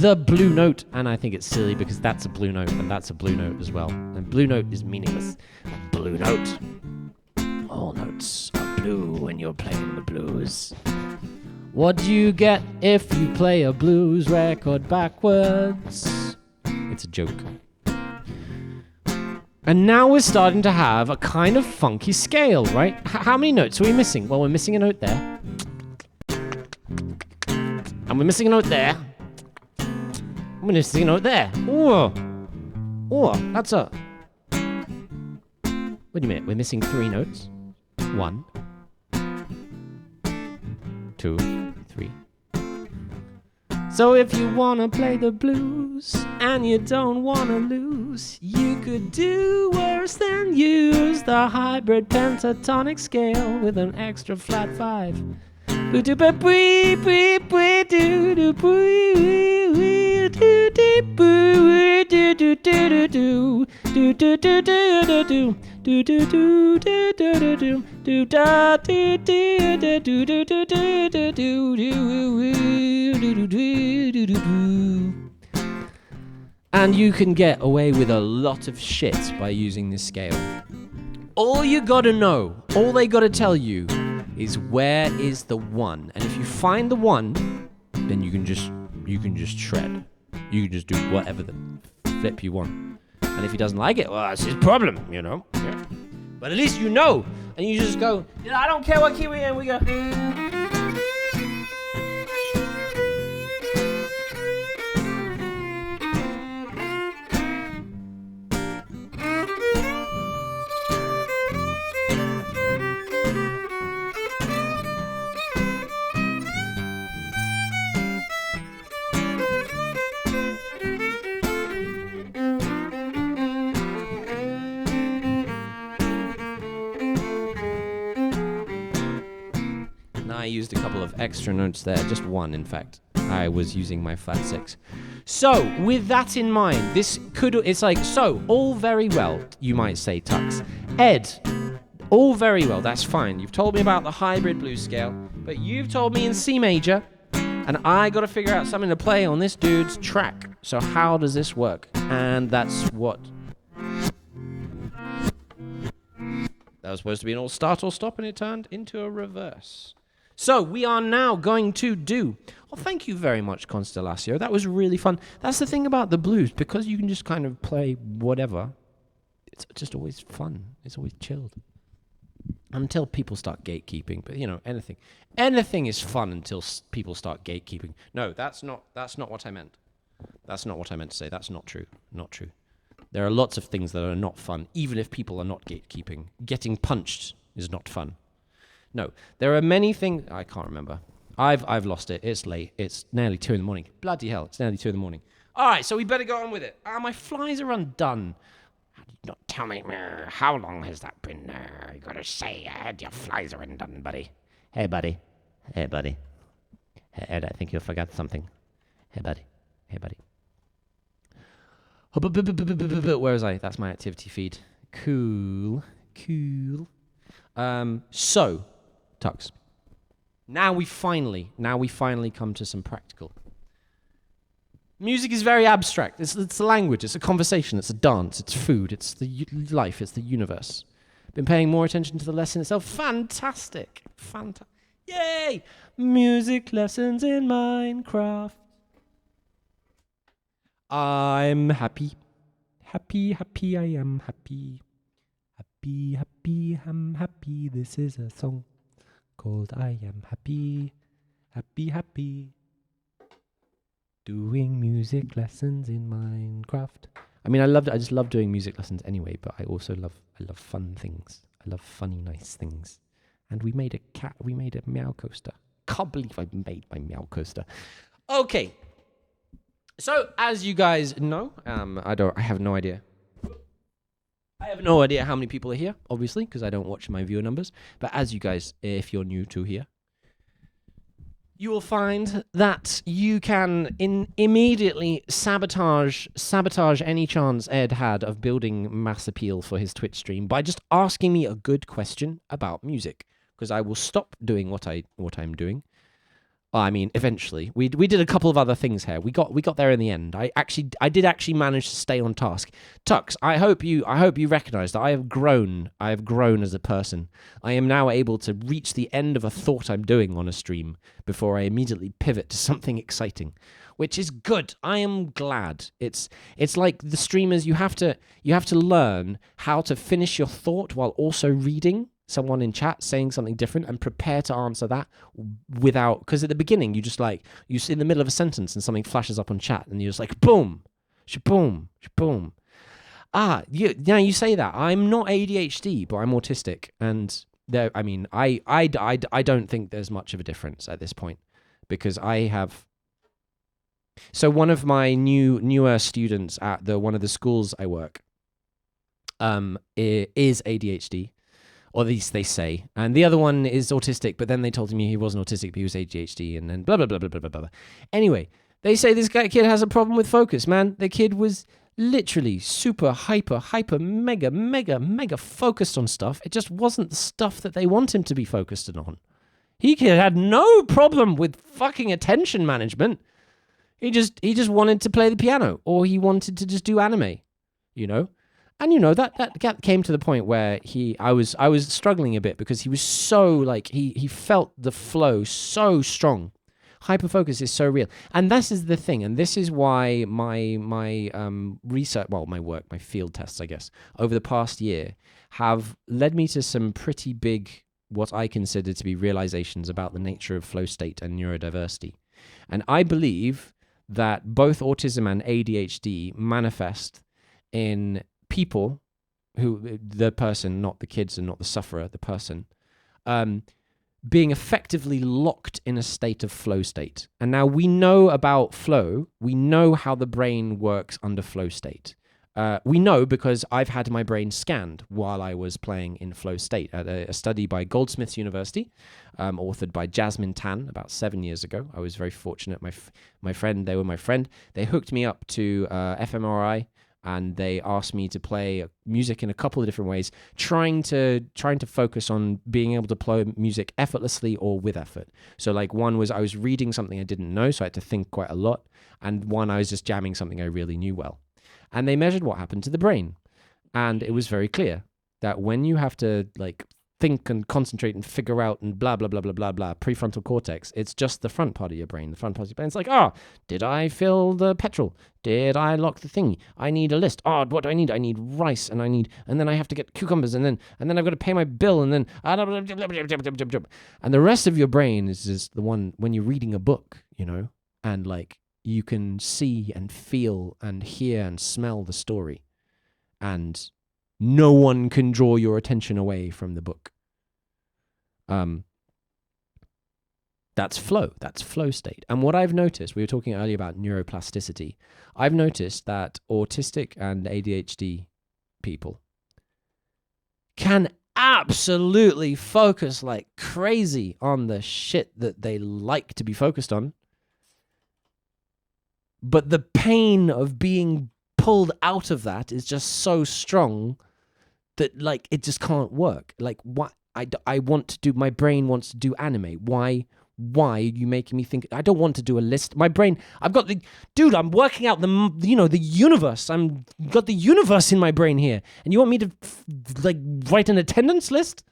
S1: the blue note, and I think it's silly because that's a blue note and that's a blue note as well. And blue note is meaningless. Blue note. All notes are blue when you're playing the blues. What do you get if you play a blues record backwards? It's a joke. And now we're starting to have a kind of funky scale, right? How many notes are we missing? Well, we're missing a note there. And we're missing a note there. And we're missing a note there. Oh, that's a... Wait a minute, we're missing 3 notes. 1, 2, 3. So if you wanna play the blues and you don't wanna lose, you could do worse than use the hybrid pentatonic scale with an extra flat 5. And you can get away with a lot of shit by using this scale. All you gotta know, all they gotta tell you is where is the 1. And if you find the 1, then you can just shred. You can just do whatever the flip you want. And if he doesn't like it, well, that's his problem, you know. Yeah. But at least you know, and you just go, I don't care what key we're in, we go. I used a couple of extra notes there, just 1 in fact. I was using my flat 6. So, with that in mind, it's like, so, all very well, you might say, Tux. Ed, all very well, that's fine. You've told me about the hybrid blues scale, but you've told me in C major, and I gotta figure out something to play on this dude's track. So how does this work? And that's what... That was supposed to be an all start, all stop, and it turned into a reverse. So we are now going to do... Well, thank you very much, Constellatio. That was really fun. That's the thing about the blues. Because you can just kind of play whatever, it's just always fun. It's always chilled. Until people start gatekeeping. But, you know, anything. Anything is fun until people start gatekeeping. No, that's not what I meant. That's not what I meant to say. That's not true. Not true. There are lots of things that are not fun, even if people are not gatekeeping. Getting punched is not fun. No, there are many things... I can't remember. I've lost it. It's late. It's nearly 2 in the morning. Bloody hell, it's nearly 2 in the morning. All right, so we better go on with it. My flies are undone.
S2: Not tell me, how long has that been? You gotta say, your flies are undone, buddy.
S1: Hey, buddy. Hey, buddy. Hey, Ed, I think you forgot something. Hey, buddy. Hey, buddy. Where was I? That's my activity feed. Cool. So, Tux. Now we finally come to some practical. Music is very abstract. It's a language. It's a conversation. It's a dance. It's food. It's the life. It's the universe. Been paying more attention to the lesson itself. Fantastic. Yay! Music lessons in Minecraft. I'm happy. Happy, I am happy. Happy, I'm happy. This is a song called I Am Happy. Happy. Doing music lessons in Minecraft. I mean, I just love doing music lessons anyway, but I also love fun things. I love funny, nice things. And we made a meow coaster. Can't believe I made my meow coaster. Okay. So, as you guys know, I have no idea. I have no idea how many people are here, obviously, because I don't watch my viewer numbers. But as you guys, if you're new to here, you will find that you can immediately sabotage any chance Ed had of building mass appeal for his Twitch stream by just asking me a good question about music, because I will stop doing what I'm doing. I mean, eventually, we did a couple of other things here. We got there in the end. I did actually manage to stay on task. Tux, I hope you recognize that I have grown. I have grown as a person. I am now able to reach the end of a thought I'm doing on a stream before I immediately pivot to something exciting, which is good. I am glad. It's like the streamers. You have to learn how to finish your thought while also reading someone in chat saying something different and prepare to answer that without, because at the beginning you in the middle of a sentence and something flashes up on chat and you're just like boom, shaboom. You say that I'm not ADHD but I'm autistic, and I don't think there's much of a difference at this point, because so one of my newer students at one of the schools I work is ADHD. Or at least they say. And the other one is autistic, but then they told me he wasn't autistic, but he was ADHD, and then blah, blah, blah, blah, blah, blah, blah. Anyway, they say this kid has a problem with focus, man. The kid was literally super, hyper, mega focused on stuff. It just wasn't the stuff that they want him to be focused on. He had no problem with fucking attention management. He just wanted to play the piano, or he wanted to just do anime, you know? And that came to the point where I was struggling a bit, because he was so like he felt the flow so strong. Hyperfocus is so real, and this is the thing, and this is why my research, my work, my field tests, I guess, over the past year have led me to some pretty big, what I consider to be realizations about the nature of flow state and neurodiversity. And I believe that both autism and ADHD manifest in people the person, not the kids and not the sufferer, the person, being effectively locked in a state of flow state. And now we know about flow. We know how the brain works under flow state. We know because I've had my brain scanned while I was playing in flow state at a study by Goldsmiths University, authored by Jasmine Tan about 7 years ago. I was very fortunate. My friend, they were my friend. They hooked me up to fMRI, and they asked me to play music in a couple of different ways, trying to focus on being able to play music effortlessly or with effort. So like one was I was reading something I didn't know, so I had to think quite a lot, and one I was just jamming something I really knew well. And they measured what happened to the brain, and it was very clear that when you have to like think and concentrate and figure out and blah, blah, blah, blah, blah, blah, prefrontal cortex, it's just the front part of your brain. The front part of your brain, it's like, did I fill the petrol? Did I lock the thingy? I need a list. What do I need? I need rice, and then I have to get cucumbers, and then I've got to pay my bill, and then, and the rest of your brain is just the one when you're reading a book, and like you can see and feel and hear and smell the story, and no one can draw your attention away from the book. That's flow. That's flow state. And what I've noticed, we were talking earlier about neuroplasticity. I've noticed that autistic and ADHD people can absolutely focus like crazy on the shit that they like to be focused on. But the pain of being pulled out of that is just so strong that, like, it just can't work. Like, what I want to do, my brain wants to do anime. Why are you making me think? I don't want to do a list. My brain, I'm working out the universe. Got the universe in my brain here. And you want me to, like, write an attendance list?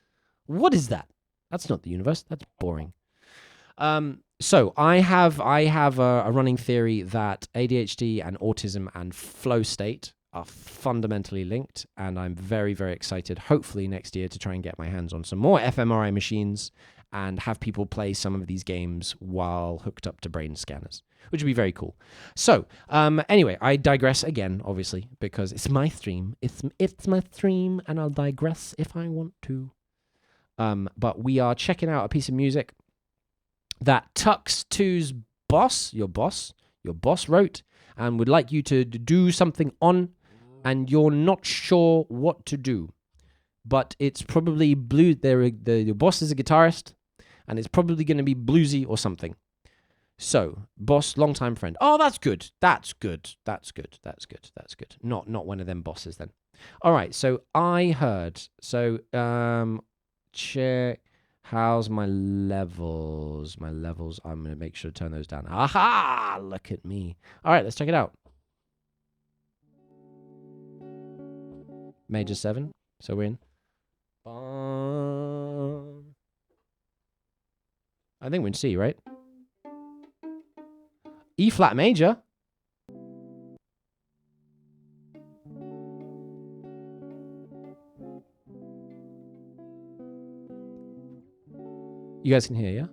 S1: What is that? That's not the universe. That's boring. So I have a running theory that ADHD and autism and flow state are fundamentally linked, and I'm very, very excited, hopefully next year, to try and get my hands on some more fMRI machines and have people play some of these games while hooked up to brain scanners, which would be very cool. So, anyway, I digress again, obviously, because it's my stream. It's my stream, and I'll digress if I want to. But we are checking out a piece of music that Tux2's boss wrote, and would like you to do something on, and you're not sure what to do. But it's probably blue. Your boss is a guitarist, and it's probably going to be bluesy or something. So, boss, longtime friend. Oh, that's good. That's good. Not one of them bosses then. All right. So I heard. So check. How's my levels? My levels. I'm going to make sure to turn those down. Aha! Look at me. All right. Let's check it out. Major 7. So we're in. I think we're in C, right? E flat major. You guys can hear, yeah?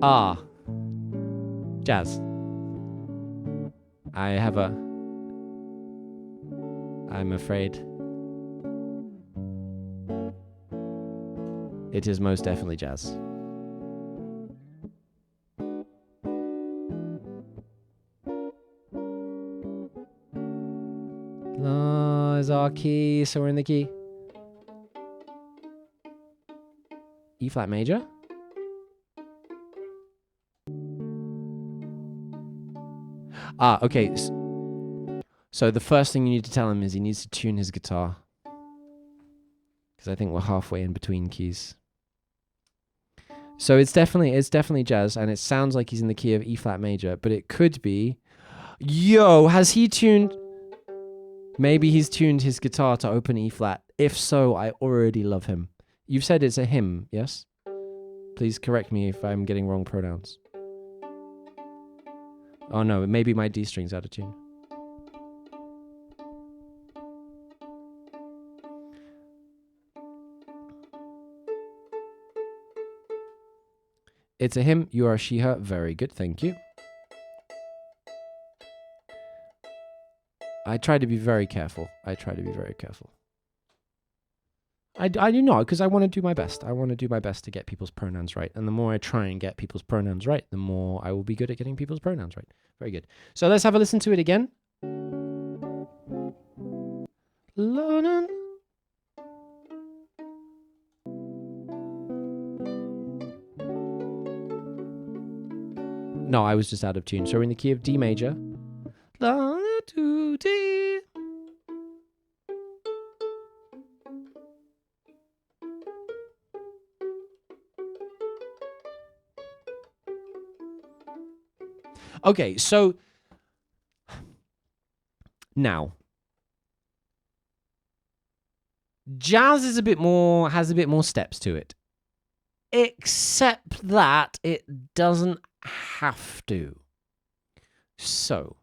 S1: Ah. Jazz. I'm afraid it is most definitely jazz. La is our key, so we're in the key. E flat major. Ah, okay. So the first thing you need to tell him is he needs to tune his guitar. Because I think we're halfway in between keys. So it's definitely jazz, and it sounds like he's in the key of E flat major, but it could be. Yo, has he tuned? Maybe he's tuned his guitar to open E flat. If so, I already love him. You've said it's a him, yes? Please correct me if I'm getting wrong pronouns. Oh no, maybe my D string's out of tune. It's a him. You are a she, her. Very good. Thank you. I try to be very careful. I do not, because I want to do my best. I want to do my best to get people's pronouns right. And the more I try and get people's pronouns right, the more I will be good at getting people's pronouns right. Very good. So let's have a listen to it again. No, I was just out of tune. So we're in the key of D major. La, do, D. Okay, so now jazz is has a bit more steps to it. Except that it doesn't have to. So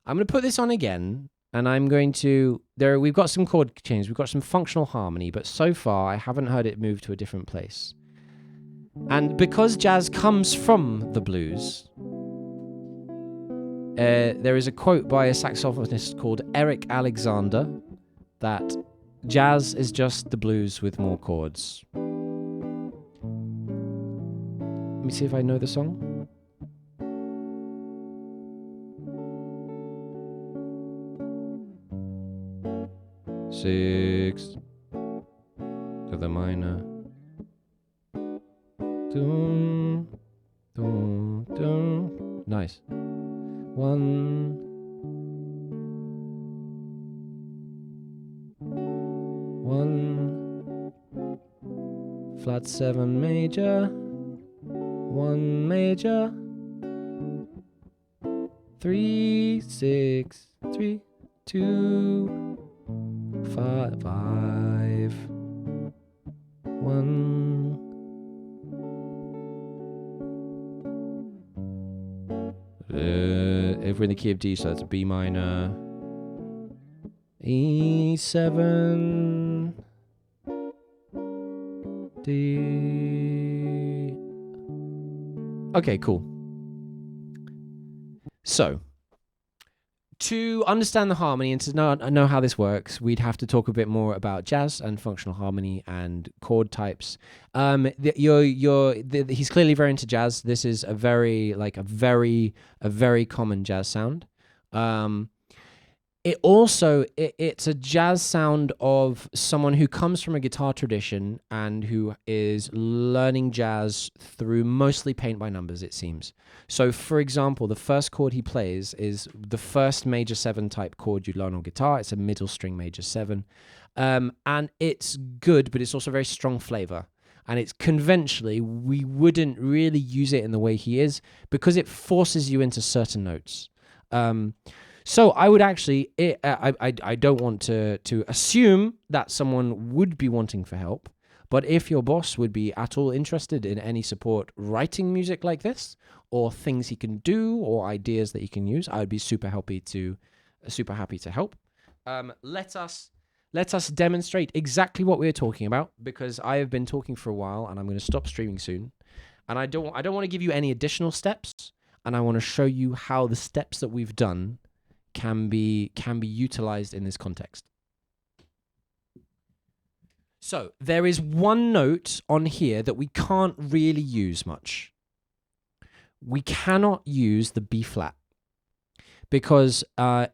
S1: I'm going to put this on again, and I'm going to we've got some chord changes, we've got some functional harmony, but so far I haven't heard it move to a different place. And because jazz comes from the blues, there is a quote by a saxophonist called Eric Alexander that jazz is just the blues with more chords. Let me see if I know the song. 6 to the minor. Dum, dum, dum. Nice. 1. 1. Flat 7 major. 1 major. 3, 6, 3, 2, 5, 5, 1. If we're in the key of D, so that's a B minor. E7. D. Okay, cool. So, to understand the harmony and to know how this works, we'd have to talk a bit more about jazz and functional harmony and chord types. He's clearly very into jazz. This is a very common jazz sound. It's a jazz sound of someone who comes from a guitar tradition and who is learning jazz through mostly paint by numbers, it seems. So, for example, the first chord he plays is the first major 7 type chord you'd learn on guitar. It's a middle string major 7. And it's good, but it's also very strong flavor. And it's conventionally, we wouldn't really use it in the way he is because it forces you into certain notes. So I would actually, I don't want to assume that someone would be wanting for help, but if your boss would be at all interested in any support writing music like this, or things he can do, or ideas that he can use, I would be super happy to help. Let us demonstrate exactly what we're talking about, because I have been talking for a while, and I'm going to stop streaming soon, and I don't want to give you any additional steps, and I want to show you how the steps that we've done can be utilized in this context. So there is one note on here that we can't really use much. We cannot use the B flat because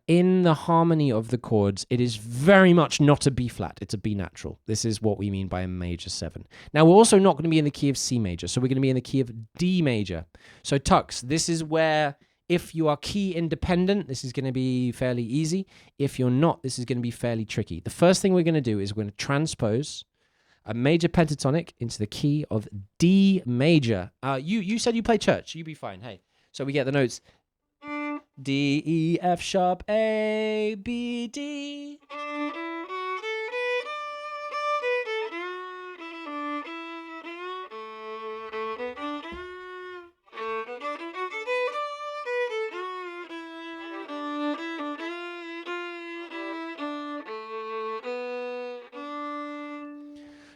S1: in the harmony of the chords, it is very much not a B flat. It's a B natural. This is what we mean by a major 7. Now, we're also not going to be in the key of C major, so we're going to be in the key of D major. So Tux, this is where, if you are key independent, this is going to be fairly easy. If you're not, this is going to be fairly tricky. The first thing we're going to do is we're going to transpose a major pentatonic into the key of D major. You said you play church. You be fine. Hey, so we get the notes D, E, F sharp, A, B, D.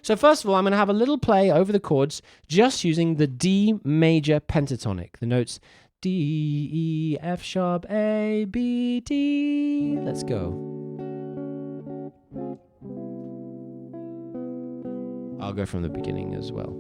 S1: So first of all, I'm going to have a little play over the chords just using the D major pentatonic. The notes D, E, F sharp, A, B, D. Let's go. I'll go from the beginning as well.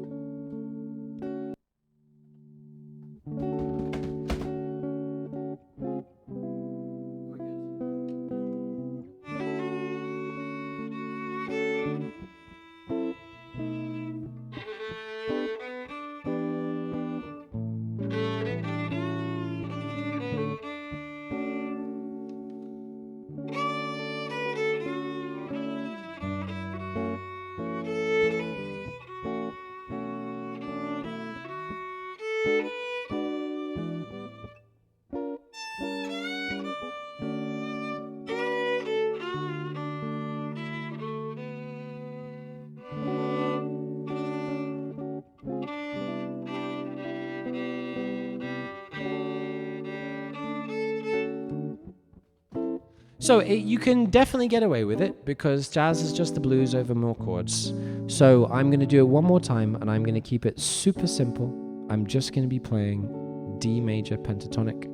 S1: So you can definitely get away with it because jazz is just the blues over more chords. So I'm going to do it one more time and I'm going to keep it super simple. I'm just going to be playing D major pentatonic.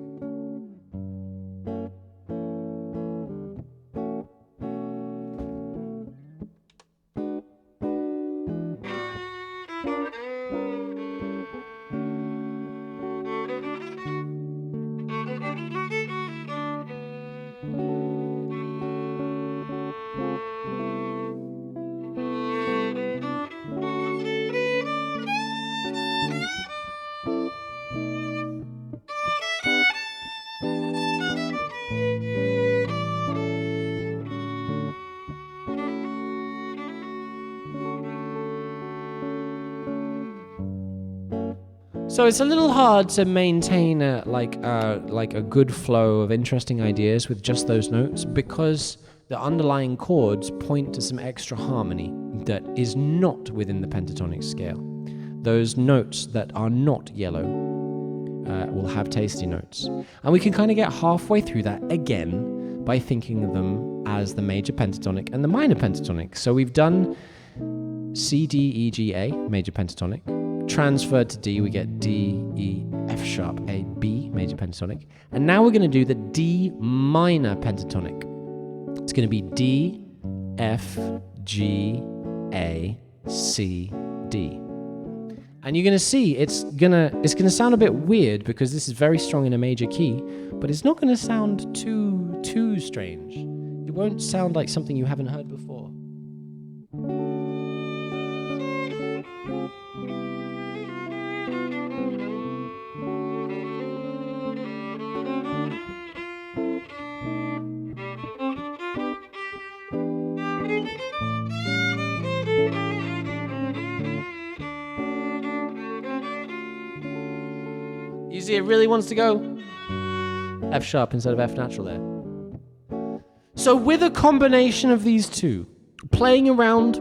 S1: So it's a little hard to maintain like a good flow of interesting ideas with just those notes because the underlying chords point to some extra harmony that is not within the pentatonic scale. Those notes that are not yellow will have tasty notes. And we can kind of get halfway through that again by thinking of them as the major pentatonic and the minor pentatonic. So we've done C, D, E, G, A, major pentatonic. Transferred to D, we get D, E, F sharp, A, B, major pentatonic. And now we're going to do the D minor pentatonic. It's going to be D, F, G, A, C, D. And you're going to see it's gonna sound a bit weird because this is very strong in a major key, but it's not going to sound too strange. It won't sound like something you haven't heard before. You see, it really wants to go F sharp instead of F natural there. So with a combination of these two, playing around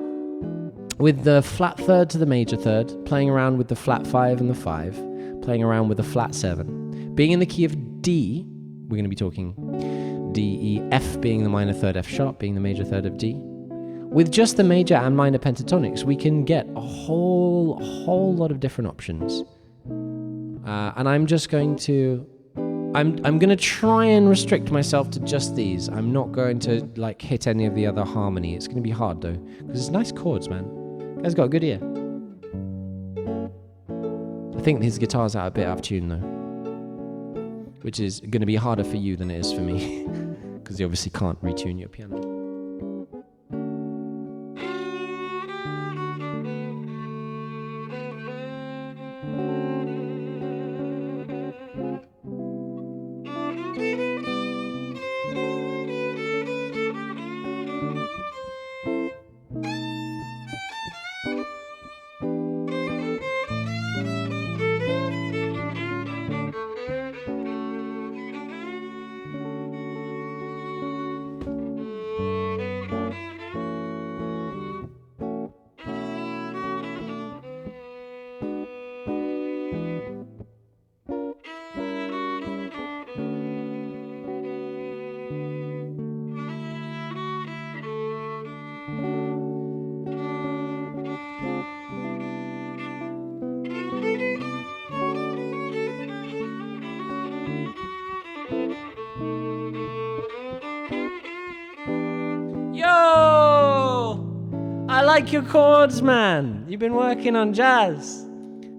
S1: with the flat third to the major third, playing around with the flat 5 and the 5, playing around with the flat 7, being in the key of D, we're going to be talking D, E, F being the minor third, F sharp being the major third of D. With just the major and minor pentatonics, we can get a whole lot of different options. And I'm just going to, I'm going to try and restrict myself to just these. I'm not going to like hit any of the other harmony. It's going to be hard though, because it's nice chords, man. You guys got a good ear. I think his guitar's a bit out of tune though, which is going to be harder for you than it is for me, because you obviously can't retune your piano. I like your chords, man. You've been working on jazz.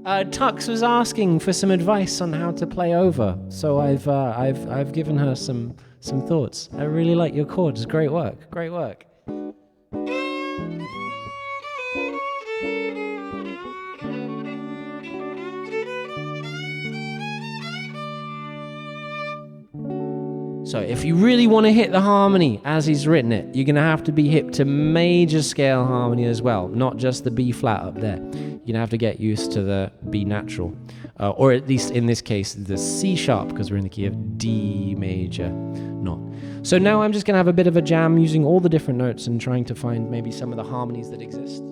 S1: Tux was asking for some advice on how to play over, so I've given her some thoughts. I really like your chords. Great work. Great work. So if you really want to hit the harmony as he's written it, you're going to have to be hip to major scale harmony as well, not just the B flat up there. You're going to have to get used to the B natural, or at least in this case, the C sharp, because we're in the key of D major, not. So now I'm just going to have a bit of a jam using all the different notes and trying to find maybe some of the harmonies that exist.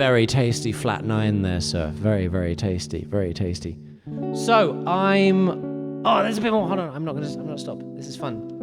S1: Very tasty flat 9 there, sir. Very, very tasty. Very tasty. So I'm... Oh, there's a bit more. Hold on. I'm not gonna stop. This is fun.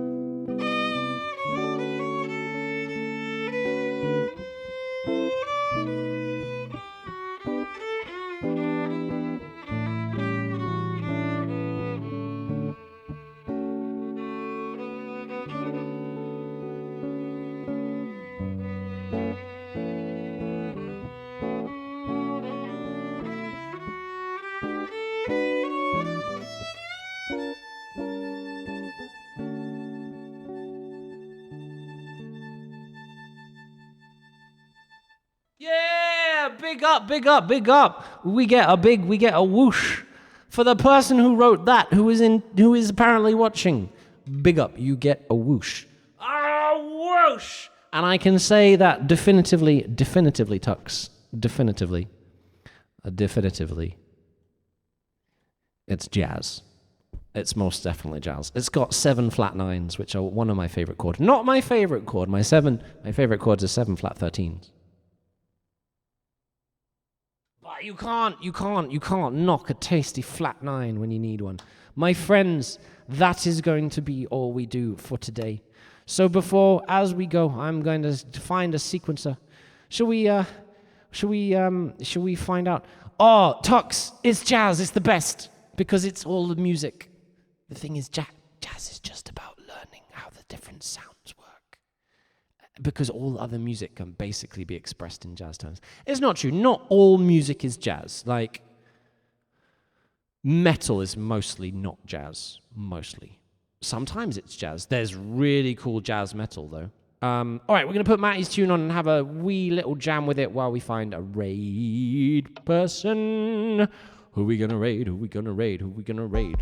S1: Yeah, big up, big up, big up. We get a whoosh for the person who wrote that, who is apparently watching. Big up, you get a whoosh. A whoosh. And I can say that definitively, Tux. Definitively. It's jazz. It's most definitely jazz. It's got 7 flat 9s, which are one of my favorite chords. Not my favorite chord. My favorite chords are 7 flat 13s. But you can't knock a tasty flat 9 when you need one. My friends, that is going to be all we do for today. So as we go, I'm going to find a sequencer. Shall we find out? Oh, Tux, it's jazz. It's the best because it's all the music. The thing is, jazz is just about learning how the different sounds work. Because all other music can basically be expressed in jazz terms. It's not true. Not all music is jazz. Like, metal is mostly not jazz. Mostly. Sometimes it's jazz. There's really cool jazz metal, though. All right, we're going to put Matty's tune on and have a wee little jam with it while we find a raid person. Who we going to raid? Who we going to raid? Who we going to raid?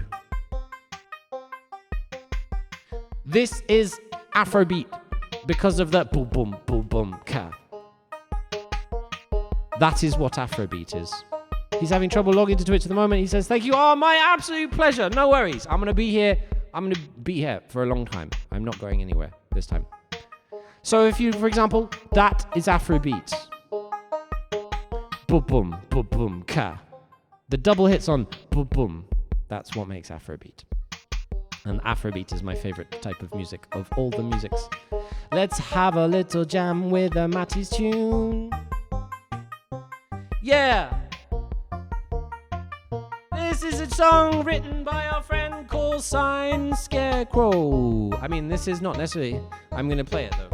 S1: This is Afrobeat because of the boom, boom, boom, boom, ka. That is what Afrobeat is. He's having trouble logging to Twitch at the moment. He says, thank you. Oh, my absolute pleasure. No worries. I'm going to be here. I'm going to be here for a long time. I'm not going anywhere this time. So if you, for example, that is Afrobeat. Boom, boom, boom, boom, ka. The double hits on boom, boom. That's what makes Afrobeat. And Afrobeat is my favorite type of music of all the musics. Let's have a little jam with a Matty's tune. Yeah! This is a song written by our friend called Sign Scarecrow. I mean, this is not necessarily... I'm going to play it, though.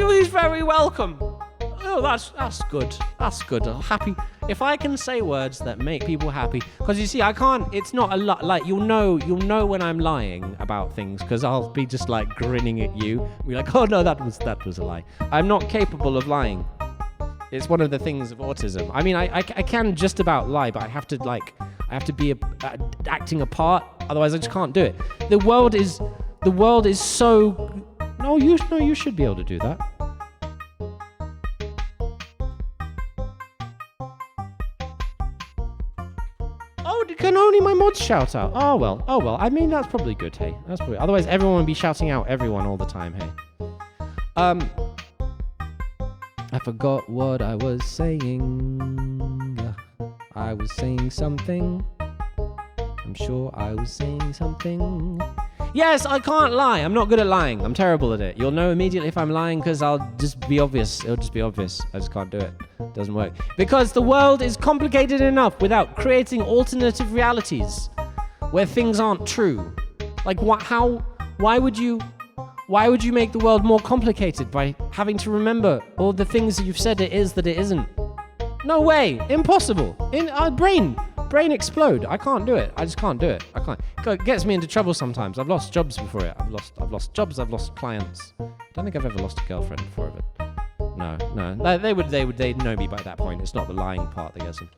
S1: He's very welcome. Oh, that's good. That's good. I'm happy if I can say words that make people happy. Because you see, I can't. It's not a lot. Like you'll know when I'm lying about things because I'll be just like grinning at you. Be like, oh no, that was a lie. I'm not capable of lying. It's one of the things of autism. I mean, I can just about lie, but I have to be acting a part. Otherwise, I just can't do it. The world is so. No, you should be able to do that. Oh, can only my mods shout out? Oh well. I mean, that's probably good, hey. That's probably. Otherwise, everyone would be shouting out everyone all the time, hey. I forgot what I was saying. I was saying something. I'm sure I was saying something. Yes, I can't lie. I'm not good at lying. I'm terrible at it. You'll know immediately if I'm lying because I'll just be obvious. It'll just be obvious. I just can't do it. It doesn't work. Because the world is complicated enough without creating alternative realities where things aren't true. Like why would you make the world more complicated by having to remember all the things that you've said it is that it isn't? No way. Impossible. In our brain explode. I can't do it. I just can't do it. I can't. It gets me into trouble sometimes. I've lost jobs before it. I've lost jobs. I've lost clients. I don't think I've ever lost a girlfriend before it. No. They'd know me by that point. It's not the lying part that gets them.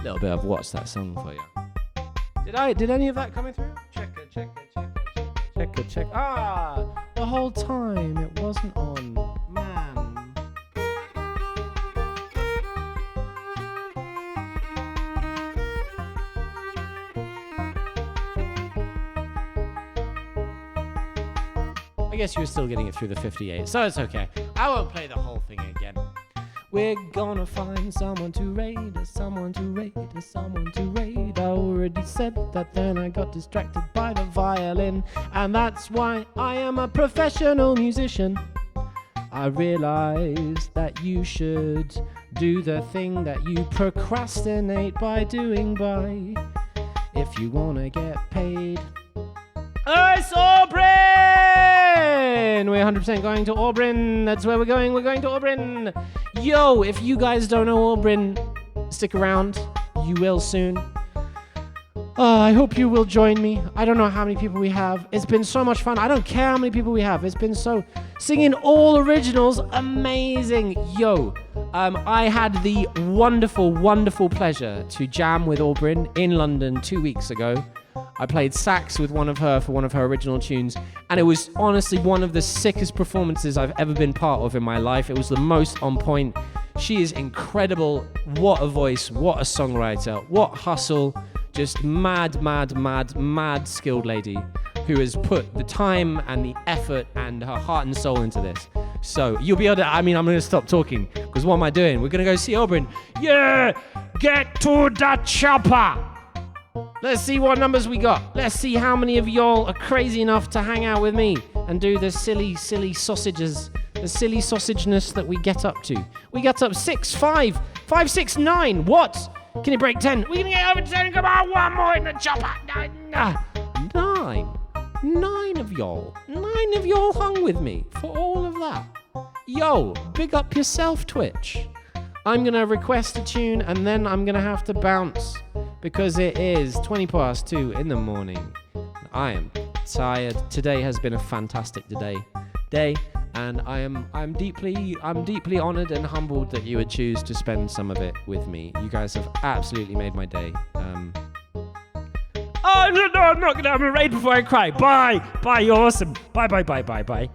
S1: Little bit of what's that song for you? Did any of that come through? Check. The whole time it wasn't on. Man. I guess you were still getting it through the 58, so it's okay. I won't play the whole thing again. We're gonna find someone to raid us, someone to raid us, someone to raid. I already said that, then I got distracted by the violin. And that's why I am a professional musician. I realized that you should do the thing that you procrastinate by doing if you wanna get paid. It's Aubryn! We're 100% going to Aubryn. That's where we're going. We're going to Aubryn. Yo, if you guys don't know Aubryn, stick around. You will soon. I hope you will join me. I don't know how many people we have. It's been so much fun. I don't care how many people we have. It's been so... Singing all originals. Amazing. Yo, I had the wonderful, wonderful pleasure to jam with Aubryn in London 2 weeks ago. I played sax with one of her for one of her original tunes, and it was honestly one of the sickest performances I've ever been part of in my life. It was the most on point. She is incredible. What a voice, what a songwriter, what hustle. Just mad skilled lady who has put the time and the effort and her heart and soul into this. So you'll be able to, I'm going to stop talking, because what am I doing? We're going to go see Aubryn. Yeah, get to the chopper. Let's see what numbers we got. Let's see how many of y'all are crazy enough to hang out with me and do the silly sausages, the silly sausageness that we get up to. We got up 6, 5, 5, 6, 9. What? Can you break 10? We're gonna get over 10. Come on, one more in the chopper. 9. 9 of y'all. 9 of y'all hung with me for all of that. Yo, big up yourself, Twitch. I'm gonna request a tune and then I'm gonna have to bounce because it is 2 in the morning. I am tired. Today has been a fantastic day, and I'm deeply honored and humbled that you would choose to spend some of it with me. You guys have absolutely made my day. Oh no, I'm not gonna have a raid before I cry. Bye, you're awesome. Bye.